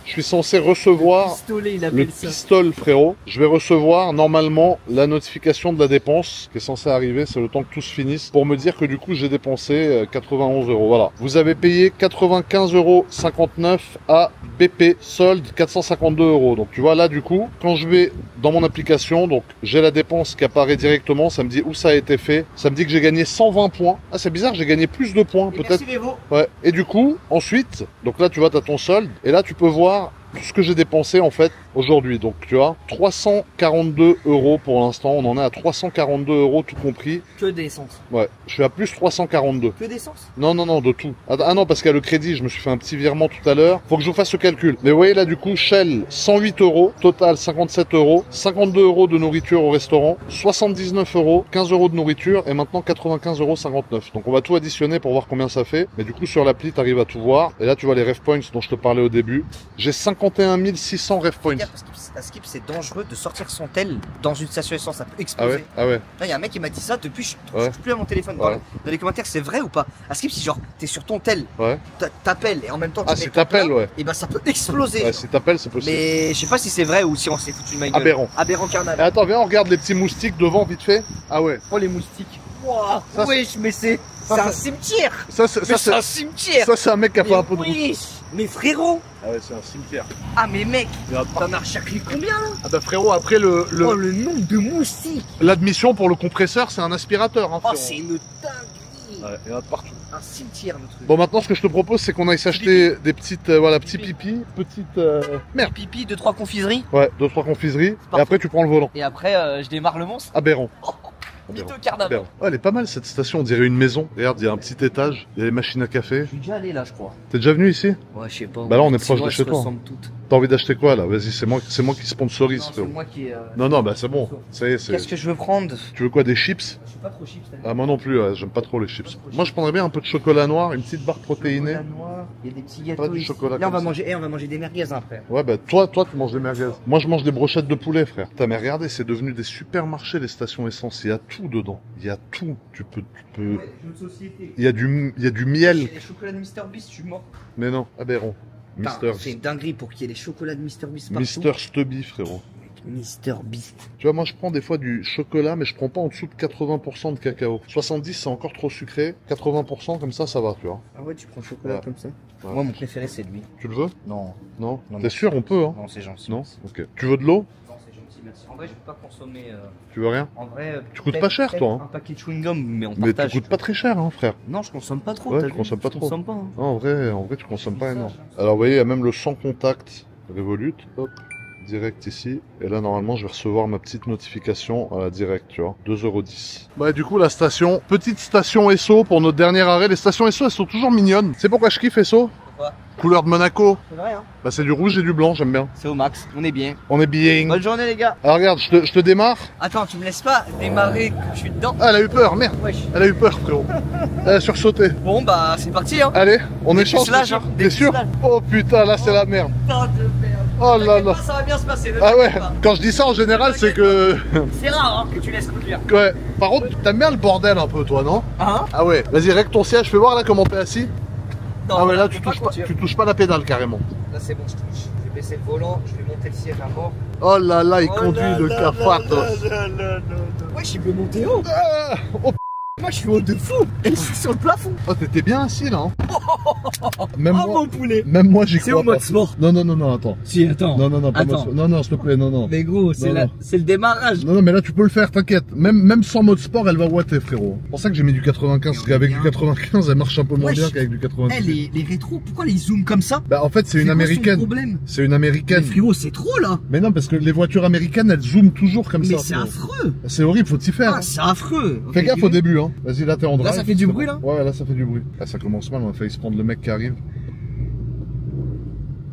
je suis censé recevoir le pistolet, frérot. Je vais recevoir normalement la notification de la dépense qui est censée arriver. C'est le temps que tout se finisse pour me dire que du coup j'ai dépensé 91 €. Voilà. Vous avez payé 95,59 € à BP solde 452 €. Donc tu vois là du coup, quand je vais dans mon application, donc j'ai la dépense qui apparaît directement. Ça me dit où ça a été fait. Ça me dit que j'ai gagné 120 points. Ah c'est bizarre, j'ai gagné plus de points peut-être. Ouais. Et du coup ensuite, donc là tu vois t'as ton solde et là tu peux voir tout ce que j'ai dépensé en fait aujourd'hui. Donc tu vois 342 € pour l'instant, on en est à 342 € tout compris. Que d'essence. Ouais, je suis à plus 342. Que d'essence? Non, de tout. Ah non, parce qu'il y a le crédit, je me suis fait un petit virement tout à l'heure. Faut que je vous fasse ce calcul. Mais vous voyez là du coup, Shell 108 €, total 57 €, 52 € de nourriture au restaurant, 79 €, 15 € de nourriture et maintenant 95,59 €. Donc on va tout additionner pour voir combien ça fait. Mais du coup sur l'appli, tu arrives à tout voir. Et là tu vois les ref points dont je te parlais au début. J'ai 51 600 ref points. À Skip, c'est dangereux de sortir son tel dans une station essence, ça peut exploser. Ah ouais. Là, il y a un mec qui m'a dit ça depuis, je touche plus à mon téléphone. Dans les commentaires, c'est vrai ou pas? À Skip, si genre t'es sur ton tel, t'appelles et en même temps tu si t'appelles, et ben ça peut exploser. Ouais, si t'appelles, c'est possible. Mais je sais pas si c'est vrai ou si on s'est foutu de ma gueule. Aberrant carnaval. Et attends, viens, on regarde les petits moustiques devant vite fait. Ah ouais. Oh les moustiques. Wow. Wesh, mais c'est un cimetière. C'est un cimetière. Ça c'est un mec qui a fait un peu de route. Mais frérot. Ah ouais, c'est un cimetière. Ah mais mec, t'en as recherché combien là? Ah bah frérot, après le nombre de moustiques. L'admission pour le compresseur, c'est un aspirateur. Hein, oh c'est une dinguerie. Ouais, il y en a de partout. Un cimetière, le truc. Bon, maintenant, ce que je te propose, c'est qu'on aille s'acheter des petites, voilà, petits pipis, petites, merde. Pipi, 2-3 confiseries. Ouais, 2-3 confiseries. Et Parfait. après, tu prends le volant. Et après, je démarre le monstre. Aberrant. Mytho carnaval. Aberrant. Ouais, elle est pas mal cette station, on dirait une maison. Regarde, il y a un petit étage, il y a des machines à café. Je suis déjà allé là, je crois. T'es déjà venu ici? Ouais, je sais pas. Bah là, on est Si proche moi, de chez se toi. ressemblent toutes. T'as envie d'acheter quoi là? Vas-y, c'est moi qui sponsorise. Non, c'est frérot. moi qui. Non, bah c'est bon. Ça y est, Qu'est-ce que je veux prendre? Tu veux quoi, des chips? Je suis pas trop chips. Ah, moi non plus, ouais, j'aime pas trop les chips. Moi, je prendrais bien un peu de chocolat noir, une petite barre protéinée. Chocolat noir, il y a des petits Pas gâteaux. du ici. chocolat Là, on comme va ça. manger des merguez après. Ouais, bah toi, tu manges des merguez. Moi, je mange des brochettes de poulet, frère. Putain, mais regardez, c'est devenu des supermarchés, les stations essence. Il y a tout dedans. Il y a tout. Tu peux. Jeux de société. Il y a du miel. Les chocolats de Mr Beast, je suis mort. Mais non, aberrant. Putain, c'est une dinguerie pour qu'il y ait des chocolats de Mr Beast partout. Mister Stubby, frérot. Mr Beast. Tu vois, moi, je prends des fois du chocolat, mais je prends pas en dessous de 80% de cacao. 70, c'est encore trop sucré. 80%, comme ça va, tu vois. Ah ouais, tu prends le chocolat Ouais. comme ça? Ouais. Moi, mon préféré, c'est lui. Tu le veux? Non. Non? Non, T'es non. sûr, on peut, hein? Non, c'est gentil. Non? Ok. Tu veux de l'eau? Non, c'est gentil, merci. En vrai, je peux pas consommer. Tu veux rien? En vrai. Tu coûtes peut-être- pas cher, peut-être toi, hein. Un paquet de chewing-gum, mais on Mais tu partage. coûtes pas très cher, hein, frère. Non, je consomme pas trop. Ouais, t'as tu vu consommes pas Je trop. consomme pas. Hein. Non, en vrai, tu consommes pas Ça, énorme. ça. Alors, vous voyez, il y a même le sans contact Revolut. Hop. Direct ici. Et là, normalement, je vais recevoir ma petite notification à la direct, tu vois. 2,10 €. Ouais, du coup, la station. Petite station Esso pour notre dernier arrêt. Les stations Esso, elles sont toujours mignonnes. C'est pourquoi je kiffe Esso? Pourquoi? Couleur de Monaco. C'est vrai, hein. Bah, c'est du rouge et du blanc, j'aime bien. C'est au max. On est bien. On est bien. Bonne journée, les gars. Alors, regarde, je te démarre. Attends, tu me laisses pas démarrer que je suis dedans. Ah, elle a eu peur, merde. Wesh. Elle a eu peur, frérot. Elle a sursauté. Bon, bah, c'est parti, hein. Allez, on Des échange. pucelages, hein. Des T'es sûr? pucelages. Oh putain, là, c'est la merde. Putain de merde. Oh là T'inquiète là. pas, ça va bien se passer. ne Ah ouais, t'inquiète pas. quand je dis ça en général, c'est que. C'est rare, hein, que tu laisses conduire. Ouais. Par contre, t'aimes bien le bordel un peu, toi, non? Hein? Ah ouais. Vas-y, règle ton siège, fais voir là comment t'es assis. Non, Ah ouais, là, je tu peux touches pas, conduire. tu touches pas la pédale carrément. Là, c'est bon, je touche. Je vais baisser le volant, je vais monter le siège à mort. Oh là là, il Oh conduit là le là cafatos. Ouais, je peux monter haut. Ah, oh, Moi, je suis haut de fou. Et je suis sur le plafond. oh, t'étais bien assis là. Hein. Même Oh, moi, mon poulet. même moi, j'y C'est crois au pas. mode sport. Non, attends. Si, attends. Non, pas Attends. mode... Non, s'il te plaît, non. Mais gros, Non, non. c'est le démarrage. Non, mais là, tu peux le faire, t'inquiète. Même sans mode sport, elle va ouatter, frérot. C'est pour ça que j'ai mis du 95, parce qu'avec du 95, elle marche un peu moins Wesh. bien qu'avec du 90. Eh, les rétros, pourquoi les zooms comme ça? Bah, en fait, c'est une quoi son américaine. problème? C'est une Mais américaine. frérot, c'est trop là. Mais non, parce que les voitures américaines, elles zooment toujours comme Mais ça. c'est frérot. affreux. C'est horrible, faut t'y faire. Ah, c'est affreux. Fais Ok, gaffe au début, hein. Vas-y, là, t'es en drive. ça fait du bruit, là? Ouais, là, ça fait du bruit. Là, ça commence mal, on a failli se prendre le mec qui arrive.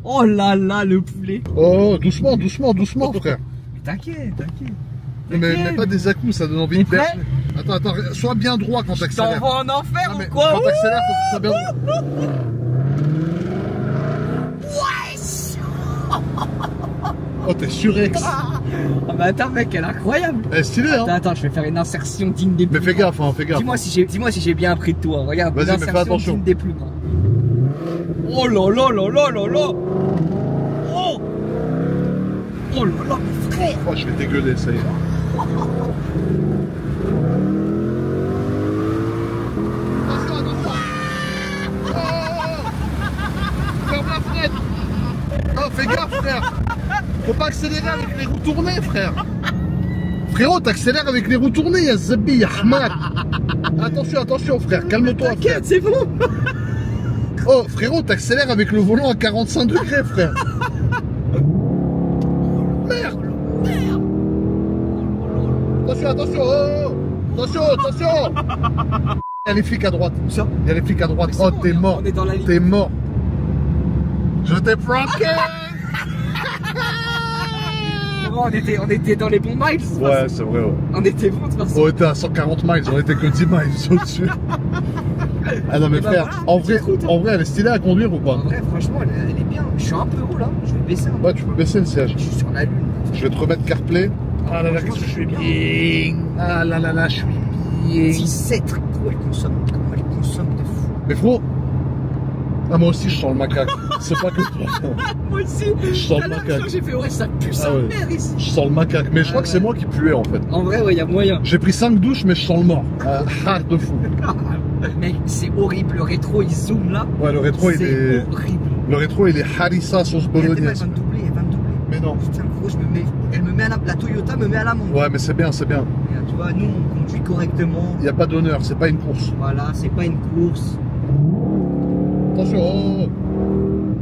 Oh là là, le poulet. Oh, doucement, frère. T'inquiète. Mais pas des à-coups, ça donne envie T'es de prêt? berger. Attends, sois bien droit quand t'accélères. T'en vas en enfer Non, mais ou quoi? quand t'accélères, faut que tu sois bien droit. Oh, t'es surex. Ah bah attends mec, elle est incroyable. Elle est stylée, hein. Attends, je vais faire une insertion digne des Mais plus fais grands. gaffe, hein, fais gaffe. Dis-moi si j'ai bien appris de toi. Regarde, Vas-y, une mais fais insertion attention. digne des plus grands. Oh là là là là là là. Oh. Oh là là, mon frère. Oh, je vais dégueuler, ça y est. Ferme la fenêtre. Oh, fais gaffe, frère. Faut pas accélérer avec les roues tournées, frère. Frérot, t'accélères avec les roues tournées, ya Zabi, ya Ahmad. Attention, frère, calme-toi. T'inquiète, c'est bon. Oh, frérot, t'accélères avec le volant à 45 degrés, frère. Merde. Attention, attention. Il y a les flics à droite. Où ça? Il y a les flics à droite. Mais c'est Oh, bon, t'es mort. On est dans la ligne. T'es mort. Je t'ai pranké. On était dans les bons miles. de toute Ouais, façon. c'est vrai, ouais. On était bons de toute façon. On était à 140 miles, on était que 10 miles au-dessus. Ah non mais Et bah frère, voilà, en vrai, petite route, hein. en vrai, elle est stylée à conduire ou pas? En vrai, franchement, elle est bien. Je suis un peu haut là. Je vais baisser un peu. Ouais, tu peux baisser le siège. Je suis sur la lune. Je vais te remettre CarPlay. Ah là là, qu'est-ce que je suis bien. Ah là là, je suis bien. 17, gros, elle consomme de fou. Mais frérot, ah, moi aussi je sens le macaque. C'est pas que toi. Moi aussi. Je sens le À la macaque. fin, j'ai fait, ouais, ça pue sa Ah ouais. mère ici. Je sens le macaque. Mais je crois Ah que c'est ouais. moi qui puais en fait. En vrai, ouais, y a moyen. J'ai pris 5 douches, mais je sens le mort. Hard de fou. Mec, c'est horrible. Le rétro, il zoome là. Ouais, le rétro il est. C'est horrible. Le rétro il est harissa sauce Elle va bolognaise. me doubler, Mais non. Putain, gros, elle me met à la Toyota me met à l'amende. Ouais, mais c'est bien, c'est bien. Et tu vois, nous on conduit correctement. Il n'y a pas d'honneur, c'est pas une course. Voilà, c'est pas une course. Attention, oh.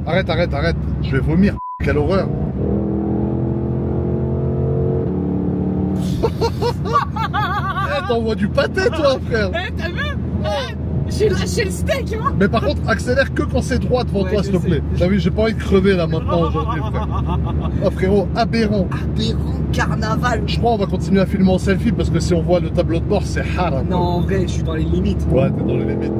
Arrête, arrête, arrête. Je vais vomir. Quelle horreur. T'envoies du pâté, toi, frère. Eh, t'as vu? Eh, j'ai lâché le steak, hein. Mais par contre, accélère que quand c'est droit devant toi, s'il te plaît. T'as vu, j'ai pas envie de crever là maintenant aujourd'hui, frère. Ah, frérot, aberrant. Aberrant, carnaval. Je crois qu'on va continuer à filmer en selfie parce que si on voit le tableau de bord, c'est haram. Non, en vrai, je suis dans les limites. Ouais, t'es dans les limites.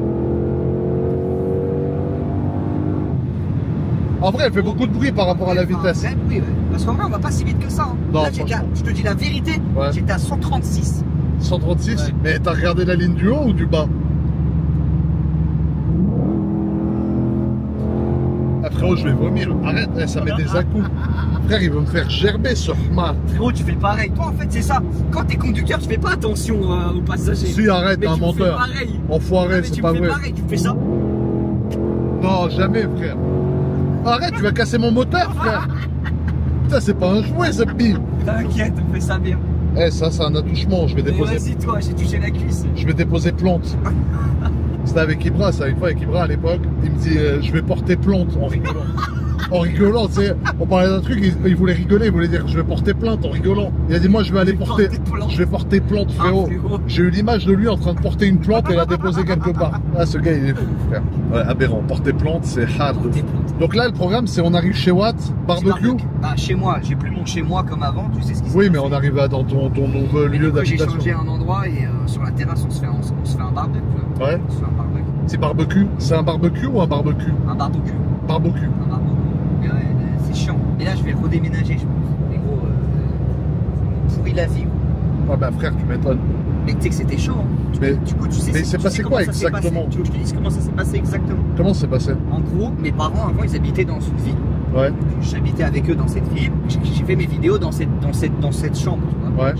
En vrai, elle fait beaucoup de bruit par rapport à la vitesse. Ouais, oui, ouais. Parce qu'en vrai, on va pas si vite que ça. Hein. Non, là, je te dis la vérité, ouais. J'étais à 136. 136, ouais. Mais t'as regardé la ligne du haut ou du bas? Ah frérot, je vais vomir. Arrête, ça met des à-coups. Frère, il veut me faire gerber ce hmar. Frérot, tu fais pareil. Toi, en fait, c'est ça. Quand t'es conducteur, tu fais pas attention aux passagers. Si, arrête, mais un menteur. Pareil. Enfoiré, c'est pas vrai. Tu fais pareil, tu fais ça. Non, jamais, frère. Arrête, tu vas casser mon moteur, frère. Putain, c'est pas un jouet, ce pire. T'inquiète, on fait ça bien. Eh, ça, c'est un attouchement. Je vais déposer. Vas-y, toi, j'ai touché la cuisse. Je vais déposer plante. C'était avec Ibra, ça, une fois avec Ibra à l'époque. Il me dit, je vais porter plante en rigolant. En rigolant, tu sais, on parlait d'un truc, il voulait rigoler, il voulait dire je vais porter plainte en rigolant. Il a dit moi je vais aller porter, je vais porter plante, frérot. J'ai eu l'image de lui en train de porter une plante et la déposer quelque part. Ah, ce gars il est fou, frère. Ouais, aberrant, porter plante c'est hard. Donc là le programme c'est on arrive chez Watt, barbecue. Bah chez moi, j'ai plus mon chez moi comme avant, tu sais ce qui se passe. Oui mais on arrive dans ton nouveau lieu d'habitation. J'ai changé un endroit et sur la terrasse on se fait un barbecue. Ouais. On se fait un barbecue. C'est barbecue? C'est un barbecue ou un barbecue? Un barbecue. Barbecue. Un barbecue. C'est chiant. Et là, je vais redéménager, je pense. Mais gros, pourri la vie. Ah bah frère, tu m'étonnes. Mais tu sais que c'était chaud. Hein. Mais, du coup, tu sais. Mais c'est passé quoi exactement? Tu veux que je te dise comment ça s'est passé exactement? Comment c'est passé? En gros, mes parents avant, ils habitaient dans une ville. Ouais. J'habitais avec eux dans cette ville. J'ai fait mes vidéos dans cette chambre. Tu vois. Ouais.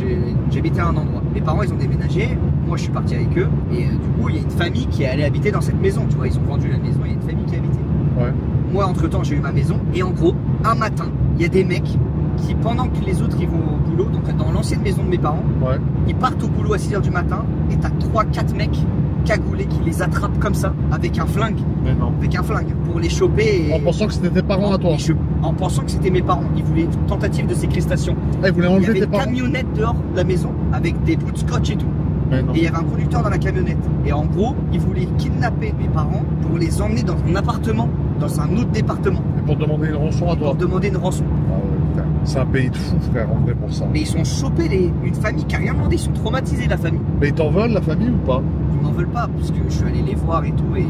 J'habitais à un endroit. Mes parents, ils ont déménagé. Moi, je suis parti avec eux. Et du coup, il y a une famille qui est allée habiter dans cette maison. Tu vois, ils ont vendu la maison. Il y a une famille qui habitait. Ouais. Moi, entre-temps, j'ai eu ma maison. Et en gros, un matin, il y a des mecs qui, pendant que les autres ils vont au boulot, donc dans l'ancienne maison de mes parents, ouais. Ils partent au boulot à 6 h du matin et t'as 3-4 mecs cagoulés qui les attrapent comme ça, avec un flingue. Mais non. Avec un flingue, pour les choper. Et... En pensant que c'était tes parents à toi. En pensant que c'était mes parents. Ils voulaient une tentative de séquestration. Ah, ils voulaient enlever tes parents. Il y avait une camionnette dehors de la maison avec des bouts de scotch et tout. Et il y avait un conducteur dans la camionnette. Et en gros, ils voulaient kidnapper mes parents pour les emmener dans un appartement, dans un autre département. Et pour demander une rançon à toi. Pour demander une rançon. Ah ouais, frère. C'est un pays de fous, frère, en vrai, pour ça. Mais ils ont chopé une famille qui a rien demandé, ils sont traumatisés, la famille. Mais ils t'en veulent, la famille, ou pas? Ils m'en veulent pas, parce que je suis allé les voir et tout, et...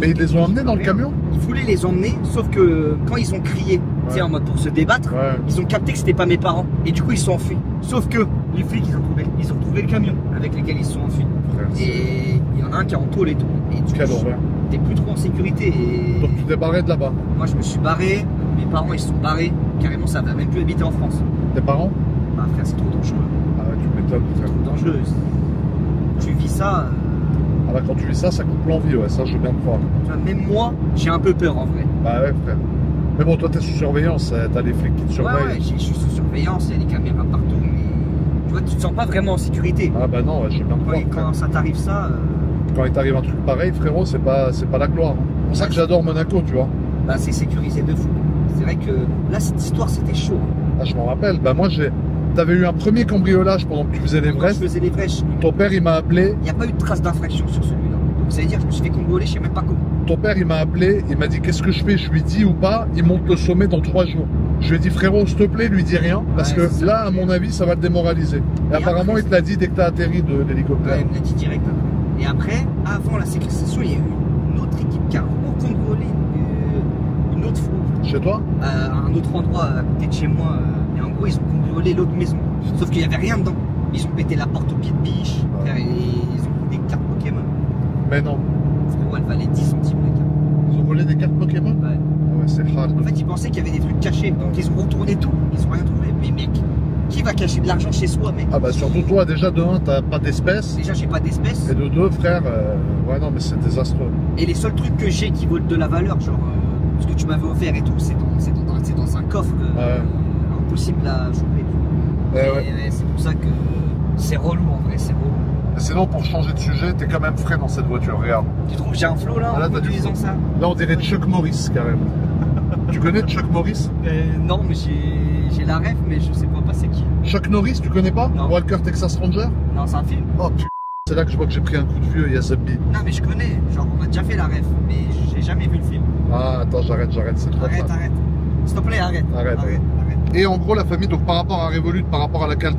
Mais ils les ont emmenés dans le camion? Ils voulaient les emmener, sauf que quand ils ont crié, tu sais, en mode pour se débattre, ils ont capté que c'était pas mes parents, et du coup ils se sont enfuis. Sauf que les flics, ils ont trouvé le camion avec lequel ils se sont enfuis. Frère, et il y en a un qui est en tôle et tout. Et du quelle horreur. T'es plus trop en sécurité. Et... Donc tu t'es barré de là-bas? Moi je me suis barré, mes parents ils se sont barrés, carrément ça va même plus habiter en France. Tes parents? Bah frère, c'est trop dangereux. Ah ouais, tu m'étonnes. C'est trop dangereux. Tu vis ça... Ah bah quand tu vis ça, ça coupe l'envie, ouais, ça je veux bien te croire. Tu vois, même moi, j'ai un peu peur en vrai. Bah ouais frère. Mais bon, toi t'es sous surveillance, t'as les flics qui te surveillent. Ouais, je suis sous surveillance, il y a des caméras partout, mais tu vois, tu te sens pas vraiment en sécurité. Ah bah non, ouais, je veux bien te croire. Quand ça t'arrive ça... Quand il t'arrive un truc pareil, frérot, c'est pas la gloire. C'est pour ça que j'adore Monaco, tu vois. Bah c'est sécurisé de fou. C'est vrai que là, cette histoire, c'était chaud. Ah, je m'en rappelle. Bah moi, t'avais eu un premier cambriolage pendant que tu faisais l'Everest. Je faisais l'Everest. Ton père, il m'a appelé. Il n'y a pas eu de trace d'infraction sur celui-là. Donc ça veut dire que je me suis fait cambrioler, je sais même pas comment. Ton père, il m'a appelé, il m'a dit qu'est-ce que je fais? Je lui dis ou pas, il monte le sommet dans 3 jours. Je lui ai dit frérot, s'il te plaît, lui dis rien, parce que là, à mon avis, ça va le démoraliser. Et apparemment, il te l'a dit dès que t'as atterri de l'hélicoptère. Ouais, il me l'a dit direct après. Et après, avant la séquestration, il y a eu une autre équipe qui a cambriolé une autre fois. Chez toi? À un autre endroit à côté de chez moi. Et en gros, ils ont cambriolé l'autre maison. Sauf qu'il n'y avait rien dedans. Ils ont pété la porte au pied de biche. Et ils ont pris des cartes Pokémon. Mais non. Frérot, elle valait 10 centimes les cartes. Ils ont volé des cartes Pokémon? Ouais. Ah ouais, c'est hard. En fait, ils pensaient qu'il y avait des trucs cachés. Donc ils ont retourné tout. Ils ont rien trouvé. Mais mec, qui va cacher de l'argent chez soi, mec? Ah bah surtout toi, déjà de 1, t'as pas d'espèces. Déjà, j'ai pas d'espèces. Et de 2, frère, ouais non mais c'est désastreux. Et les seuls trucs que j'ai qui valent de la valeur, genre ce que tu m'avais offert et tout, c'est dans un coffre impossible à choper. Et c'est pour ça que c'est relou en vrai, c'est relou. Et sinon, pour changer de sujet, t'es quand même frais dans cette voiture, regarde. Tu trouves que j'ai un flow là Ah, là, en t'as du utilisant flow. ça? Là, on dirait Chuck Norris, carrément. Tu connais Chuck Norris? Non, mais j'ai la ref, mais je sais pas c'est qui. Chuck Norris, tu connais pas? Non. Walker Texas Ranger? Non, c'est un film. Oh putain, c'est là que je vois que j'ai pris un coup de vieux, il y a Zubby. Non, mais je connais. Genre, on m'a déjà fait la ref, mais j'ai jamais vu le film. Ah, attends, j'arrête, c'est trop Arrête, tard. arrête. S'il te plaît, arrête. Arrête. Et en gros, la famille, donc par rapport à Revolut, par rapport à la carte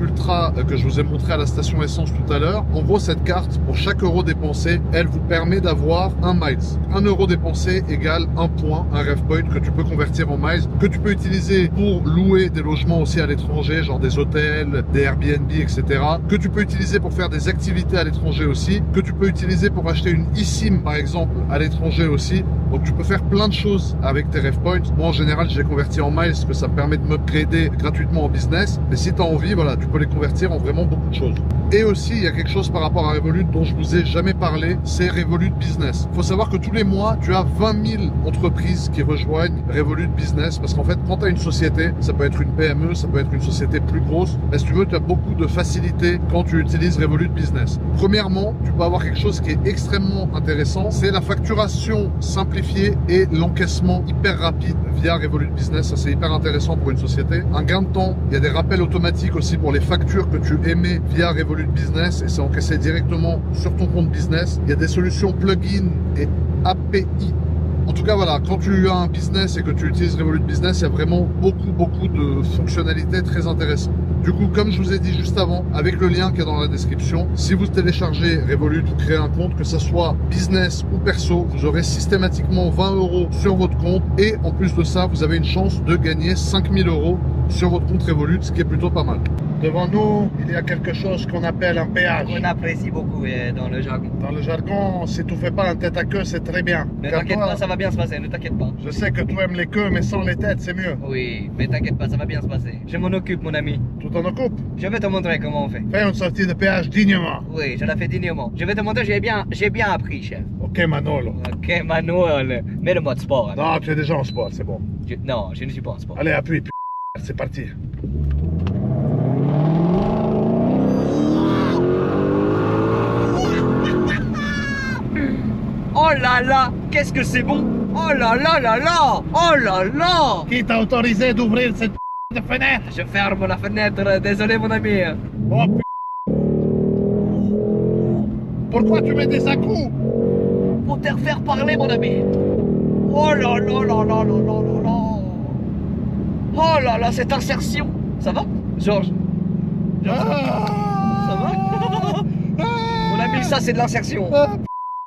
Ultra que je vous ai montré à la station essence tout à l'heure, en gros, cette carte, pour chaque euro dépensé, elle vous permet d'avoir 1 miles. 1 euro dépensé égale 1 point, un ref point que tu peux convertir en miles, que tu peux utiliser pour louer des logements aussi à l'étranger, genre des hôtels, des Airbnb, etc. Que tu peux utiliser pour faire des activités à l'étranger aussi, que tu peux utiliser pour acheter une eSIM, par exemple, à l'étranger aussi. Donc tu peux faire plein de choses avec tes ref points. Moi, en général, je les convertis en miles, que ça me permet de m'upgrader gratuitement en business. Mais si tu as envie, voilà, tu peux les convertir en vraiment beaucoup de choses. Et aussi, il y a quelque chose par rapport à Revolut dont je vous ai jamais parlé, c'est Revolut Business. Il faut savoir que tous les mois, tu as 20 000 entreprises qui rejoignent Revolut Business. Parce qu'en fait, quand tu as une société, ça peut être une PME, ça peut être une société plus grosse, mais si tu veux, tu as beaucoup de facilité quand tu utilises Revolut Business. Premièrement, tu peux avoir quelque chose qui est extrêmement intéressant, c'est la facturation simplifiée et l'encaissement hyper rapide via Revolut Business. Ça, c'est hyper intéressant pour une société. Un gain de temps, il y a des rappels automatiques aussi pour les factures que tu émets via Revolut Business et c'est encaissé directement sur ton compte business. Il y a des solutions plugin et API. En tout cas, voilà, quand tu as un business et que tu utilises Revolut Business, il y a vraiment beaucoup de fonctionnalités très intéressantes. Du coup, comme je vous ai dit juste avant, avec le lien qui est dans la description, si vous téléchargez Revolut, vous créez un compte, que ce soit business ou perso, vous aurez systématiquement 20 € sur votre compte et en plus de ça, vous avez une chance de gagner 5 000 € sur votre compte Revolut, ce qui est plutôt pas mal. Devant nous, il y a quelque chose qu'on appelle un péage. On apprécie beaucoup dans le jargon. Dans le jargon, si tu fais pas un tête à queue, c'est très bien. Ne Car t'inquiète toi, pas, ça va bien se passer, ne t'inquiète pas. je sais que tu aimes les queues, mais sans les têtes, c'est mieux. Oui, mais t'inquiète pas, ça va bien se passer. Je m'en occupe, mon ami. Tu t'en occupes. Je vais te montrer comment on fait. Fais une sortie de péage dignement. Oui, je la fais dignement. Je vais te montrer, j'ai bien appris, chef. Ok, Manolo. Ok, Manuel, mets le mode sport. alors. Non, tu es déjà en sport, c'est bon. Non, je ne suis pas en sport. Allez, appuie, c'est parti. Oh là là, qu'est-ce que c'est bon. Oh là là là là. Oh là là. Qui t'a autorisé d'ouvrir cette de fenêtre? Je ferme la fenêtre, désolé mon ami. Oh Pourquoi tu mets des à-coups? Pour te faire parler mon ami. Oh là là là là là là là là. Oh là là, cette insertion. Ça va, Georges? Ça va? Mon ami, ça c'est de l'insertion.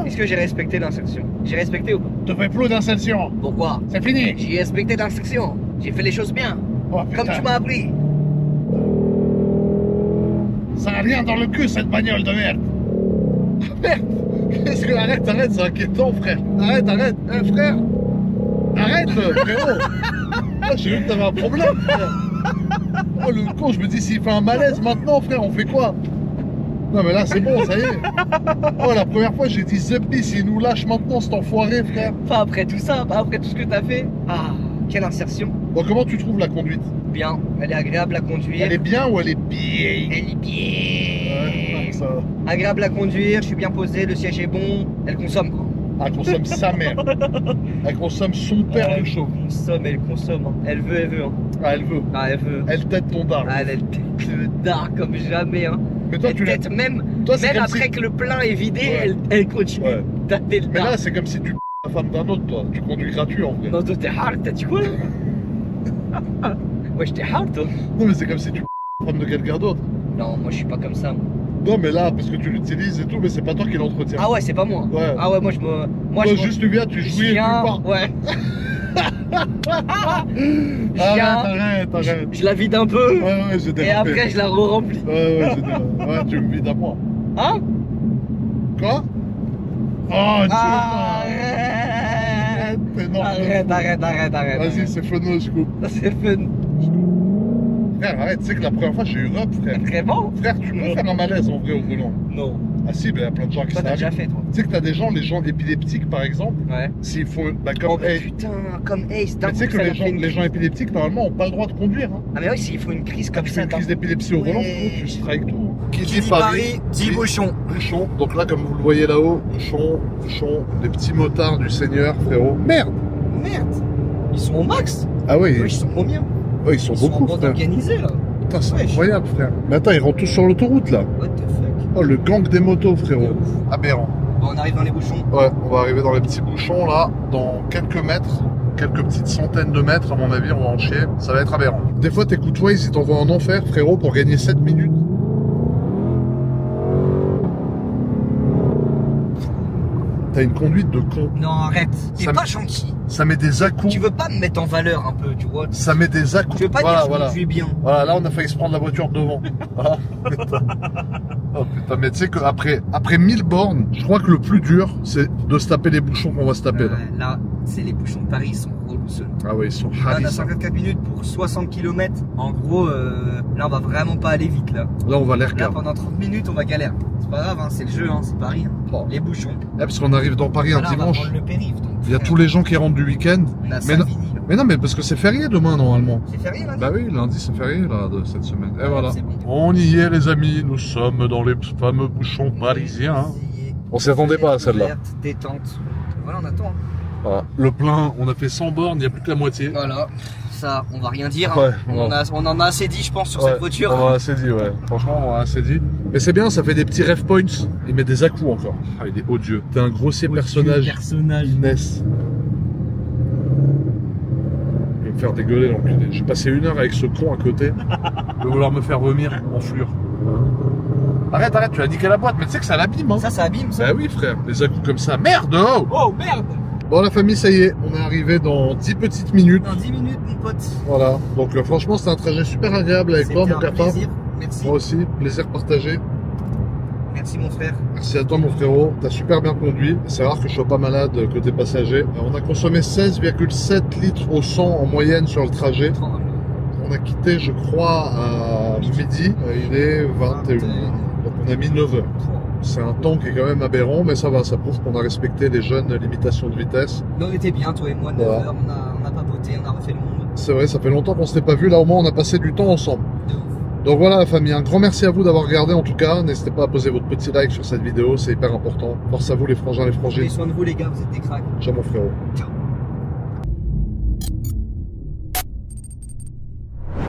Est-ce que j'ai respecté l'insertion? J'ai respecté ou pas? Tu fais plus d'insertion. Pourquoi? C'est fini. J'ai respecté l'insertion. J'ai fait les choses bien. Oh, Comme tu m'as appris. Ça n'a rien dans le cul cette bagnole de merde. Merde. Qu'est-ce que... Arrête, c'est inquiétant frère. Arrête. Eh, frère. Arrête frérot. Oh, j'ai vu que t'avais un problème frère. Oh le con, je me dis s'il fait un malaise maintenant frère, on fait quoi? Non mais là c'est bon, ça y est. Oh la première fois j'ai dit Zeppi, s'il nous lâche maintenant cet enfoiré frère. Pas après tout ça, pas après tout ce que t'as fait. Ah, quelle insertion. Bon, comment tu trouves la conduite? Bien, elle est agréable à conduire. Elle est bien ou elle est bien? Elle est bien. Ouais, ça... Agréable à conduire, je suis bien posé, le siège est bon. Elle consomme quoi. Elle consomme sa mère. Elle consomme son père de chaud. Elle consomme. Hein. Elle veut. Hein. Ah, elle veut. Ah, elle veut. Elle tête ton dard. Ah, elle tête le dard comme jamais. Hein. Mais toi, Elle tu l'as. tête même, Toi, c'est même comme après si- que le plein est vidé, Ouais. elle continue Ouais. de tâter le Mais dard. là, c'est comme si tu la femme d'un autre, toi. Tu conduis gratuit en vrai. Non, toi t'es hard, t'as dit quoi? Moi j'étais hard toi. Non, mais c'est comme si tu la femme de quelqu'un d'autre. Non, moi je suis pas comme ça. Moi. Non, mais là, parce que tu l'utilises et tout, mais c'est pas toi qui l'entretiens. Ah ouais, c'est pas moi. Ouais. Ah ouais, moi je me. Moi Toi, je juste tu viens, tu je jouis et tu viens, pars. ouais. Je viens, Arrête. je la vide un peu Ouais, j'ai dérapé. et après je la re-remplis. Ouais, j'ai dérapé. Ouais, tu me vides à moi. Hein? Quoi? Oh, Dieu. Arrête. T'es énorme. Arrête. Vas-y, c'est fun, je coupe. C'est fun. Frère, arrête, tu sais que la première fois j'ai eu rep, frère. Vraiment? Frère, tu peux faire un malaise en vrai au volant. Non. Ah si, ben il y a plein de gens qui Toi, t'as savent. déjà fait, toi? Tu sais que t'as des gens, les gens épileptiques par exemple, Ouais. s'ils font, bah Oh, comme, hey, putain, comme Ace. d'un mais tu sais coup, que ça les leur gens, fait une les gens crise. épileptiques normalement ont pas le droit de conduire. Hein. Ah, mais oui, s'il faut une crise Quand comme tu fais ça. une crise d'épilepsie au volant, frérot, tu strikes tout. Qui Qui dit Paris, dit bouchon. Bouchon. Donc là, comme vous le voyez là-haut, bouchon, bouchon, les petits motards du Seigneur, frérot. Merde. Merde. Ils sont au max. Ah oui, Ouais, ils sont combien? ouais, ils sont beaucoup, en bande frère. organisée, là. Putain, c'est Wesh. incroyable, frère. Mais attends, ils rentrent tous sur l'autoroute là. What the fuck? Oh, le gang des motos, frérot. Aberrant. Bon, on arrive dans les bouchons. Ouais, on va arriver dans les petits bouchons là, dans quelques mètres, quelques petites centaines de mètres, à mon avis, on va en chier. Ça va être aberrant. Des fois, t'écoutes Waze, ils t'envoient en enfer, frérot, pour gagner 7 minutes. T'as une conduite de con. Non, arrête. T'es Ça pas me- gentil. Ça met des à-coups. Tu veux pas me mettre en valeur un peu, tu vois? Ça met des à-coups. Tu veux pas Voilà, dire que voilà. je conduis bien. Voilà, là on a failli se prendre la voiture devant. Ah, putain. Oh putain, mais tu sais qu'après 1000 bornes, je crois que le plus dur, c'est de se taper les bouchons qu'on va se taper là. Là, c'est les bouchons de Paris, ils sont relous ceux-là. Ah ouais, ils sont Là, on a harissants. 54 minutes pour 60 km. En gros, là, on va vraiment pas aller vite, là. Là on va l'air Là, calme. pendant 30 minutes, on va galérer. C'est pas grave, hein, c'est le jeu, hein, c'est Paris. Hein. Oh. Les bouchons. Ouais, parce qu'on arrive dans Paris un Là, on va dimanche. prendre le périph'. Donc, Il y a tous les gens qui rentrent du week-end. On a Mais non, Savigny, là. mais non, mais parce que c'est férié demain normalement. C'est férié, là? Bah oui, lundi c'est férié là de cette semaine. Et voilà. C'est bon. On y est les amis, nous sommes dans les fameux bouchons parisiens. Hein. On s'y attendait pas à celle-là. Verte, détente. Voilà, on attend. Hein. Voilà. Le plein, on a fait 100 bornes, il n'y a plus que la moitié. Voilà. Ça, on va rien dire. Ouais, hein. ouais. On en a assez dit, je pense, sur Ouais, cette voiture. on a assez dit, ouais. Franchement, on a assez dit. Mais c'est bien, ça fait des petits ref points. Il met des à-coups encore. Ah, il est odieux. T'es un grossier personnage. Inès. Il va me faire dégueuler l'enculé. J'ai passé 1 heure avec ce con à côté. Il va vouloir me faire vomir en flure. Arrête, arrête, tu as niqué la boîte, mais tu sais que ça l'abîme, hein. Ça abîme, ça. Bah oui, frère, des à-coups comme ça. Merde, oh. Oh, merde! Bon, la famille, ça y est, on est arrivé dans 10 petites minutes. Dans 10 minutes, mon pote. Voilà. Donc, franchement, c'était un trajet super agréable avec toi, C'était mon un capa. plaisir. Merci. Moi aussi, plaisir partagé. Merci, mon frère. Merci à toi, mon frérot. T'as super bien conduit. C'est rare que je sois pas malade côté passager. On a consommé 16,7 litres au 100 en moyenne sur le trajet. On a quitté, je crois, à midi. Il est 21h. Donc, on a mis 9 heures. C'est un temps qui est quand même aberrant, mais ça va, ça prouve qu'on a respecté les jeunes limitations de vitesse. Mais on était bien, toi et moi, 9 Voilà. heures, on a papoté, on a refait le monde. C'est vrai, ça fait longtemps qu'on s'était pas vu. Là, au moins, on a passé du temps ensemble. De ouf. Donc voilà la famille, un grand merci à vous d'avoir regardé en tout cas. N'hésitez pas à poser votre petit like sur cette vidéo, c'est hyper important. Force à vous les frangins, les frangines. Prenez soin de vous, les gars, vous êtes des cracks. Ciao mon frérot. Ciao.